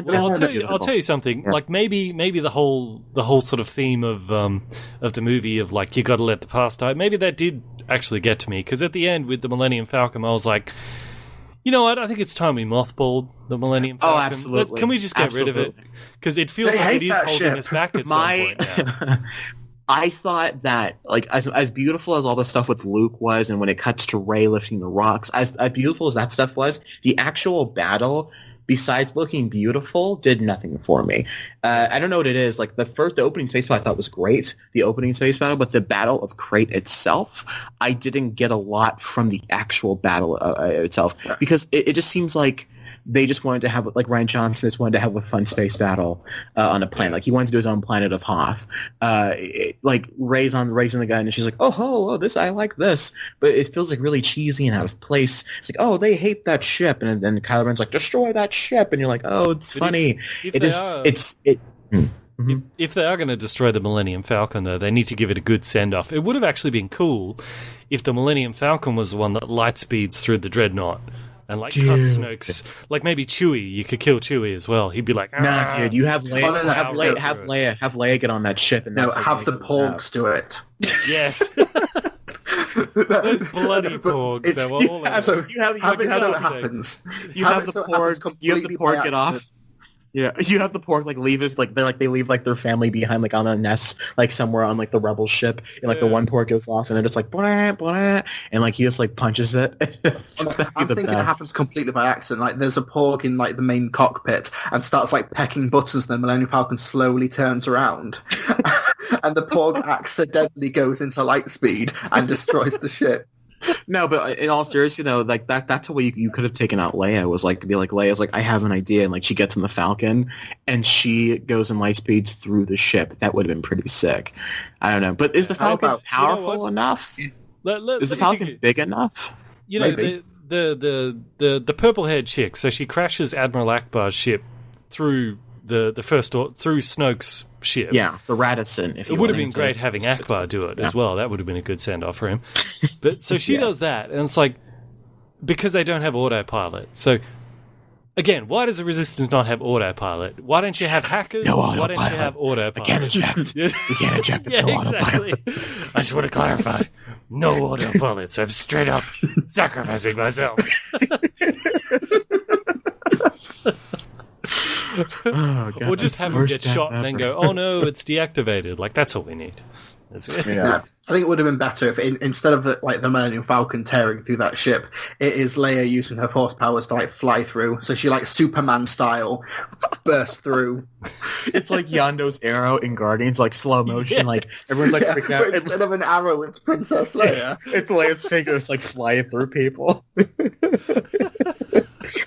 Well, I'll tell you something. Yeah. Like maybe the whole sort of theme of the movie of like you got to let the past die. Maybe that did actually get to me, because at the end with the Millennium Falcon, I was like, you know what? I think it's time we mothballed the Millennium Falcon. Oh, absolutely. Can we just get rid of it? Because it feels like it is holding us back at some point now. I thought that, like, as beautiful as all the stuff with Luke was, and when it cuts to Rey lifting the rocks, as beautiful as that stuff was, the actual battle, besides looking beautiful, did nothing for me. I don't know what it is. Like, the opening space battle I thought was great, the opening space battle, but the Battle of Crate itself, I didn't get a lot from the actual battle itself, because it just seems like they just wanted to have, like, Ryan Johnson just wanted to have a fun space battle on a planet. Like, he wanted to do his own planet of Hoth. Like, Rey's on the gun, and she's like, oh, this, I like this. But it feels, like, really cheesy and out of place. It's like, oh, they hate that ship. And then Kylo Ren's like, destroy that ship. And you're like, oh, it's funny. If they are going to destroy the Millennium Falcon, though, they need to give it a good send-off. It would have actually been cool if the Millennium Falcon was the one that light speeds through the Dreadnought. And like cut Snoke's, like maybe Chewie, you could kill Chewie as well. He'd be like, nah, dude, you have Leia, have Leia get on that ship, and have the Porgs do it. Yes, those bloody Porgs. They were all you have the Porg get off. Yeah, you have the Porg leave they leave their family behind on a nest somewhere on the rebel ship, and the one Porg goes off and they're just blah, blah, and he just punches it. I'm thinking it happens completely by accident. There's a Porg in the main cockpit and starts pecking buttons, and the Millennium Falcon slowly turns around, and the Porg accidentally goes into light speed and destroys the ship. No, but in all seriousness, though, that's the way you could have taken out Leia, was to be Leia's I have an idea, and she gets in the Falcon and she goes in light speeds through the ship. That would have been pretty sick. I don't know, but is the Falcon powerful enough? Is the Falcon big enough? You know, the purple haired chick. So she crashes Admiral Akbar's ship through through Snoke's ship. Yeah, the Radisson. It would have been great having Akbar do it as well. That would have been a good send-off for him. But so she does that, and it's because they don't have autopilot. So again, why does the Resistance not have autopilot? Why don't you have hackers? Why don't you have autopilot? We can't eject. We can't eject. Yeah, exactly. I just want to clarify. No autopilot. So I'm straight up sacrificing myself. Oh, God, or just have him get shot and then go, oh no, it's deactivated. That's all we need. Yeah. I think it would have been better if instead of the Millennium Falcon tearing through that ship, it is Leia using her force powers to fly through. So she Superman style bursts through. It's like Yando's arrow in Guardians, slow motion. Yes. Everyone's freaking out. Instead of an arrow, it's Princess Leia. It's Leia's fingers flying through people.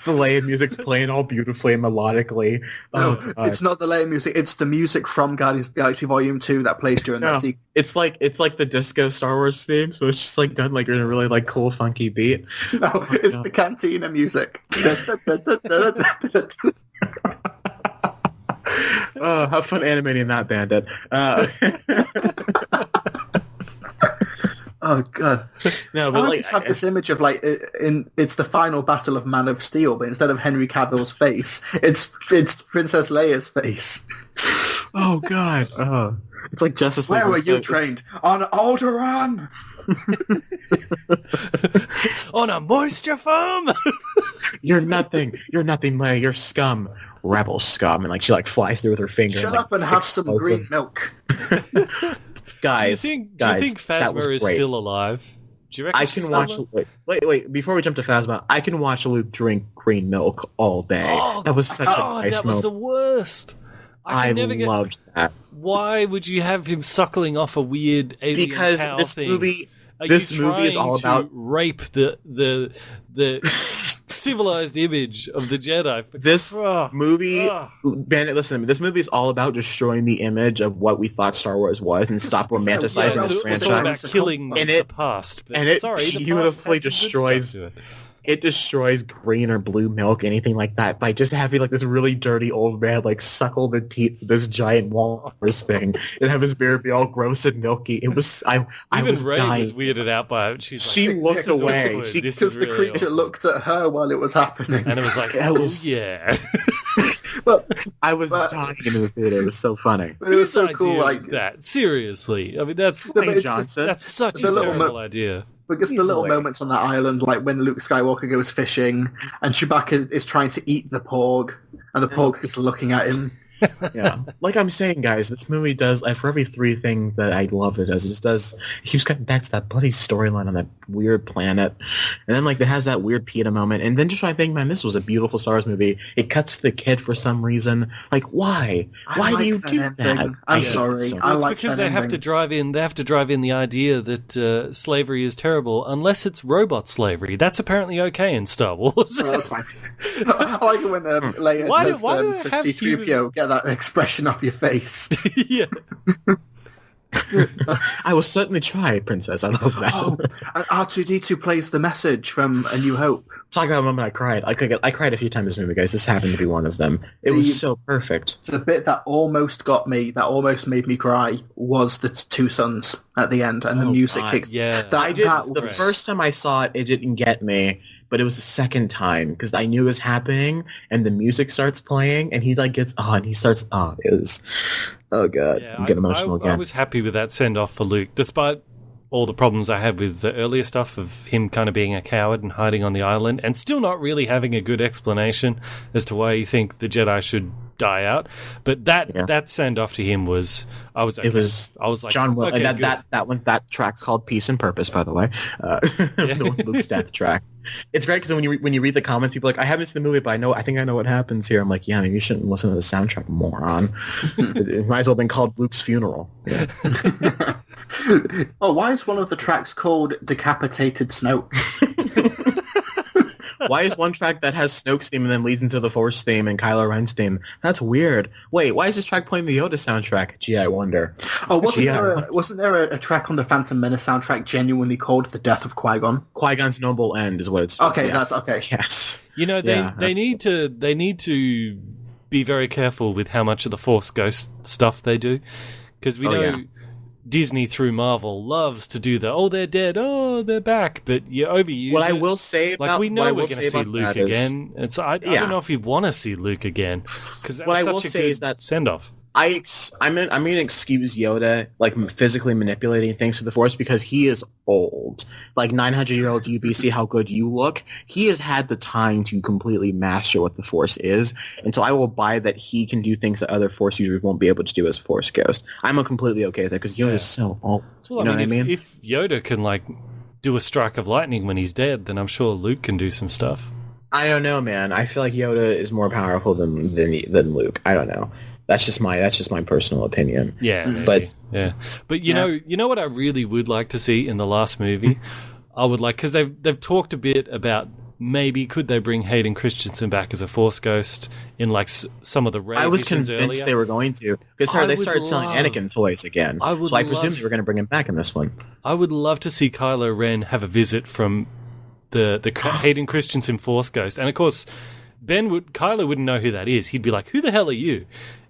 The Leia music's playing all beautifully and melodically. No, it's not the Leia music. It's the music from Guardians of the Galaxy Volume 2 that plays during that sequence. It's like the disco Star Wars theme, so it's just done in a really cool funky beat. No, it's the Cantina music. Oh, have fun animating that, Bandit. Oh God! No, but I just have this image of it's the final battle of Man of Steel, but instead of Henry Cavill's face, it's Princess Leia's face. Oh God! Oh, it's like Justice League. Where were you trained? On Alderaan. On a moisture farm. You're nothing, Leia. You're scum, rebel scum, and she flies through with her finger. Shut up and have some green milk. Guys, do you think Phasma is still alive? Do you reckon I can watch? Wait! Before we jump to Phasma, I can watch Luke drink green milk all day. Oh, that was such a nice that was the worst. I loved that. Why would you have him suckling off a weird alien cow thing? This movie is all about rape the civilized image of the Jedi. This movie, Bandit, listen to me. This movie is all about destroying the image of what we thought Star Wars was and stop romanticizing this franchise. It's all about killing the past. And it beautifully destroys. it destroys green or blue milk, anything like that, by just having like this really dirty old man like suckle the teeth of this giant walrus thing and have his beard be all gross and milky. It was I Even was Ray dying. was weirded out by it. She's like, She looked "This is away. awkward. She- This Because is the really creature awkward." looked at her while it was happening. And it was like, That oh was- yeah. But I was dying in the theater. It was so funny. it was so Whose cool. idea Like is that? Seriously. I mean, that's Dwayne Johnson. that's such The a little terrible idea. because the He's little hilarious. moments on that island, like when Luke Skywalker goes fishing and Chewbacca is trying to eat the porg, and the porg is looking at him. Yeah, like I'm saying, guys, this movie does for every three things that I love it does. It just does. It keeps cutting back to that bloody storyline on that weird planet, and then like it has that weird PETA moment, and then just trying to think, man, this was a beautiful Star Wars movie. It cuts to the kid for some reason. Like, why? I Why like do you that do ending. that? I'm hate it sorry. so I Well, it's like because that they have to ending. drive in. They have to drive in the idea that slavery is terrible, unless it's robot slavery. That's apparently okay in Star Wars. Oh, that's fine. I like it when Leia Why do- says why do to they have C-3PO, get that expression off your face. Yeah. I will certainly try, Princess. I love that. Oh, and R2-D2 plays the message from A New Hope. Talk about a moment I cried. I cried a few times in this movie, guys. This happened to be one of them. It was so perfect. The bit that almost got me, that almost made me cry, was the two sons at the end, and the Oh, music God. kicks. Yeah. I did. That The was- first time I saw it, it didn't get me, but it was the second time because I knew it was happening, and the music starts playing, and he like gets and he starts it was oh god, Yeah, I'm getting emotional I again. was happy with that send off for Luke, despite all the problems I had with the earlier stuff of him kind of being a coward and hiding on the island, and still not really having a good explanation as to why you think the Jedi should die out. But that send off to him was I was okay. It was I was like John Will. okay, that track's called Peace and Purpose, by the way. The Luke's death track. It's great because when you read the comments, people are like, I haven't seen the movie, but I think I know what happens here. I'm like, yeah, maybe you shouldn't listen to the soundtrack, moron. It might as well have been called Luke's funeral. Yeah. Oh, why is one of the tracks called Decapitated Snoke? Why is one track that has Snoke's theme and then leads into the Force theme and Kylo Ren's theme? That's weird. Wait, why is this track playing the Yoda soundtrack? Gee, I wonder. Oh, wasn't Yeah. there a track on the Phantom Menace soundtrack genuinely called The Death of Qui-Gon? Qui-Gon's Noble End is what it's. Okay, yes. that's okay. Yes. You know, they need to be very careful with how much of the Force Ghost stuff they do, because we know Disney through Marvel loves to do they're dead, they're back, but you overuse What I it. will say about Like, we know what I we're will going say to see about Luke that is- again. I don't know if you want to see Luke again, because that What was I will such a say good is that- send-off. I'm gonna excuse Yoda like physically manipulating things to the Force because he is old. Like 900-year-old UB, see how good you look. He has had the time to completely master what the Force is, and so I will buy that he can do things that other Force users won't be able to do as Force Ghost. I'm completely okay with that because Yoda is so old. Well, You know what I mean? If Yoda can, like, do a strike of lightning when he's dead, then I'm sure Luke can do some stuff. I don't know, man. I feel like Yoda is more powerful than Luke. I don't know. That's just my personal opinion. Yeah, But- maybe. But you know what I really would like to see in the last movie? I would like, because they've talked a bit about maybe could they bring Hayden Christensen back as a Force Ghost in like some of the Rey I was visions convinced earlier. they were going to because I they would started selling love- Anakin toys again. I would so I presume love- they were going to bring him back in this one. I would love to see Kylo Ren have a visit from the Hayden Christensen Force Ghost, and of course Kylo wouldn't know who that is. He'd be like, "Who the hell are you?"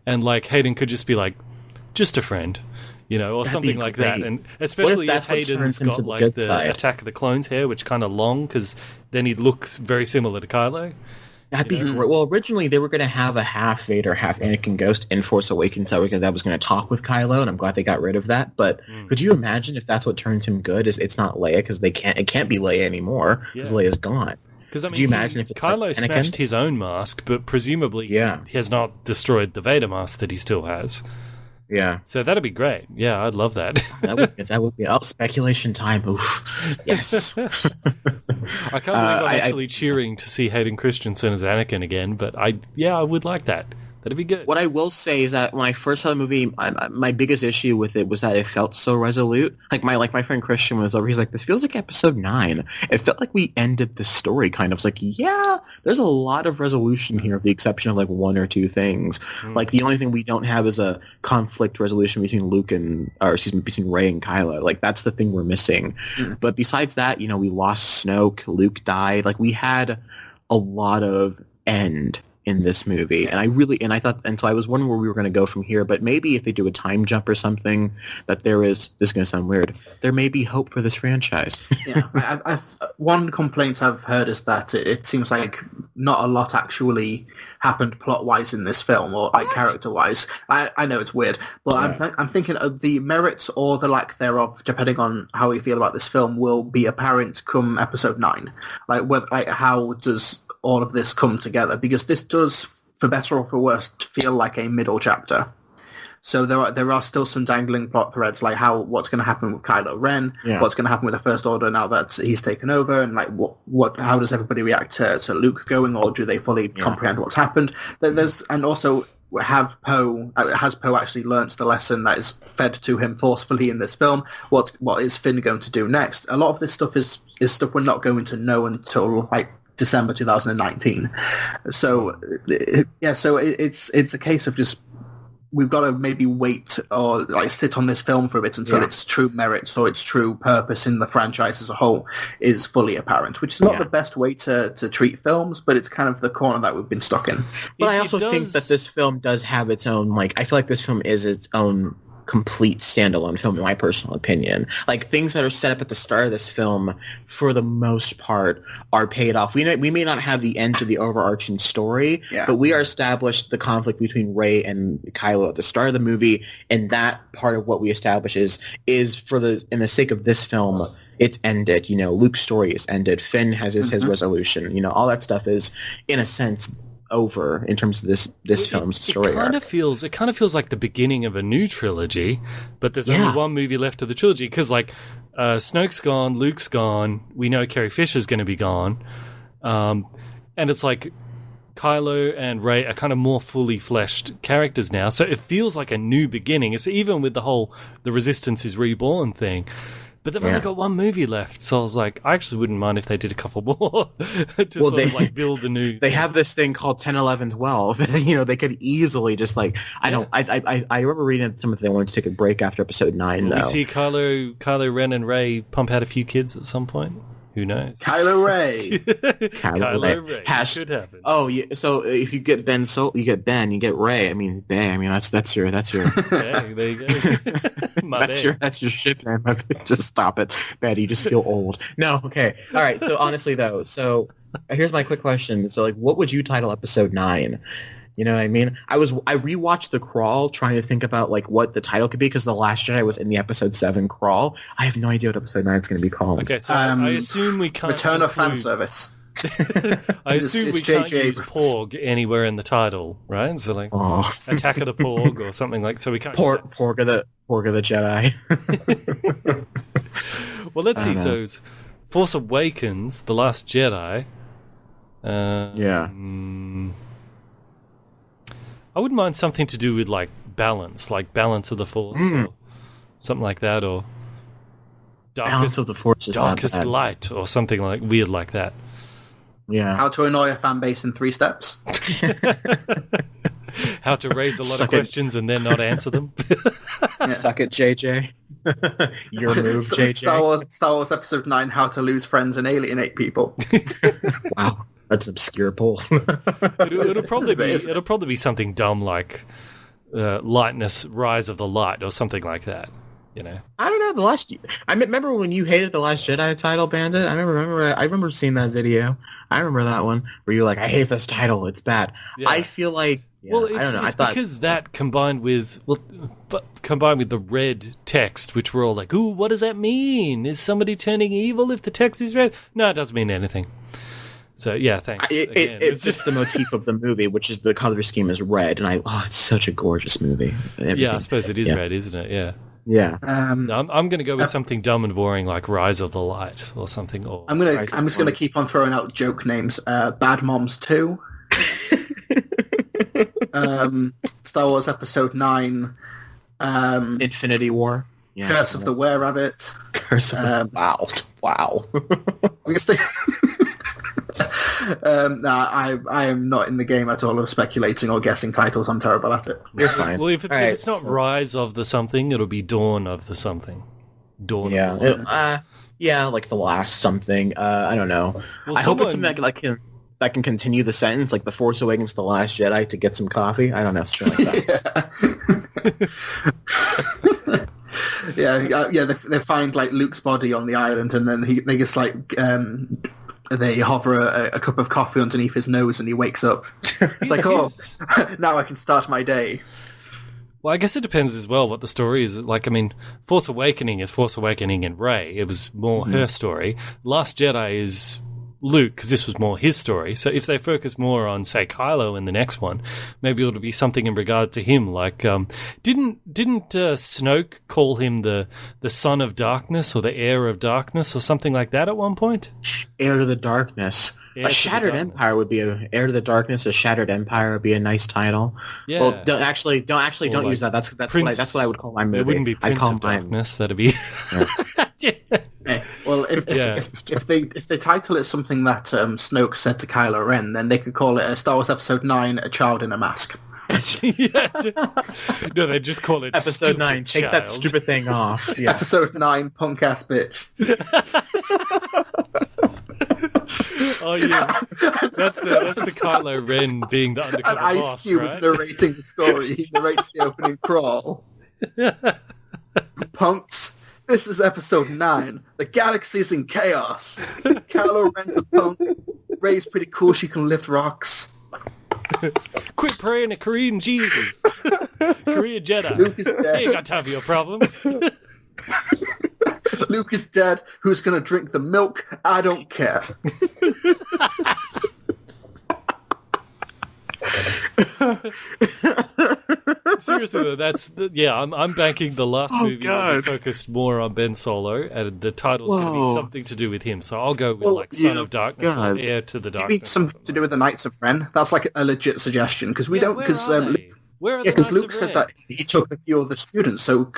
And like Hayden could just be like, "Just a friend," or That'd something be like great. that. And especially that's if what Hayden's turns him to got the like good the side? Attack of the Clones hair, which kind of long, because then he looks very similar to Kylo. That'd be great. Well, originally they were going to have a half Vader, half Anakin Ghost in Force Awakens that was going to talk with Kylo, and I'm glad they got rid of that. But could you imagine if that's what turns him good? Is it's not Leia because it can't be Leia anymore because Yeah. Leia's gone. Because I mean, Could you imagine if it's Kylo like Anakin? smashed his own mask, but presumably he has not destroyed the Vader mask that he still has. Yeah, So that'd be great. Yeah, I'd love that. that would be speculation time. Oof. Yes. I can't believe I'm actually cheering to see Hayden Christensen as Anakin again, but I would like that. That'd be good. What I will say is that when I first saw the movie, my biggest issue with it was that it felt so resolute. Like my friend Christian was over. He's like, "This feels like episode 9." It felt like we ended the story kind of. It's like, yeah, there's a lot of resolution here, with the exception of like one or two things. Like the only thing we don't have is a conflict resolution between between Rey and Kylo. Like that's the thing we're missing. But besides that, we lost Snoke. Luke died. Like we had a lot of end in this movie, and I was wondering where we were going to go from here, but maybe if they do a time jump or something, that this is going to sound weird, there may be hope for this franchise. One complaint I've heard is that it seems like not a lot actually happened plot-wise in this film, or like character-wise. I know it's weird, but I'm thinking of the merits or the lack thereof, depending on how we feel about this film, will be apparent come episode 9. How does all of this come together, because this does, for better or for worse, feel like a middle chapter. So there are still some dangling plot threads, like what's going to happen with Kylo Ren, what's going to happen with the First Order now that he's taken over, and like how does everybody react to Luke going, or do they fully comprehend what's happened? And also, has Poe actually learnt the lesson that is fed to him forcefully in this film? What is Finn going to do next? A lot of this stuff is stuff we're not going to know until like December 2019. So it's a case of just we've got to maybe wait or like sit on this film for a bit until its true merits or its true purpose in the franchise as a whole is fully apparent, which is not the best way to treat films, but it's kind of the corner that we've been stuck in. But I also think that this film does have its own, I feel like this film is its own complete standalone film, in my personal opinion. Like, things that are set up at the start of this film, for the most part, are paid off. We may not have the end to the overarching story, but we are established the conflict between Rey and Kylo at the start of the movie, and that part of what we establish is in the sake of this film, it's ended. Luke's story is ended. Finn has his resolution. All that stuff is, in a sense, over in terms of this film's story. It kind of feels like the beginning of a new trilogy, but there's only one movie left of the trilogy, because Snoke's gone, Luke's gone, we know Carrie Fisher's going to be gone, and it's like Kylo and Rey are kind of more fully fleshed characters now, so it feels like a new beginning. It's even with the Resistance is Reborn thing. But they've only got one movie left, so I was like, I actually wouldn't mind if they did a couple more to build a new. They have this thing called 10, 11, 12. They could easily just I remember reading something they wanted to take a break after episode 9. Will we see Kylo Ren and Rey pump out a few kids at some point? Who knows? Kylo Ray. Kylo Ray. Should happen. Oh, yeah. So if you get Ben, you get Ben. You get Ray. I mean, Bay. I mean, that's your. Yeah, there you go. That's your shit, man. Just stop it, Ben. You just feel old. No, okay, all right. So honestly, though, here's my quick question. So, what would you title episode 9? You know what I mean? I rewatched The Crawl, trying to think about what the title could be, because The Last Jedi was in the episode 7 Crawl. I have no idea what episode 9 is going to be called. Okay, so I assume we can't Return of Fan Service. I assume we can't use Porg anywhere in the title, right? So Attack of the Porg or something like. So we can't. Porg of the Jedi. Well, let's see. So it's Force Awakens, The Last Jedi. I wouldn't mind something to do with balance of the Force, or something like that, or Balance of the Force is Darkest Light, or something weird like that. Yeah. How to annoy a fan base in 3 steps. How to raise a lot of questions and then not answer them. Suck it, JJ. Your move, JJ. Star Wars Episode 9: How to Lose Friends and Alienate People. Wow. That's an obscure poll. It'll probably be something dumb like Lightness, Rise of the Light, or something like that. I don't know. I remember when you hated the Last Jedi title, Bandit. I remember seeing that video. I remember that one where you're like, I hate this title. It's bad. Yeah. I feel like. Yeah, well, it's because that combined with the red text, which we're all like, ooh, what does that mean? Is somebody turning evil if the text is red? No, it doesn't mean anything. So yeah, thanks. It's just the motif of the movie, which is the color scheme is red, and it's such a gorgeous movie. Yeah, I suppose it is red, isn't it? Yeah. Yeah. I'm going to go with something dumb and boring like Rise of the Light or something. Or I'm just going to keep on throwing out joke names. Bad Moms 2. Star Wars Episode 9. Infinity War. Yeah. Curse of the Were-Rabbit. Curse of Wow. We can stay... I am not in the game at all of speculating or guessing titles. I'm terrible at it. You're fine. Well, if it's not Rise of the something, it'll be Dawn of the something. Dawn. Yeah. Like the last something. I don't know. Well, I hope it's something that can continue the sentence, like The Force Awakens, The Last Jedi, to get some coffee. I don't know, something like that. They find like Luke's body on the island, and then they just like they hover a cup of coffee underneath his nose, and he wakes up. It's like, now I can start my day. Well, I guess it depends as well what the story is. Like, I mean, Force Awakening is Force Awakening and Rey. It was more her story. Last Jedi is Luke, because this was more his story. So if they focus more on, say, Kylo in the next one, maybe it'll be something in regard to him. Like, didn't Snoke call him the son of darkness or the heir of darkness or something like that at one point? Heir to the darkness. A Shattered Empire would be Heir to the Darkness. A Shattered Empire would be a nice title. Yeah. Well, don't use that. That's what I would call my movie. It wouldn't be Prince of Darkness. That'd be. Well, if they title it something that Snoke said to Kylo Ren, then they could call it Star Wars Episode 9: A Child in a Mask. No, they just call it Episode 9. Take that stupid thing off. Yeah. Episode 9: Punk ass bitch. Oh yeah, that's the Kylo Ren being the undercover and boss, Ice Cube right? is narrating the story. He narrates the opening crawl. Punks, this is Episode 9. The galaxy's in chaos. Kylo Ren's a punk. Rey's pretty cool. She can lift rocks. Quit praying to Korean Jesus. Korean Jedi. Luke is dead. He ain't got time for your problems. Luke is dead. Who's going to drink the milk? I don't care. Seriously though, I'm banking the last movie will be focused more on Ben Solo, and the title's going to be something to do with him. So I'll go with Son of Darkness or Heir to the Darkness. Maybe something to do with the Knights of Ren. That's like a legit suggestion because we don't. Because because Luke said that he took a few of the students. So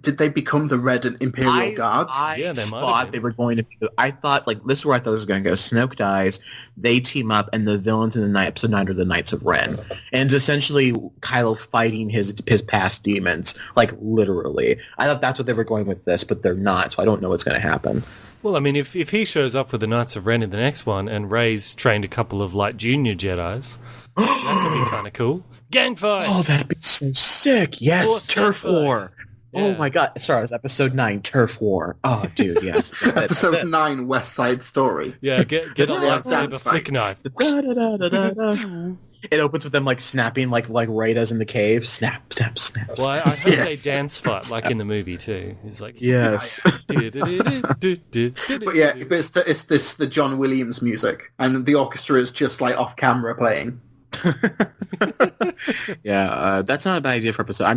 did they become the Red and Imperial Guards? They thought they were going to be. I thought, like, this is where I thought it was going to go. Snoke dies, they team up, and the villains in the Episode 9 are the Knights of Ren. And it's essentially Kylo fighting his past demons, like, literally. I thought that's what they were going with this, but they're not, so I don't know what's going to happen. Well, I mean, if he shows up with the Knights of Ren in the next one, and Rey's trained a couple of, like, junior Jedis, that could be kind of cool. Gang fight! Oh, that'd be so sick. Yes, Turf War. Yeah. Oh my god. Sorry, it was Episode 9, Turf War. Oh, dude, yes. Episode 9, West Side Story. Yeah, get a lightsaber flick knife. It opens with them, like, snapping like Rey does in the cave. Snap, snap, snap. Well, I hope they dance fight, like in the movie, too. It's like... Yes. But it's the John Williams music, and the orchestra is just, like, off-camera playing. That's not a bad idea for episode. I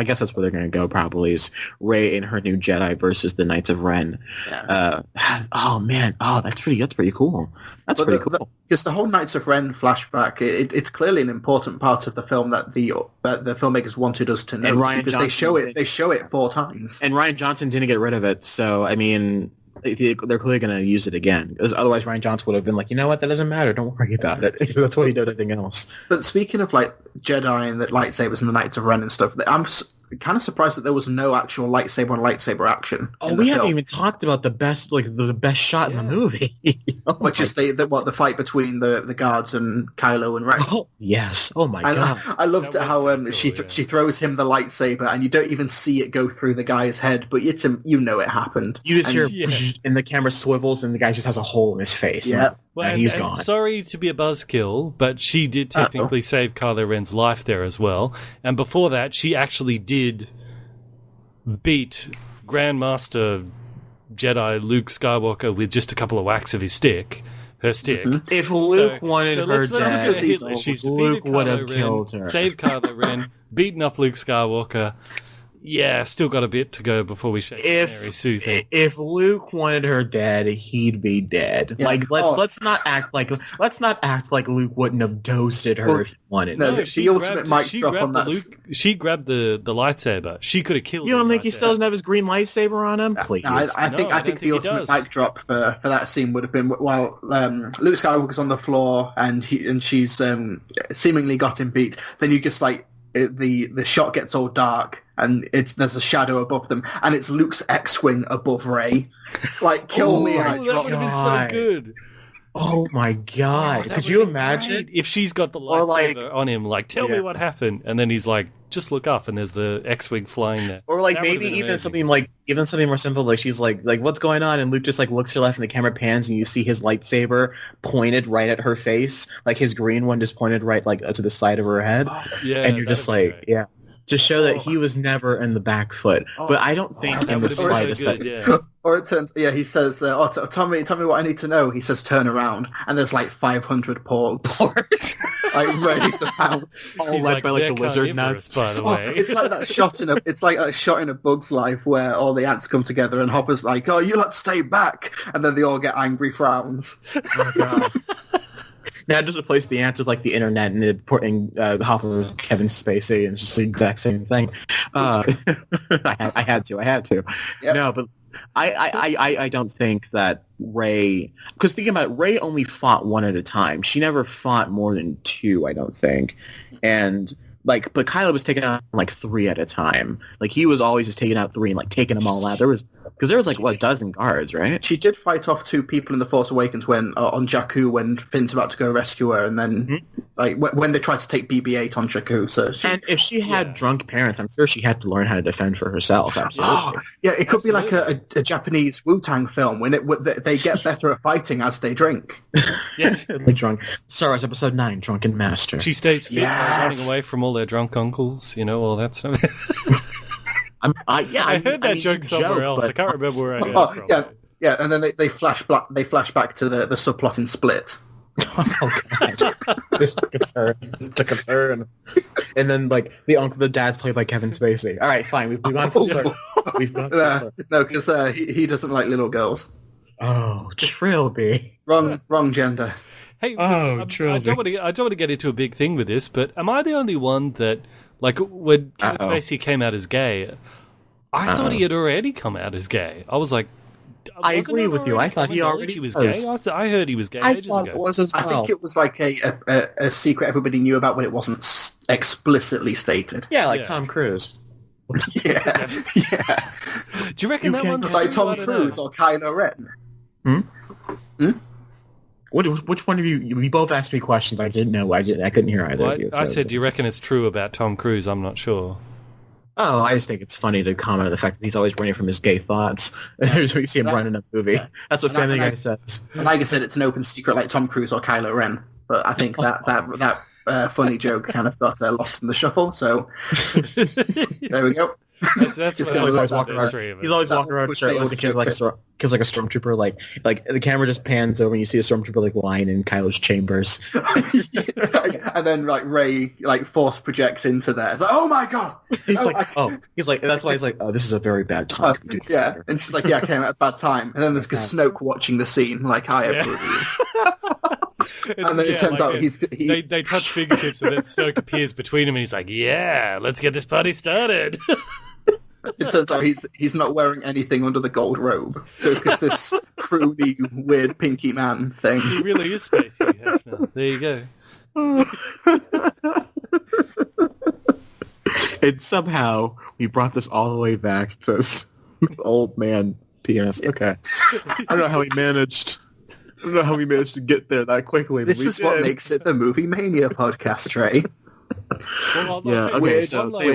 guess that's where they're going to go. Probably is Rey and her new Jedi versus the Knights of Ren. Yeah. That's pretty cool. That's pretty cool. Because the whole Knights of Ren flashback, it's clearly an important part of the film that the filmmakers wanted us to know, because they show it 4 times. And Rian Johnson didn't get rid of it, so I mean, they're clearly going to use it again. Because otherwise, Rian Johnson would have been like, you know what, that doesn't matter. Don't worry about it. That's why he did everything else. But speaking of like Jedi and the lightsabers and the Knights of Ren and stuff, I'm kind of surprised that there was no actual lightsaber action. Oh, we haven't even talked about the best shot in the movie, which is the fight between the guards and Kylo and Rey. Oh yes! Oh my god! I loved how she throws him the lightsaber, and you don't even see it go through the guy's head, but it happened. You just hear, and the camera swivels, and the guy just has a hole in his face. Yeah. And he's gone. Sorry to be a buzzkill, but she did technically save Kylo Ren's life there as well. And before that, she actually did beat Grandmaster Jedi Luke Skywalker with just a couple of whacks of her stick. Mm-hmm. If Luke wanted her dead, she's Luke would have killed her. Saved Kylo Ren, beaten up Luke Skywalker. Yeah, still got a bit to go before we shake Mary Sue thing. If Luke wanted her dead, he'd be dead. Yeah. Like let's not act like Luke wouldn't have toasted her if he wanted. No, to. the ultimate mic drop on that. She grabbed the lightsaber. She could have killed. You don't him think right he still there. doesn't have his green lightsaber on him? Please. No, I think the ultimate mic drop for that scene would have been while Luke Skywalker's on the floor and she's seemingly got him beat. Then you just like the shot gets all dark and there's a shadow above them and it's Luke's X-wing above Rey. Like kill me! That would have been so good. Oh my god! That Could you would've been imagine great if she's got the Or, like- lightsaber on him? Like, tell me what happened, and then he's like, just look up, and there's the X-wing flying there. Or like That maybe would've been even amazing. something more simple, like she's like what's going on, and Luke just like looks to her left and the camera pans and you see his lightsaber pointed right at her face, like his green one just pointed right like to the side of her head, Yeah, and you're just that'd be like great. to show that he was never in the back foot. But I don't think That in the would have been so slightest good. that Yeah. Or it turns, he says, tell me what I need to know. He says, turn around, and there's like 500 porgs, like ready to pounce. all He's led by like "They're the lizard carnivorous, nuts. by the way. It's like that shot in A Bug's Life where all the ants come together and Hopper's like, "Oh, you lot stay back," and then they all get angry frowns. Oh god. Now just replace the ants with like the internet and importing Hopper with Kevin Spacey, and it's just the exact same thing. I had to. Yep. No, but I don't think that Rey, because thinking about it, Rey only fought one at a time. She never fought more than two, I don't think. And but Kylo was taking out like three at a time. Like he was always just taking out three and like taking them all out. There was like a dozen guards, right? She did fight off two people in The Force Awakens when on Jakku when Finn's about to go rescue her, and then like when they tried to take BB-8 on Jakku. So And if she had drunk parents, I'm sure she had to learn how to defend for herself. Absolutely. yeah, it could be like a Japanese Wu-Tang film when they get better at fighting as they drink. Yes. Like drunk. Star Wars Episode 9, Drunken Master. She stays fit by Yes. running away from all their drunk uncles, all that stuff. I heard that joke somewhere else. I can't remember where I got it from. Yeah, and then they flash back to the subplot in Split. Oh god, this took a turn. And then like the dad's played by Kevin Spacey. All right, fine, we've gone full circle. We've gone full circle. No, because he doesn't like little girls. Oh, Trillbee. Wrong gender. Hey, Oh, listen, I don't want to get into a big thing with this, but am I the only one that, like, when Kevin Spacey came out as gay, I thought he had already come out as gay. I was like, I agree with you. I thought he already was was. gay. I heard he was gay I ages thought ago. it was as well. I think it was like a secret everybody knew about, but it wasn't explicitly stated. Yeah, like Yeah. Tom Cruise. Yeah. Do you reckon that one's Like true? I Tom don't Cruise know. or Kylo Ren. Which one of you both asked me questions I didn't know. I couldn't hear either Well, of you. I so- said, do you reckon it's true about Tom Cruise? I'm not sure. Oh, I just think it's funny to comment on the fact that he's always running from his gay thoughts. There's when you see him running a movie. That's what Family Guy says. And like I said, it's an open secret like Tom Cruise or Kylo Ren. But I think that funny joke kind of got lost in the shuffle. So there we go. That's He's what I always was walking about around- the three of us. He's always walking around was shirtless the because like a stormtrooper, like the camera just pans over and you see a stormtrooper like lying in Kylo's chambers. And then like Rey like force projects into there. It's like, oh my god! He's Oh, like, that's why he's like, oh, this is a very bad time. to do this yeah, later." and she's like, yeah, I came at a bad time. And then there's Snoke watching the scene, like, I approve. And then it turns out he they touch fingertips and then Snoke appears between them and he's like, yeah, let's get this party started. it turns out he's not wearing anything under the gold robe, so it's just this prudy, weird pinky man thing. He really is Spacey Hefner. There you go. And somehow we brought this all the way back to old man penis. Okay, I don't know how he managed. I don't know how we managed to get there that quickly. But This is what makes it the Movie Mania podcast, Trey. Well, Yeah, I'll tell you okay, what, so one tell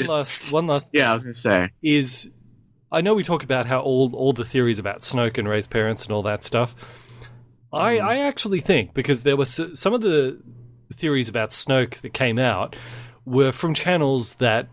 you last what. one last Yeah, I was gonna say. is, I know we talk about how all the theories about Snoke and Rey's parents and all that stuff. I actually think, because there were some of the theories about Snoke that came out were from channels that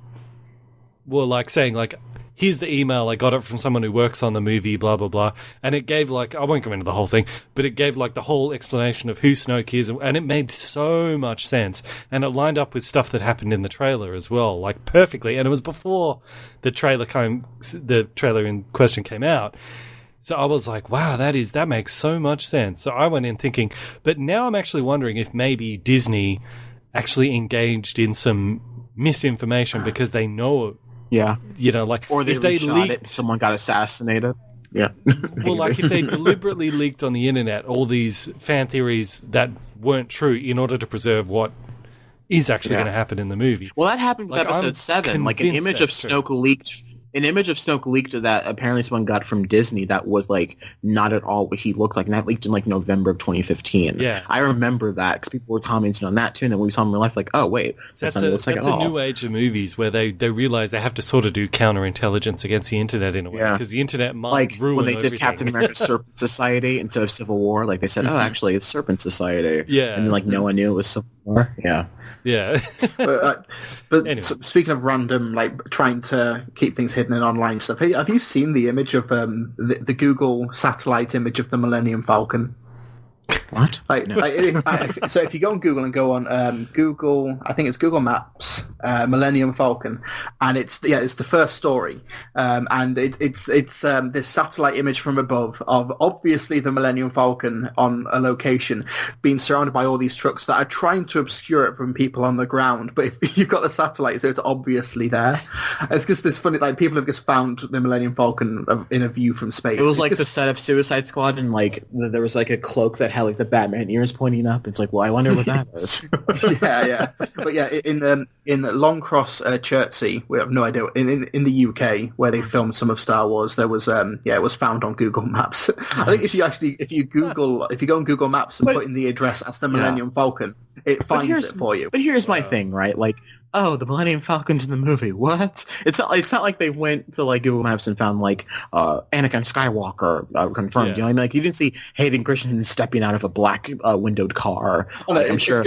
were like saying like here's the email, I got it from someone who works on the movie, blah, blah, blah. And it gave, like, I won't go into the whole thing, but it gave, like, the whole explanation of who Snoke is, and it made so much sense. And it lined up with stuff that happened in the trailer as well, like, perfectly. And it was before the trailer in question came out. So I was like, wow, that makes so much sense. So I went in thinking, but now I'm actually wondering if maybe Disney actually engaged in some misinformation because they know, like, or if they leaked it, someone got assassinated. Yeah. Well, like, if they deliberately leaked on the internet all these fan theories that weren't true in order to preserve what is actually going to happen in the movie. Well, that happened with episode 7. Like, an image of Snoke leaked. An image of Snoke leaked that apparently someone got from Disney that was, like, not at all what he looked like. And that leaked in, like, November of 2015. Yeah. I remember that because people were commenting on that, too. And then we saw him in real life, like, oh, wait. That's a new age of movies where they realize they have to sort of do counterintelligence against the internet in a way. Because the internet might ruin when they everything. did Captain America's Serpent Society instead of Civil War, like, they said, oh, actually, it's Serpent Society. Yeah. And, like, no one knew it was Civil War. Yeah. Yeah. But anyway. Speaking of random, like, trying to keep things hidden in online stuff, have you seen the image of the Google satellite image of the Millennium Falcon? What? So if you go on Google and go on Google, I think it's Google Maps, Millennium Falcon, and it's the first story, and it's this satellite image from above of obviously the Millennium Falcon on a location being surrounded by all these trucks that are trying to obscure it from people on the ground, but if you've got the satellite, so it's obviously there. It's just this funny, like, people have just found the Millennium Falcon in a view from space. It was like the set of Suicide Squad, and, like, there was, like, a cloak that had, like, the Batman ears pointing up. It's like, well, I wonder what that is. yeah. But yeah, in Long Cross, Chertsey, we have no idea. In the UK, where they filmed some of Star Wars, there was it was found on Google Maps. Nice. I think if you go on Google Maps and put in the address as the Millennium Falcon, it finds it for you. But here's my thing, right? Like, oh, the Millennium Falcon's in the movie. What? It's not like they went to, like, Google Maps and found, like, Anakin Skywalker confirmed. Yeah. You know, I mean, like, you didn't see Hayden Christensen stepping out of a black windowed car. I'm sure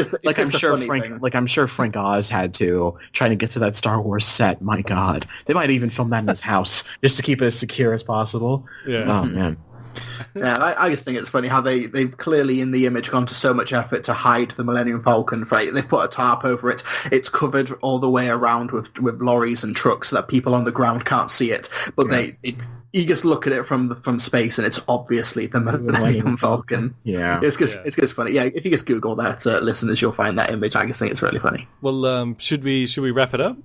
Frank Oz had to try to get to that Star Wars set. My God, they might even film that in his house just to keep it as secure as possible. Yeah. Oh man. Yeah, I just think it's funny how they've clearly in the image gone to so much effort to hide the Millennium Falcon. Right? They've put a tarp over it. It's covered all the way around with lorries and trucks so that people on the ground can't see it. But you just look at it from space and it's obviously the Millennium Falcon. Yeah. It's just funny. Yeah, if you just Google that, listeners, you'll find that image. I just think it's really funny. Well, should we wrap it up?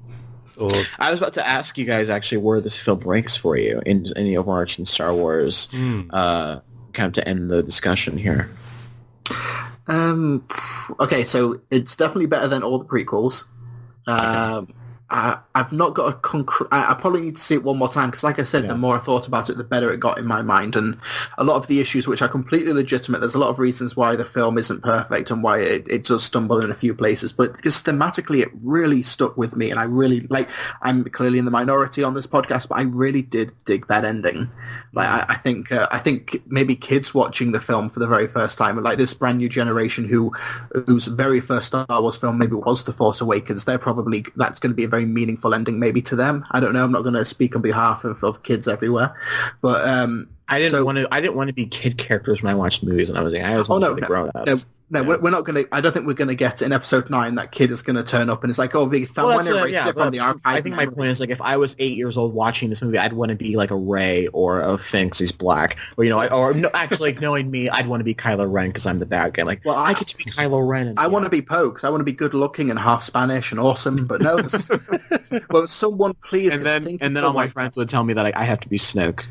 Or... I was about to ask you guys actually where this film ranks for you in the overarching Star Wars, kind of to end the discussion here. Okay, so it's definitely better than all the prequels. I've not got a concrete... I probably need to see it one more time, because like I said, the more I thought about it, the better it got in my mind. And a lot of the issues, which are completely legitimate, there's a lot of reasons why the film isn't perfect and why it does stumble in a few places. But because thematically, it really stuck with me. And I really... Like, I'm clearly in the minority on this podcast, but I really did dig that ending. Like, I think maybe kids watching the film for the very first time, like this brand new generation whose very first Star Wars film maybe was The Force Awakens, that's going to be a very meaningful ending maybe to them. I don't know. I'm not going to speak on behalf of kids everywhere, but I didn't want to be kid characters when I watched movies when I was young. I was wanted to be grown ups. No, we're not going to. I don't think we're going to get in episode 9 that kid is going to turn up and it's like, oh, big from the archive. I think my point is, like, if I was 8 years old watching this movie, I'd want to be like a Rey or a Finn because he's black, or actually, like, knowing me, I'd want to be Kylo Ren because I'm the bad guy. Like, well, I get to be Kylo Ren. I want to be Poe because I want to be good looking and half Spanish and awesome. But no, well, someone please. And then all my friends would tell me that I have to be Snoke.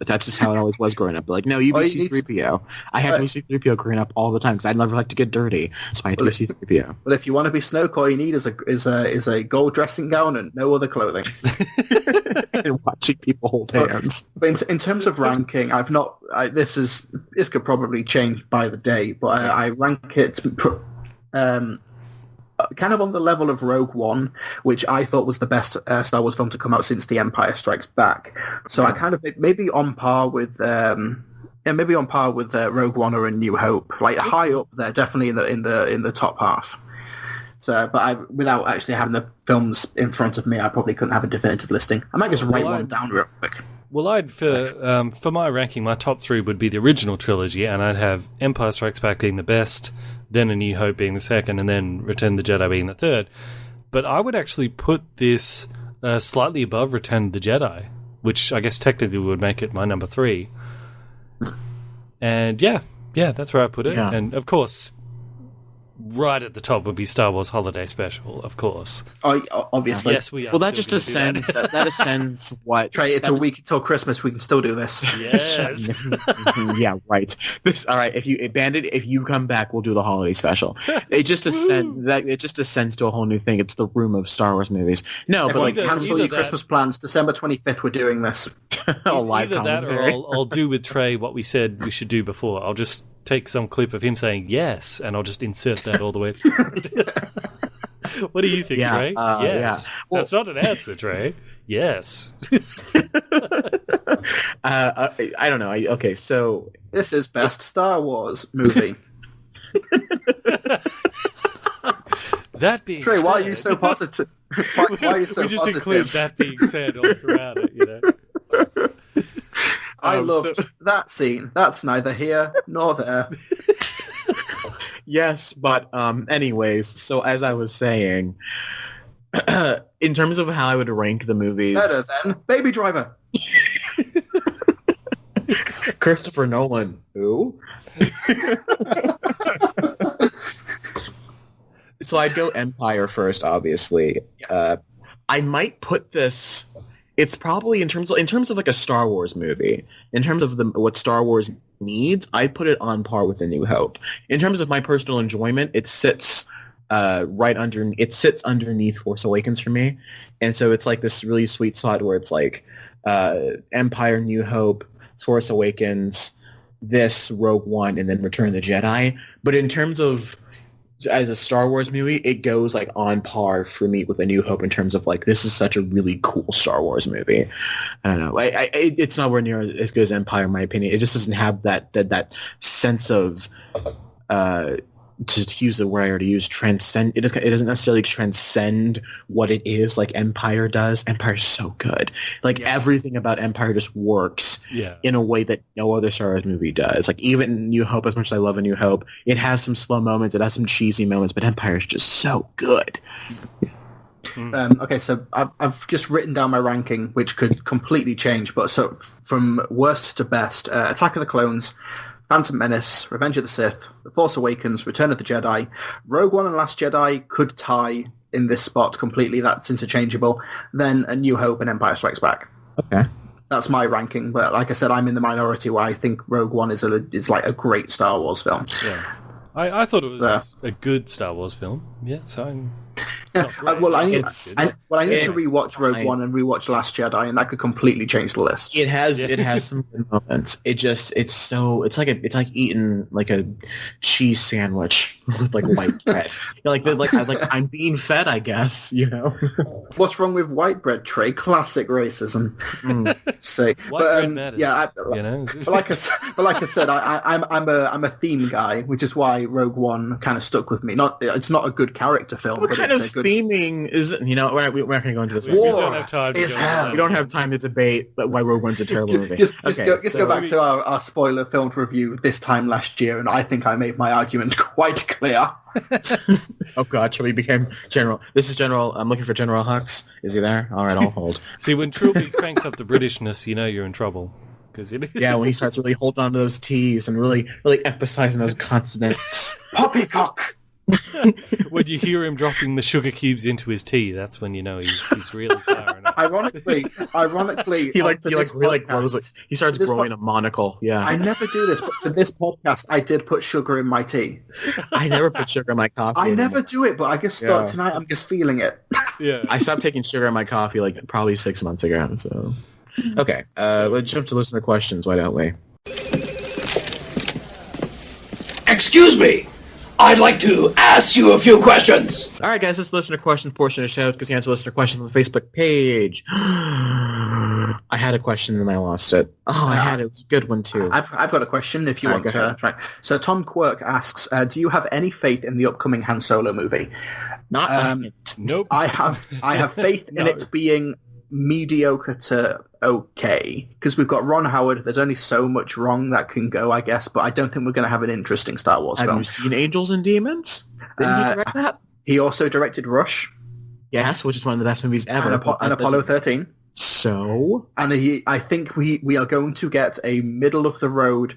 That's just how it always was growing up. But, like, no, you be C-3PO. I had to be C-3PO growing up all the time because I'd never like to get dirty. So I had to be C-3PO. Well, if you want to be Snoke, all you need is a gold dressing gown and no other clothing. And watching people hold hands. But in terms of ranking, this could probably change by the day, but I rank it kind of on the level of Rogue One, which I thought was the best Star Wars film to come out since The Empire Strikes Back. So I kind of maybe on par with Rogue One or A New Hope, like high up there, definitely in the top half. So, but without actually having the films in front of me, I probably couldn't have a definitive listing. I might just write one down real quick. Well, for my ranking, my top 3 would be the original trilogy, and I'd have Empire Strikes Back being the best, then A New Hope being the second, and then Return of the Jedi being the third. But I would actually put this slightly above Return of the Jedi, which I guess technically would make it my number 3. And yeah, that's where I put it. Yeah. And of course, right at the top would be Star Wars Holiday Special, of course. Oh, obviously. Yes, we are. Well, that just ascends. That ascends what? Trey, it's a week until Christmas. We can still do this. Yes. Yeah, right. All right. If you come back, we'll do the holiday special. It just ascends to a whole new thing. It's the room of Star Wars movies. No, everyone, but cancel your Christmas plans. December 25th, we're doing this. Either that, or I'll do with Trey what we said we should do before. I'll just take some clip of him saying yes, and I'll just insert that all the way through. What do you think, Trey? Yes. Yeah. Well, that's not an answer, Trey. Yes. I don't know. Okay, so this is best Star Wars movie. That being Trey, said, why are you so positive? Why are you so we just positive? include that being said all throughout it, you know. I loved that scene. That's neither here nor there. Yes, but anyways, so as I was saying, in terms of how I would rank the movies, better than Baby Driver. Christopher Nolan. Who? So I'd go Empire first, obviously. Yes. I might put this. It's probably in terms of like a Star Wars movie. In terms of what Star Wars needs, I put it on par with A New Hope. In terms of my personal enjoyment, it sits underneath Force Awakens for me, and so it's like this really sweet spot where it's like Empire, New Hope, Force Awakens, this Rogue One, and then Return of the Jedi. But in terms of as a Star Wars movie, it goes like on par for me with A New Hope in terms of like, this is such a really cool Star Wars movie. I don't know. It's nowhere near as good as Empire, in my opinion. It just doesn't have that sense of, to use the word I already used, transcend. It doesn't necessarily transcend what it is like Empire does. Empire's so good. Everything about Empire just works in a way that no other Star Wars movie does. Like even New Hope, as much as I love A New Hope, it has some slow moments, it has some cheesy moments, but Empire is just so good. Okay, so I've just written down my ranking, which could completely change, but so from worst to best, Attack of the Clones, Phantom Menace, Revenge of the Sith, The Force Awakens, Return of the Jedi, Rogue One and Last Jedi could tie in this spot completely. That's interchangeable. Then A New Hope and Empire Strikes Back. Okay. That's my ranking. But like I said, I'm in the minority where I think Rogue One is like a great Star Wars film. Yeah. I thought it was a good Star Wars film. Yeah, so I'm... I need to rewatch Rogue One and rewatch Last Jedi, and that could completely change the list. It has some good moments. It's like eating like a cheese sandwich with like white bread. I'm being fed, I guess. You know. What's wrong with white bread, Trey? Classic racism. White bread matters. Yeah, you know? but like I said, I'm a theme guy, which is why Rogue One kind of stuck with me. It's not a good character film. What kind of theming is, you know, we're not going to go into this. We don't have time. We don't have time to debate why Rogue One's a terrible movie. Just go back to our spoiler film review this time last year, and I think I made my argument quite clear. Oh God, shall we become General? This is General. I'm looking for General Hux. Is he there? All right, I'll hold. See, when Trillbee cranks up the Britishness, you know you're in trouble. When he starts really holding on to those T's and really emphasizing those consonants. Poppycock. When you hear him dropping the sugar cubes into his tea, that's when you know he's really firing up. Ironically, he starts growing a monocle. Yeah, I never do this, but for this podcast, I did put sugar in my tea. I never put sugar in my coffee. I never do it, but I guess tonight I'm just feeling it. Yeah, I stopped taking sugar in my coffee like probably 6 months ago. So, okay, let's jump to listener questions. Why don't we? Excuse me. I'd like to ask you a few questions. All right, guys, this is the listener question portion of the show because you answer listener questions on the Facebook page. I had a question and I lost it. Oh, I had it. It was a good one too. I've got a question if you want to try. So Tom Quirk asks, do you have any faith in the upcoming Han Solo movie? Nope. I have faith in it being mediocre to okay, because we've got Ron Howard. There's only so much wrong that can go, I guess, but I don't think we're going to have an interesting Star Wars film. Have you seen Angels and Demons? Didn't he direct that? He also directed Rush. Yes, which is one of the best movies ever. And Apollo 13. So? And I think we are going to get a middle-of-the-road,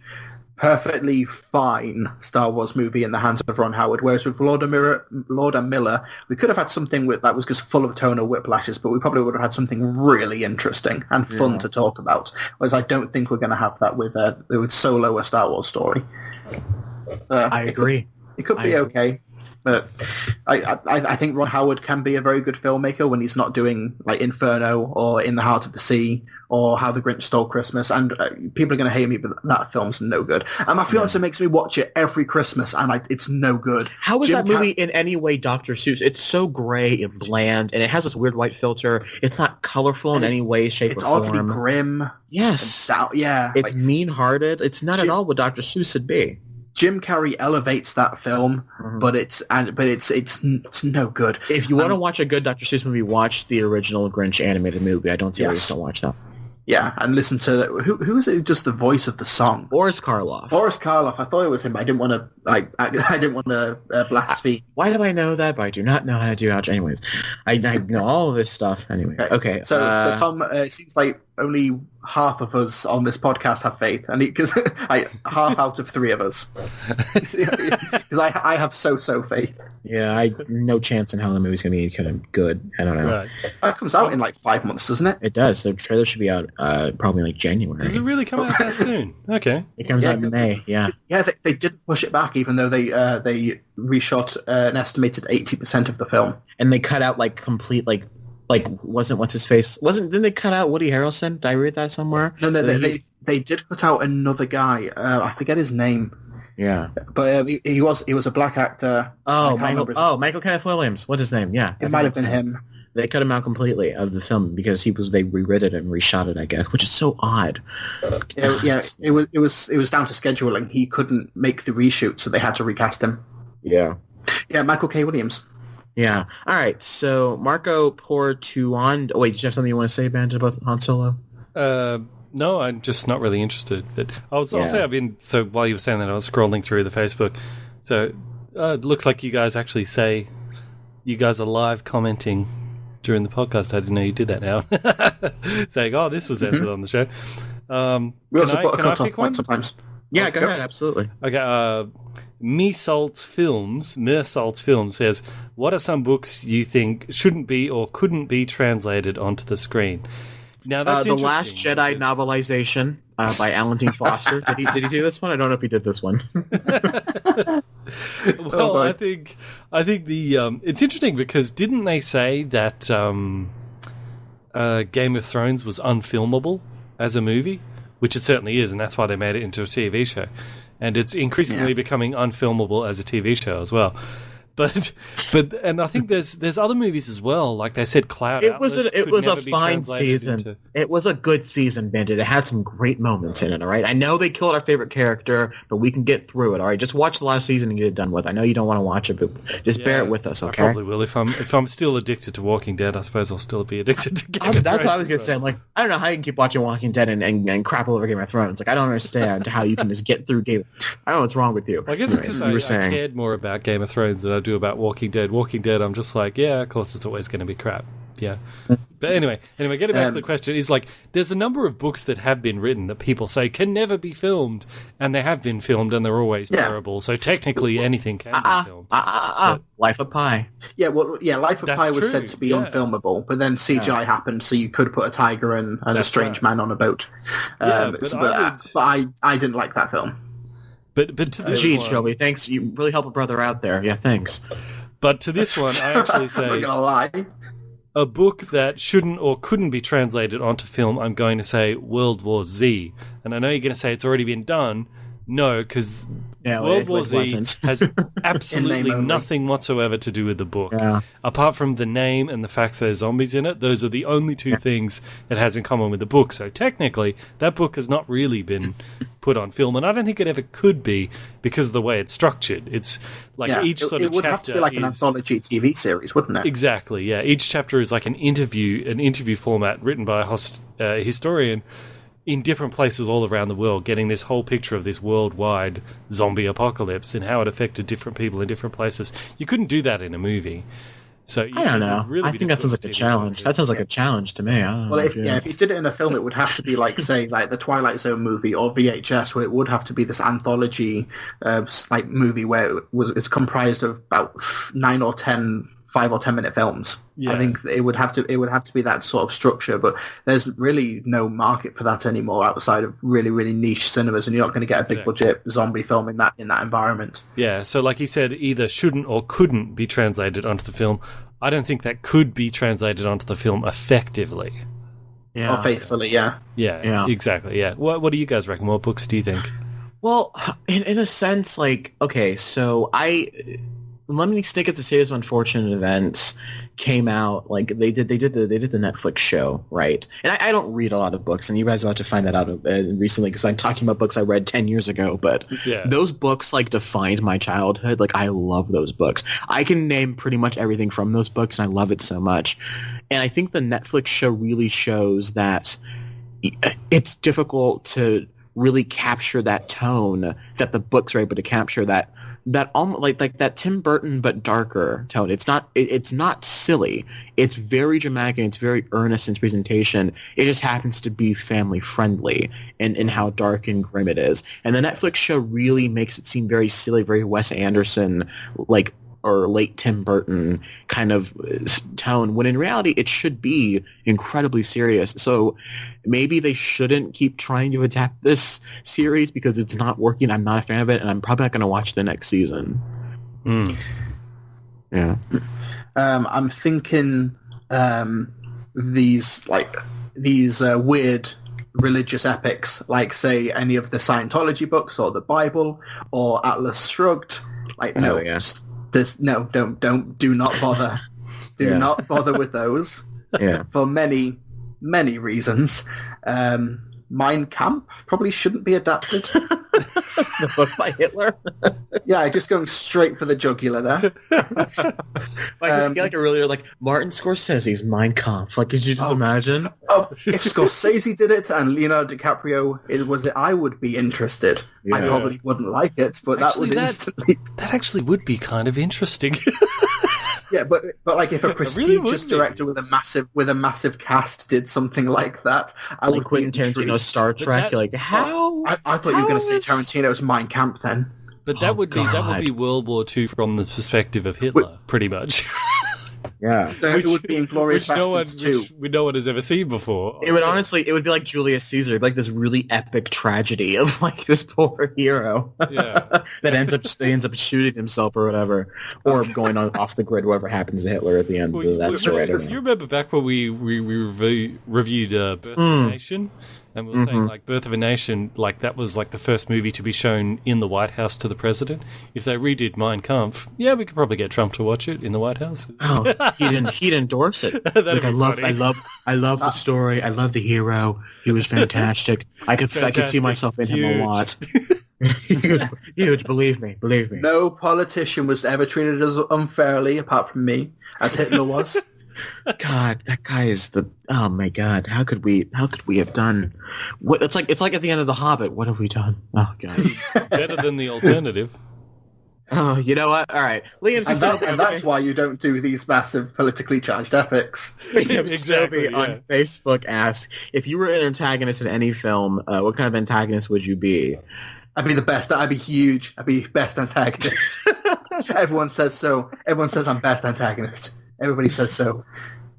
perfectly fine Star Wars movie in the hands of Ron Howard, whereas with Lord and Miller, we could have had something that was just full of tonal whiplashes, but we probably would have had something really interesting and fun to talk about, whereas I don't think we're going to have that with Solo, a Star Wars story. I agree. It could be okay. But I think Ron Howard can be a very good filmmaker when he's not doing like Inferno or In the Heart of the Sea or How the Grinch Stole Christmas. And people are going to hate me, but that film's no good. And my fiance makes me watch it every Christmas, and it's no good. How is that movie in any way Dr. Seuss? It's so gray and bland, and it has this weird white filter. It's not colorful in any way, shape, or form. It's oddly grim. Yes. It's like, mean-hearted. It's not at all what Dr. Seuss would be. Jim Carrey elevates that film, but it's no good. If you want to watch a good Dr. Seuss movie, watch the original Grinch animated movie. I don't see why you don't watch that. Yeah, and listen to who is it who does the voice of the song? Boris Karloff. Boris Karloff. I thought it was him. I didn't want to. I didn't want to blaspheme. Why do I know that? But I do not know how to do it. Anyways, I know all of this stuff. Anyway, okay. So Tom, it seems like only half of us on this podcast have faith, and because half out of three of us, because I have so faith. Yeah, no chance in hell the movie's gonna be kind of good. I don't know. Right. It comes out in like 5 months, doesn't it? It does. The trailer should be out probably like January. Does it really come out that soon? Okay. It comes out in May. Yeah. Yeah, they didn't push it back, even though they reshot an estimated 80% of the film, and they cut out like complete like wasn't what's his face didn't they cut out Woody Harrelson? Did I read that somewhere? No, they did cut out another guy. I forget his name. Yeah, but he was a black actor. Michael Kenneth Williams. What's his name? Yeah, it might have been him. They cut him out completely of the film because they rewrote it and reshot it, I guess, which is so odd. Yeah, it was down to scheduling. He couldn't make the reshoot, so they had to recast him. Yeah, Michael K. Williams. Yeah. All right. So Marco Portuondo. Oh, wait, did you have something you want to say, Bandit, about Han Solo? No, I'm just not really interested. But I'll say so while you were saying that, I was scrolling through the Facebook. So it looks like you guys actually say you guys are live commenting during the podcast. I didn't know you did that now. Saying, "Oh, this was answered on the show." We also put a cut-off point sometimes. Yeah, go ahead. Absolutely. Okay. Mersalt's Film says, what are some books you think shouldn't be or couldn't be translated onto the screen? Now that's The Last Jedi novelization by Alan Dean Foster. Did he do this one? I don't know if he did this one. Well, I think the it's interesting because didn't they say that Game of Thrones was unfilmable as a movie? Which it certainly is, and that's why they made it into a TV show. And it's increasingly becoming unfilmable as a TV show as well. But and I think there's other movies as well. Like they said, Cloud Atlas it was a be fine season. into... It was a good season, Bandit. It had some great moments in it. All right, I know they killed our favorite character, but we can get through it. All right, just watch the last season and get it done with. I know you don't want to watch it, but just bear it with us, okay? I probably will. If I'm still addicted to Walking Dead, I suppose I'll still be addicted to Game of Thrones. That's what I was gonna say. I'm like, I don't know how you can keep watching Walking Dead and crap all over Game of Thrones. Like, I don't understand how you can just get through Game. I don't know what's wrong with you. Well, I guess because I cared more about Game of Thrones than I do about Walking Dead. Walking Dead, I'm just like, yeah, of course it's always going to be crap. Yeah. But anyway, getting back to the question, is like, there's a number of books that have been written that people say can never be filmed, and they have been filmed, and they're always terrible. So technically anything can be filmed. Life of Pi. Yeah, Life of Pi was said to be unfilmable, but then CGI happened, so you could put a tiger and a strange man on a boat. But I didn't like that film. But to this Gee, one, Trillbee, thanks. You really help a brother out there. Yeah, thanks. But to this one, I actually say... I'm not gonna lie. A book that shouldn't or couldn't be translated onto film, I'm going to say World War Z. And I know you're going to say it's already been done. No, because No, World War Z wasn't. has absolutely only. nothing whatsoever to do with the book. Yeah. Apart from the name and the fact there's zombies in it, those are the only two things it has in common with the book. So technically, that book has not really been put on film, and I don't think it ever could be because of the way it's structured. It's like each sort of it would chapter have to be like an anthology TV series, wouldn't it? Exactly, yeah. Each chapter is like an interview format written by a historian in different places all around the world, getting this whole picture of this worldwide zombie apocalypse and how it affected different people in different places. You couldn't do that in a movie. So I don't know. Really I think that sounds like a challenge. That sounds like a challenge to me. I don't know. Well, if you did it in a film, it would have to be like, say, like the Twilight Zone movie or VHS, where it would have to be this anthology like movie where it's comprised of about 5 or 10 minute films. Yeah. I think it would have to be that sort of structure, but there's really no market for that anymore outside of really, really niche cinemas, and you're not going to get a big budget zombie film in that environment. Yeah, so like he said, either shouldn't or couldn't be translated onto the film. I don't think that could be translated onto the film effectively. Or faithfully, yeah. Yeah, exactly, yeah. What do you guys reckon? What books do you think? Well, in a sense, like, okay, so Lemony Snicket's A Series of Unfortunate Events came out, like, they did the Netflix show, right? And I don't read a lot of books, and you guys are about to find that out recently, because I'm talking about books I read 10 years ago, but those books, like, defined my childhood. Like, I love those books. I can name pretty much everything from those books, and I love it so much. And I think the Netflix show really shows that it's difficult to really capture that tone that the books are able to capture, that almost like that Tim Burton but darker tone. It's not silly. It's very dramatic and it's very earnest in its presentation. It just happens to be family friendly in how dark and grim it is. And the Netflix show really makes it seem very silly, very Wes Anderson, like, or late Tim Burton kind of tone, when in reality it should be incredibly serious. So maybe they shouldn't keep trying to adapt this series because it's not working. I'm not a fan of it, and I'm probably not going to watch the next season. Yeah. I'm thinking these weird religious epics, like, say, any of the Scientology books or the Bible or Atlas Shrugged. Like, do not bother. Do not bother with those. Yeah. For many, many reasons. Mein Kampf probably shouldn't be adapted. The book by Hitler? Yeah, just going straight for the jugular there. Like a really, like, Martin Scorsese's Mein Kampf. Like, could you just imagine? Oh, if Scorsese did it and Leonardo DiCaprio I would be interested. Yeah. I probably wouldn't like it, but that actually would be kind of interesting. Yeah, but like if a prestigious director with a massive cast did something like that, I would Quentin Tarantino's Star Trek. You're like, how? I thought you were going to say Tarantino's Mein Kampf then. But that would be World War II from the perspective of Hitler, pretty much. Yeah, it would be Inglourious Basterds too. Which no one has ever seen before. It would be like Julius Caesar, like this really epic tragedy of like this poor hero, that ends up shooting himself or whatever, or going off the grid, whatever happens to Hitler at the end of that story. You remember back when we reviewed Birth of a Nation? And we were saying, like, Birth of a Nation, like, that was, like, the first movie to be shown in the White House to the president. If they redid Mein Kampf, we could probably get Trump to watch it in the White House. Oh, he'd endorse it. Like, I love the story. I love the hero. He was fantastic. I could see myself in him a lot. Huge, believe me. No politician was ever treated as unfairly, apart from me, as Hitler was. God, that guy is oh my God, how could we have done what? It's like at the end of The Hobbit. What have we done? Oh God. Better than the alternative. Oh, you know what? All right, Liam's and that's why you don't do these massive politically charged epics. Exactly. On Facebook asks, if you were an antagonist in any film, what kind of antagonist would you be? I'd be the best. I'd be huge. I'd be best antagonist. Everyone says so. Everyone says I'm best antagonist. Everybody says so.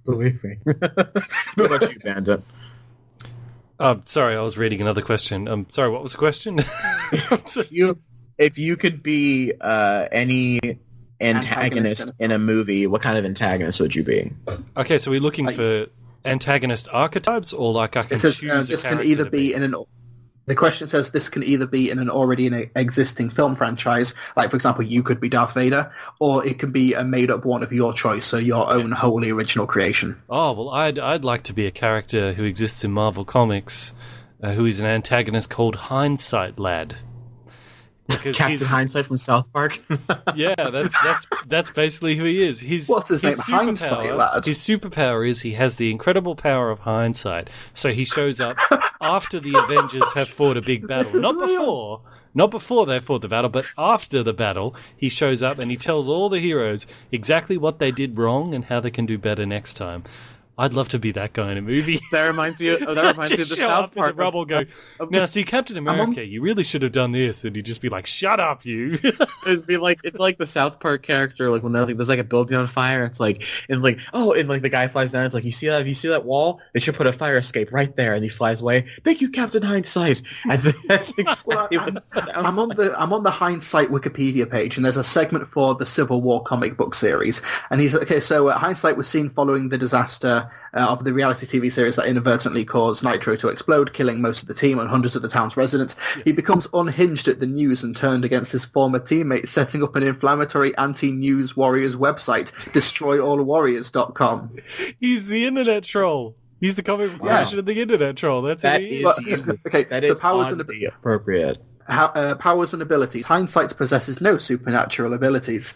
Believe me. What about you, Bandit? Sorry, I was reading another question. Sorry, what was the question? If you could be any antagonist in a movie, what kind of antagonist would you be? Okay, so we're looking for antagonist archetypes, or like I can choose this can either be in an The question says this can either be in an already existing film franchise, like, for example, you could be Darth Vader, or it can be a made-up one of your choice, so your own wholly original creation. Oh, well, I'd like to be a character who exists in Marvel Comics, who is an antagonist called Hindsight Lad. Because Captain Hindsight from South Park. Yeah, that's basically who he is. What's his name? Hindsight Lad. His superpower is he has the incredible power of hindsight. So he shows up after the Avengers have fought a big battle. Not before they fought the battle, but after the battle, he shows up and he tells all the heroes exactly what they did wrong and how they can do better next time. I'd love to be that guy in a movie. That reminds me of the South Park. In the rubble, go, now see, Captain America, you really should have done this, and he'd just be like, "Shut up, you." It's like the South Park character, like when there's like a building on fire. It's like, and the guy flies down. It's like, you see that wall? They should put a fire escape right there, and he flies away. Thank you, Captain Hindsight. And that's exactly what it sounds I'm on the Hindsight Wikipedia page, and there's a segment for the Civil War comic book series, and he's okay. So Hindsight was seen following the disaster of the reality TV series that inadvertently caused Nitro to explode, killing most of the team and hundreds of the town's residents. Yeah. He becomes unhinged at the news and turned against his former teammates, setting up an inflammatory anti-news warriors website, destroyallwarriors.com. He's the internet troll. He's the comic version of the internet troll. That's that who he is. Okay, that so is powers and appropriate. Powers and abilities. Hindsight possesses no supernatural abilities.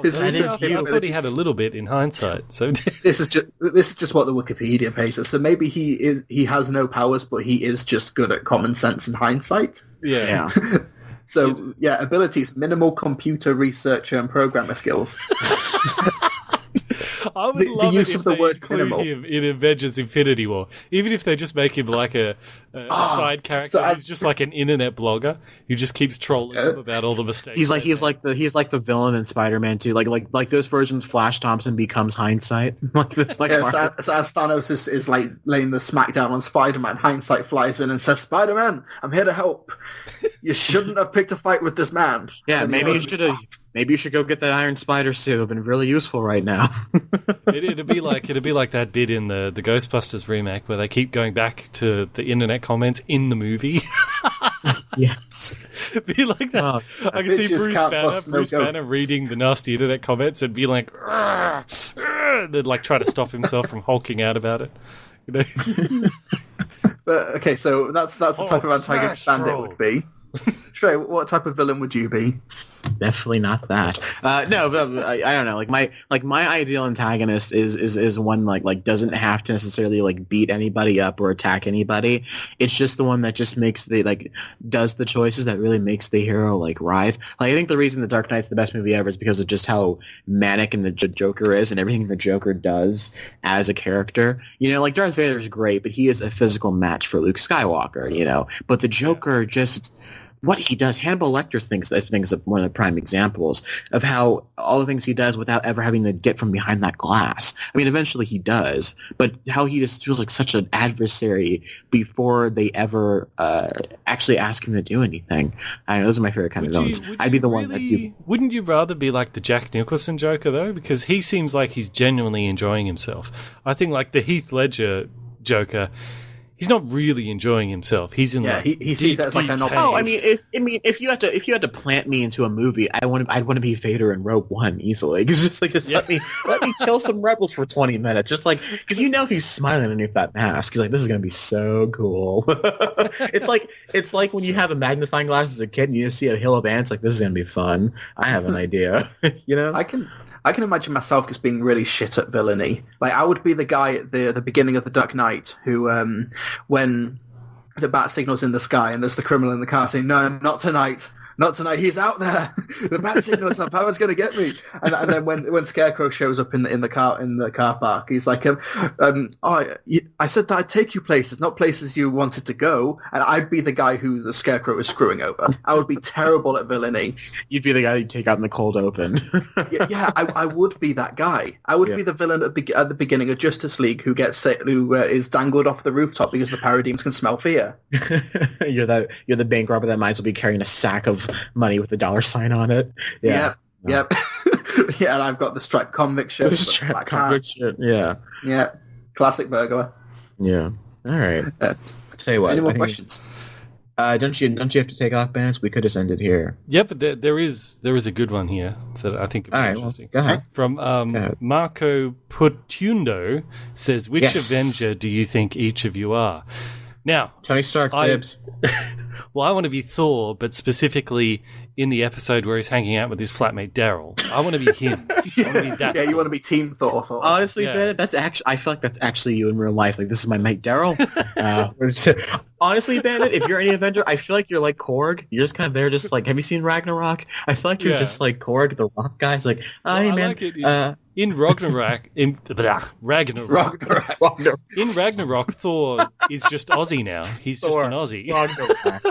I thought he had a little bit in hindsight. So this is just what the Wikipedia page says. So maybe he has no powers, but he is just good at common sense and hindsight. Yeah. So abilities: minimal computer researcher and programmer skills. I would love the use it if of the they word include minimal him in Avengers Infinity War. Even if they just make him like a side character, so he's just like an internet blogger who just keeps trolling them about all the mistakes. He's like the villain in Spider-Man too. Like those versions, Flash Thompson becomes Hindsight. So as Thanos is like laying the smackdown on Spider-Man, Hindsight flies in and says, "Spider-Man, I'm here to help. You shouldn't have picked a fight with this man." Yeah, maybe you should have. Maybe you should go get that Iron Spider suit. It'd been really useful right now. It'd be like that bit in the Ghostbusters remake where they keep going back to the internet comments in the movie. Yes. Be like that. I can see Bruce Banner reading the nasty internet comments and be like, and then like try to stop himself from hulking out about it. You know? But okay, so that's the type of antagonist Bandit would be. Trey, what type of villain would you be? Definitely not that. No, but I don't know. Like my ideal antagonist is one like doesn't have to necessarily like beat anybody up or attack anybody. It's just the one that just makes does the choices that really makes the hero like writhe. Like I think the reason The Dark Knight's the best movie ever is because of just how manic and the Joker is and everything the Joker does as a character. You know, like Darth Vader is great, but he is a physical match for Luke Skywalker. You know, but the Joker just. What he does, Hannibal Lecter thinks is one of the prime examples of how all the things he does without ever having to get from behind that glass. I mean, eventually he does, but how he just feels like such an adversary before they ever actually ask him to do anything. I know, those are my favorite kind of villains. I'd be the one that Wouldn't you rather be like the Jack Nicholson Joker, though? Because he seems like he's genuinely enjoying himself. I think like the Heath Ledger Joker... He's not really enjoying himself. He's in he sees that as like an opportunity. Oh, I mean, if you had to plant me into a movie, I'd want to be Vader in Rogue One easily. Just let me kill some rebels for 20 minutes, just like because he's smiling underneath that mask. He's like, this is gonna be so cool. it's like when you have a magnifying glass as a kid and you just see a hill of ants. Like, this is gonna be fun. I have an idea. You know, I can imagine myself just being really shit at villainy. Like, I would be the guy at the beginning of The Dark Knight who, when the bat signal's in the sky and there's the criminal in the car saying, "No, not tonight. Not tonight. He's out there. The bat signal's up. Batman's going to get me." And then when Scarecrow shows up in the car park, he's like, I said that I'd take you places, not places you wanted to go. And I'd be the guy who the Scarecrow is screwing over. I would be terrible at villainy. You'd be the guy you'd take out in the cold open. I would be that guy. I would be the villain at the beginning of Justice League who is dangled off the rooftop because the parademons can smell fear. You're the bank robber that might as well be carrying a sack of money with a $sign on it. Yep. Yeah, and I've got the striped convict shirt. Yeah. Yeah. Classic burglar. Yeah. All right. Tell you what. Any more questions? Don't you have to take off, Bandits? We could just end it here. Yeah, but there is a good one here that I think would be interesting. Well, go ahead. From Marco Putundo says, which Avenger do you think each of you are? Now, Tony Stark, Dibs. Well, I want to be Thor, but specifically in the episode where he's hanging out with his flatmate Daryl. I want to be him. I want to be that. Yeah, you want to be Team Thor. Honestly, Bandit, that's actually. I feel like that's actually you in real life. Like, this is my mate Daryl. Honestly, Bandit, if you're any Avenger, I feel like you're like Korg. You're just kind of there, just like. Have you seen Ragnarok? I feel like you're just like Korg, the rock guy. It's like, hey man. Like it in Ragnarok, in Ragnarok, Thor is just Aussie now. He's just an Aussie.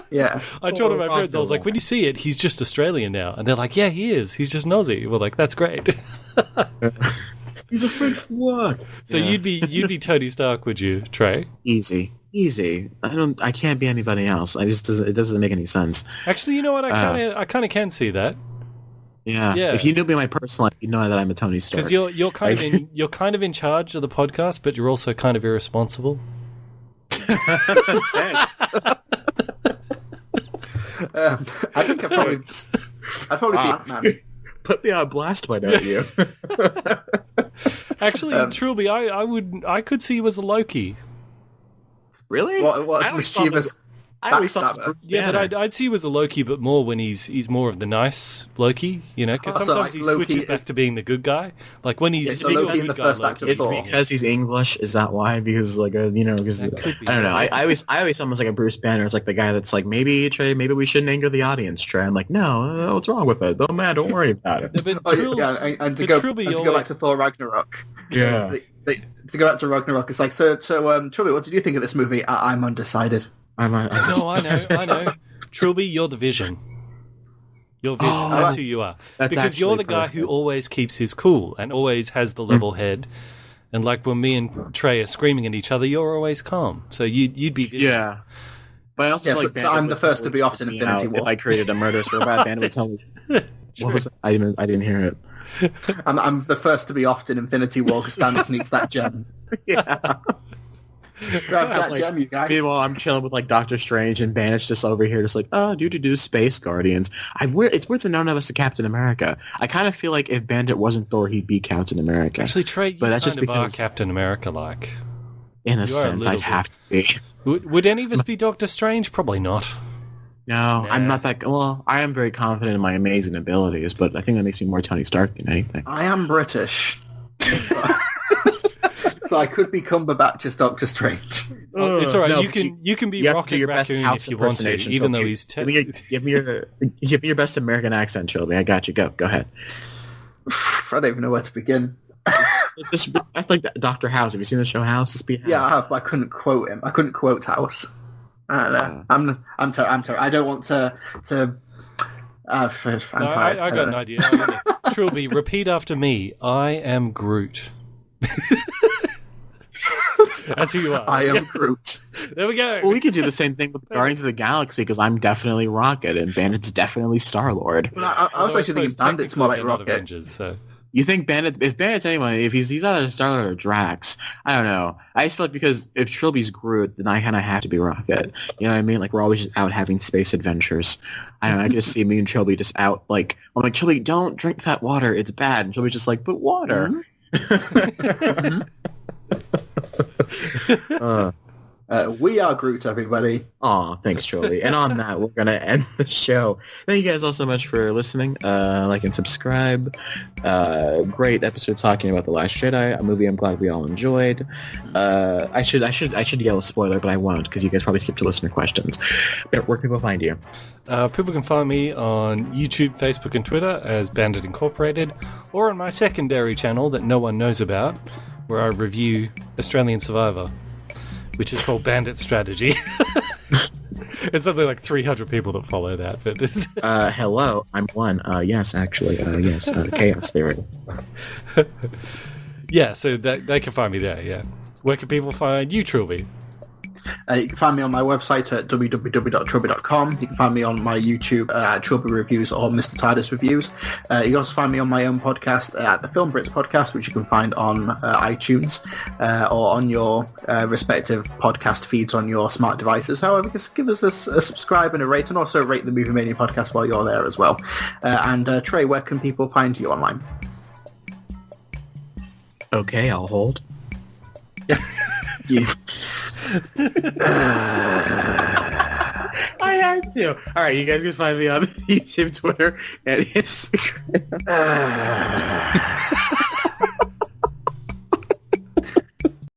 Yeah. I told my friends, I was like, when you see it, he's just Australian now. And they're like, yeah, he is. He's just an Aussie. We're like, that's great. He's a French what? So you'd be Tony Stark, would you, Trey? Easy. I can't be anybody else. It doesn't make any sense. Actually, you know what? I kind of can see that. Yeah. If you knew me in my personal life, you know that I'm a Tony Stark. Because you're kind of in charge of the podcast, but you're also kind of irresponsible. Thanks. I think I'd probably be Ant-Man. Put me on blast, why don't you? Actually, Trillbee, I could see you as a Loki. Really? What mischievous backstabber? Yeah, but I'd see you as a Loki, but more when he's more of the nice Loki, you know, because sometimes he switches back to being the good guy. Like when he's Loki in the first act of Thor. It's because he's English. Is that why? Because because I don't know. I always almost like a Bruce Banner. It's like the guy that's like, maybe Trey, maybe we shouldn't anger the audience, Trey. I'm like, no, what's wrong with it? Don't worry about it. And to go back to Thor Ragnarok. Yeah. To go back to Ragnarok, it's like, so Trillbee, what did you think of this movie? I'm undecided. I know. Trillbee, you're the Vision. You're Vision. That's who you are. Because you're the guy who always keeps his cool and always has the level head. And like when me and Trey are screaming at each other, you're always calm. So you'd be Vision. Yeah. But I also so I'm the first to be off in Infinity War. If I created a murderous robot, Bandit would tell me. What was it? I didn't hear it. I'm the first to be off in Infinity War because Thanos needs that gem. Yeah. Grab that gem, you guys. Meanwhile, I'm chilling with like Doctor Strange and Bandit's just over here, just like, do Space Guardians. It's worth the none of us to Captain America. I kind of feel like if Bandit wasn't Thor, he'd be Captain America. Actually, Trey, but that's just because Captain America, like. In a sense, I'd have to be. Would any of us be Doctor Strange? Probably not. No, I'm not that. Well, I am very confident in my amazing abilities, but I think that makes me more Tony Stark than anything. I am British. So I could be Cumberbatch as Doctor Strange. It's all right. No, you can be Rocket Raccoon if you want to, even though he's... Give me your best American accent, Trillbee. I got you. Go ahead. I don't even know where to begin. Just act like Dr. House. Have you seen the show House? Just be House. Yeah, I have, but I couldn't quote him. I couldn't quote House. I don't know. I'm sorry. I don't want to. I'm tired. I got an idea. Trillbee, repeat after me. I am Groot. That's who you are. I am Groot. There we go. Well, we could do the same thing with Guardians of the Galaxy because I'm definitely Rocket and Bandit's definitely Star-Lord. Well, I was actually thinking Bandit's more like Rocket. Avengers, so. You think Bandit? If Bandit's anyone, if he's either Star-Lord or Drax, I don't know. I just feel like because if Trillbee's Groot, then I kind of have to be Rocket. You know what I mean? Like we're always just out having space adventures. I don't know. I just see me and Trillbee just out. Like I'm like, Trillbee, don't drink that water. It's bad. And Trillbee's just like, but water. Mm-hmm. We are Groot, everybody. Aw, thanks, Trillbee. And on that, we're going to end the show. Thank you guys all so much for listening. Like and subscribe. Great episode talking about The Last Jedi, a movie I'm glad we all enjoyed. I should yell a spoiler, but I won't because you guys probably skipped to listener questions. Where can people find you? People can find me on YouTube, Facebook, and Twitter as Bandit Incorporated, or on my secondary channel that no one knows about, where I review Australian Survivor, which is called Bandit Strategy. It's something like 300 people that follow that. But hello, I'm one. Yes, actually. Yes, Chaos Theory. Yeah, so they can find me there, yeah. Where can people find you, Trillbee? You can find me on my website at www.trillbee.com. You can find me on my YouTube at Trillbee Reviews or Mr. Titus Reviews. You can also find me on my own podcast at the Film Brits Podcast, which you can find on iTunes or on your respective podcast feeds on your smart devices. However, just give us a subscribe and a rate, and also rate the Movie Mania podcast while you're there as well. And Trey, where can people find you online? Okay, I'll hold. I had to. All right, you guys can find me on YouTube, Twitter, and Instagram.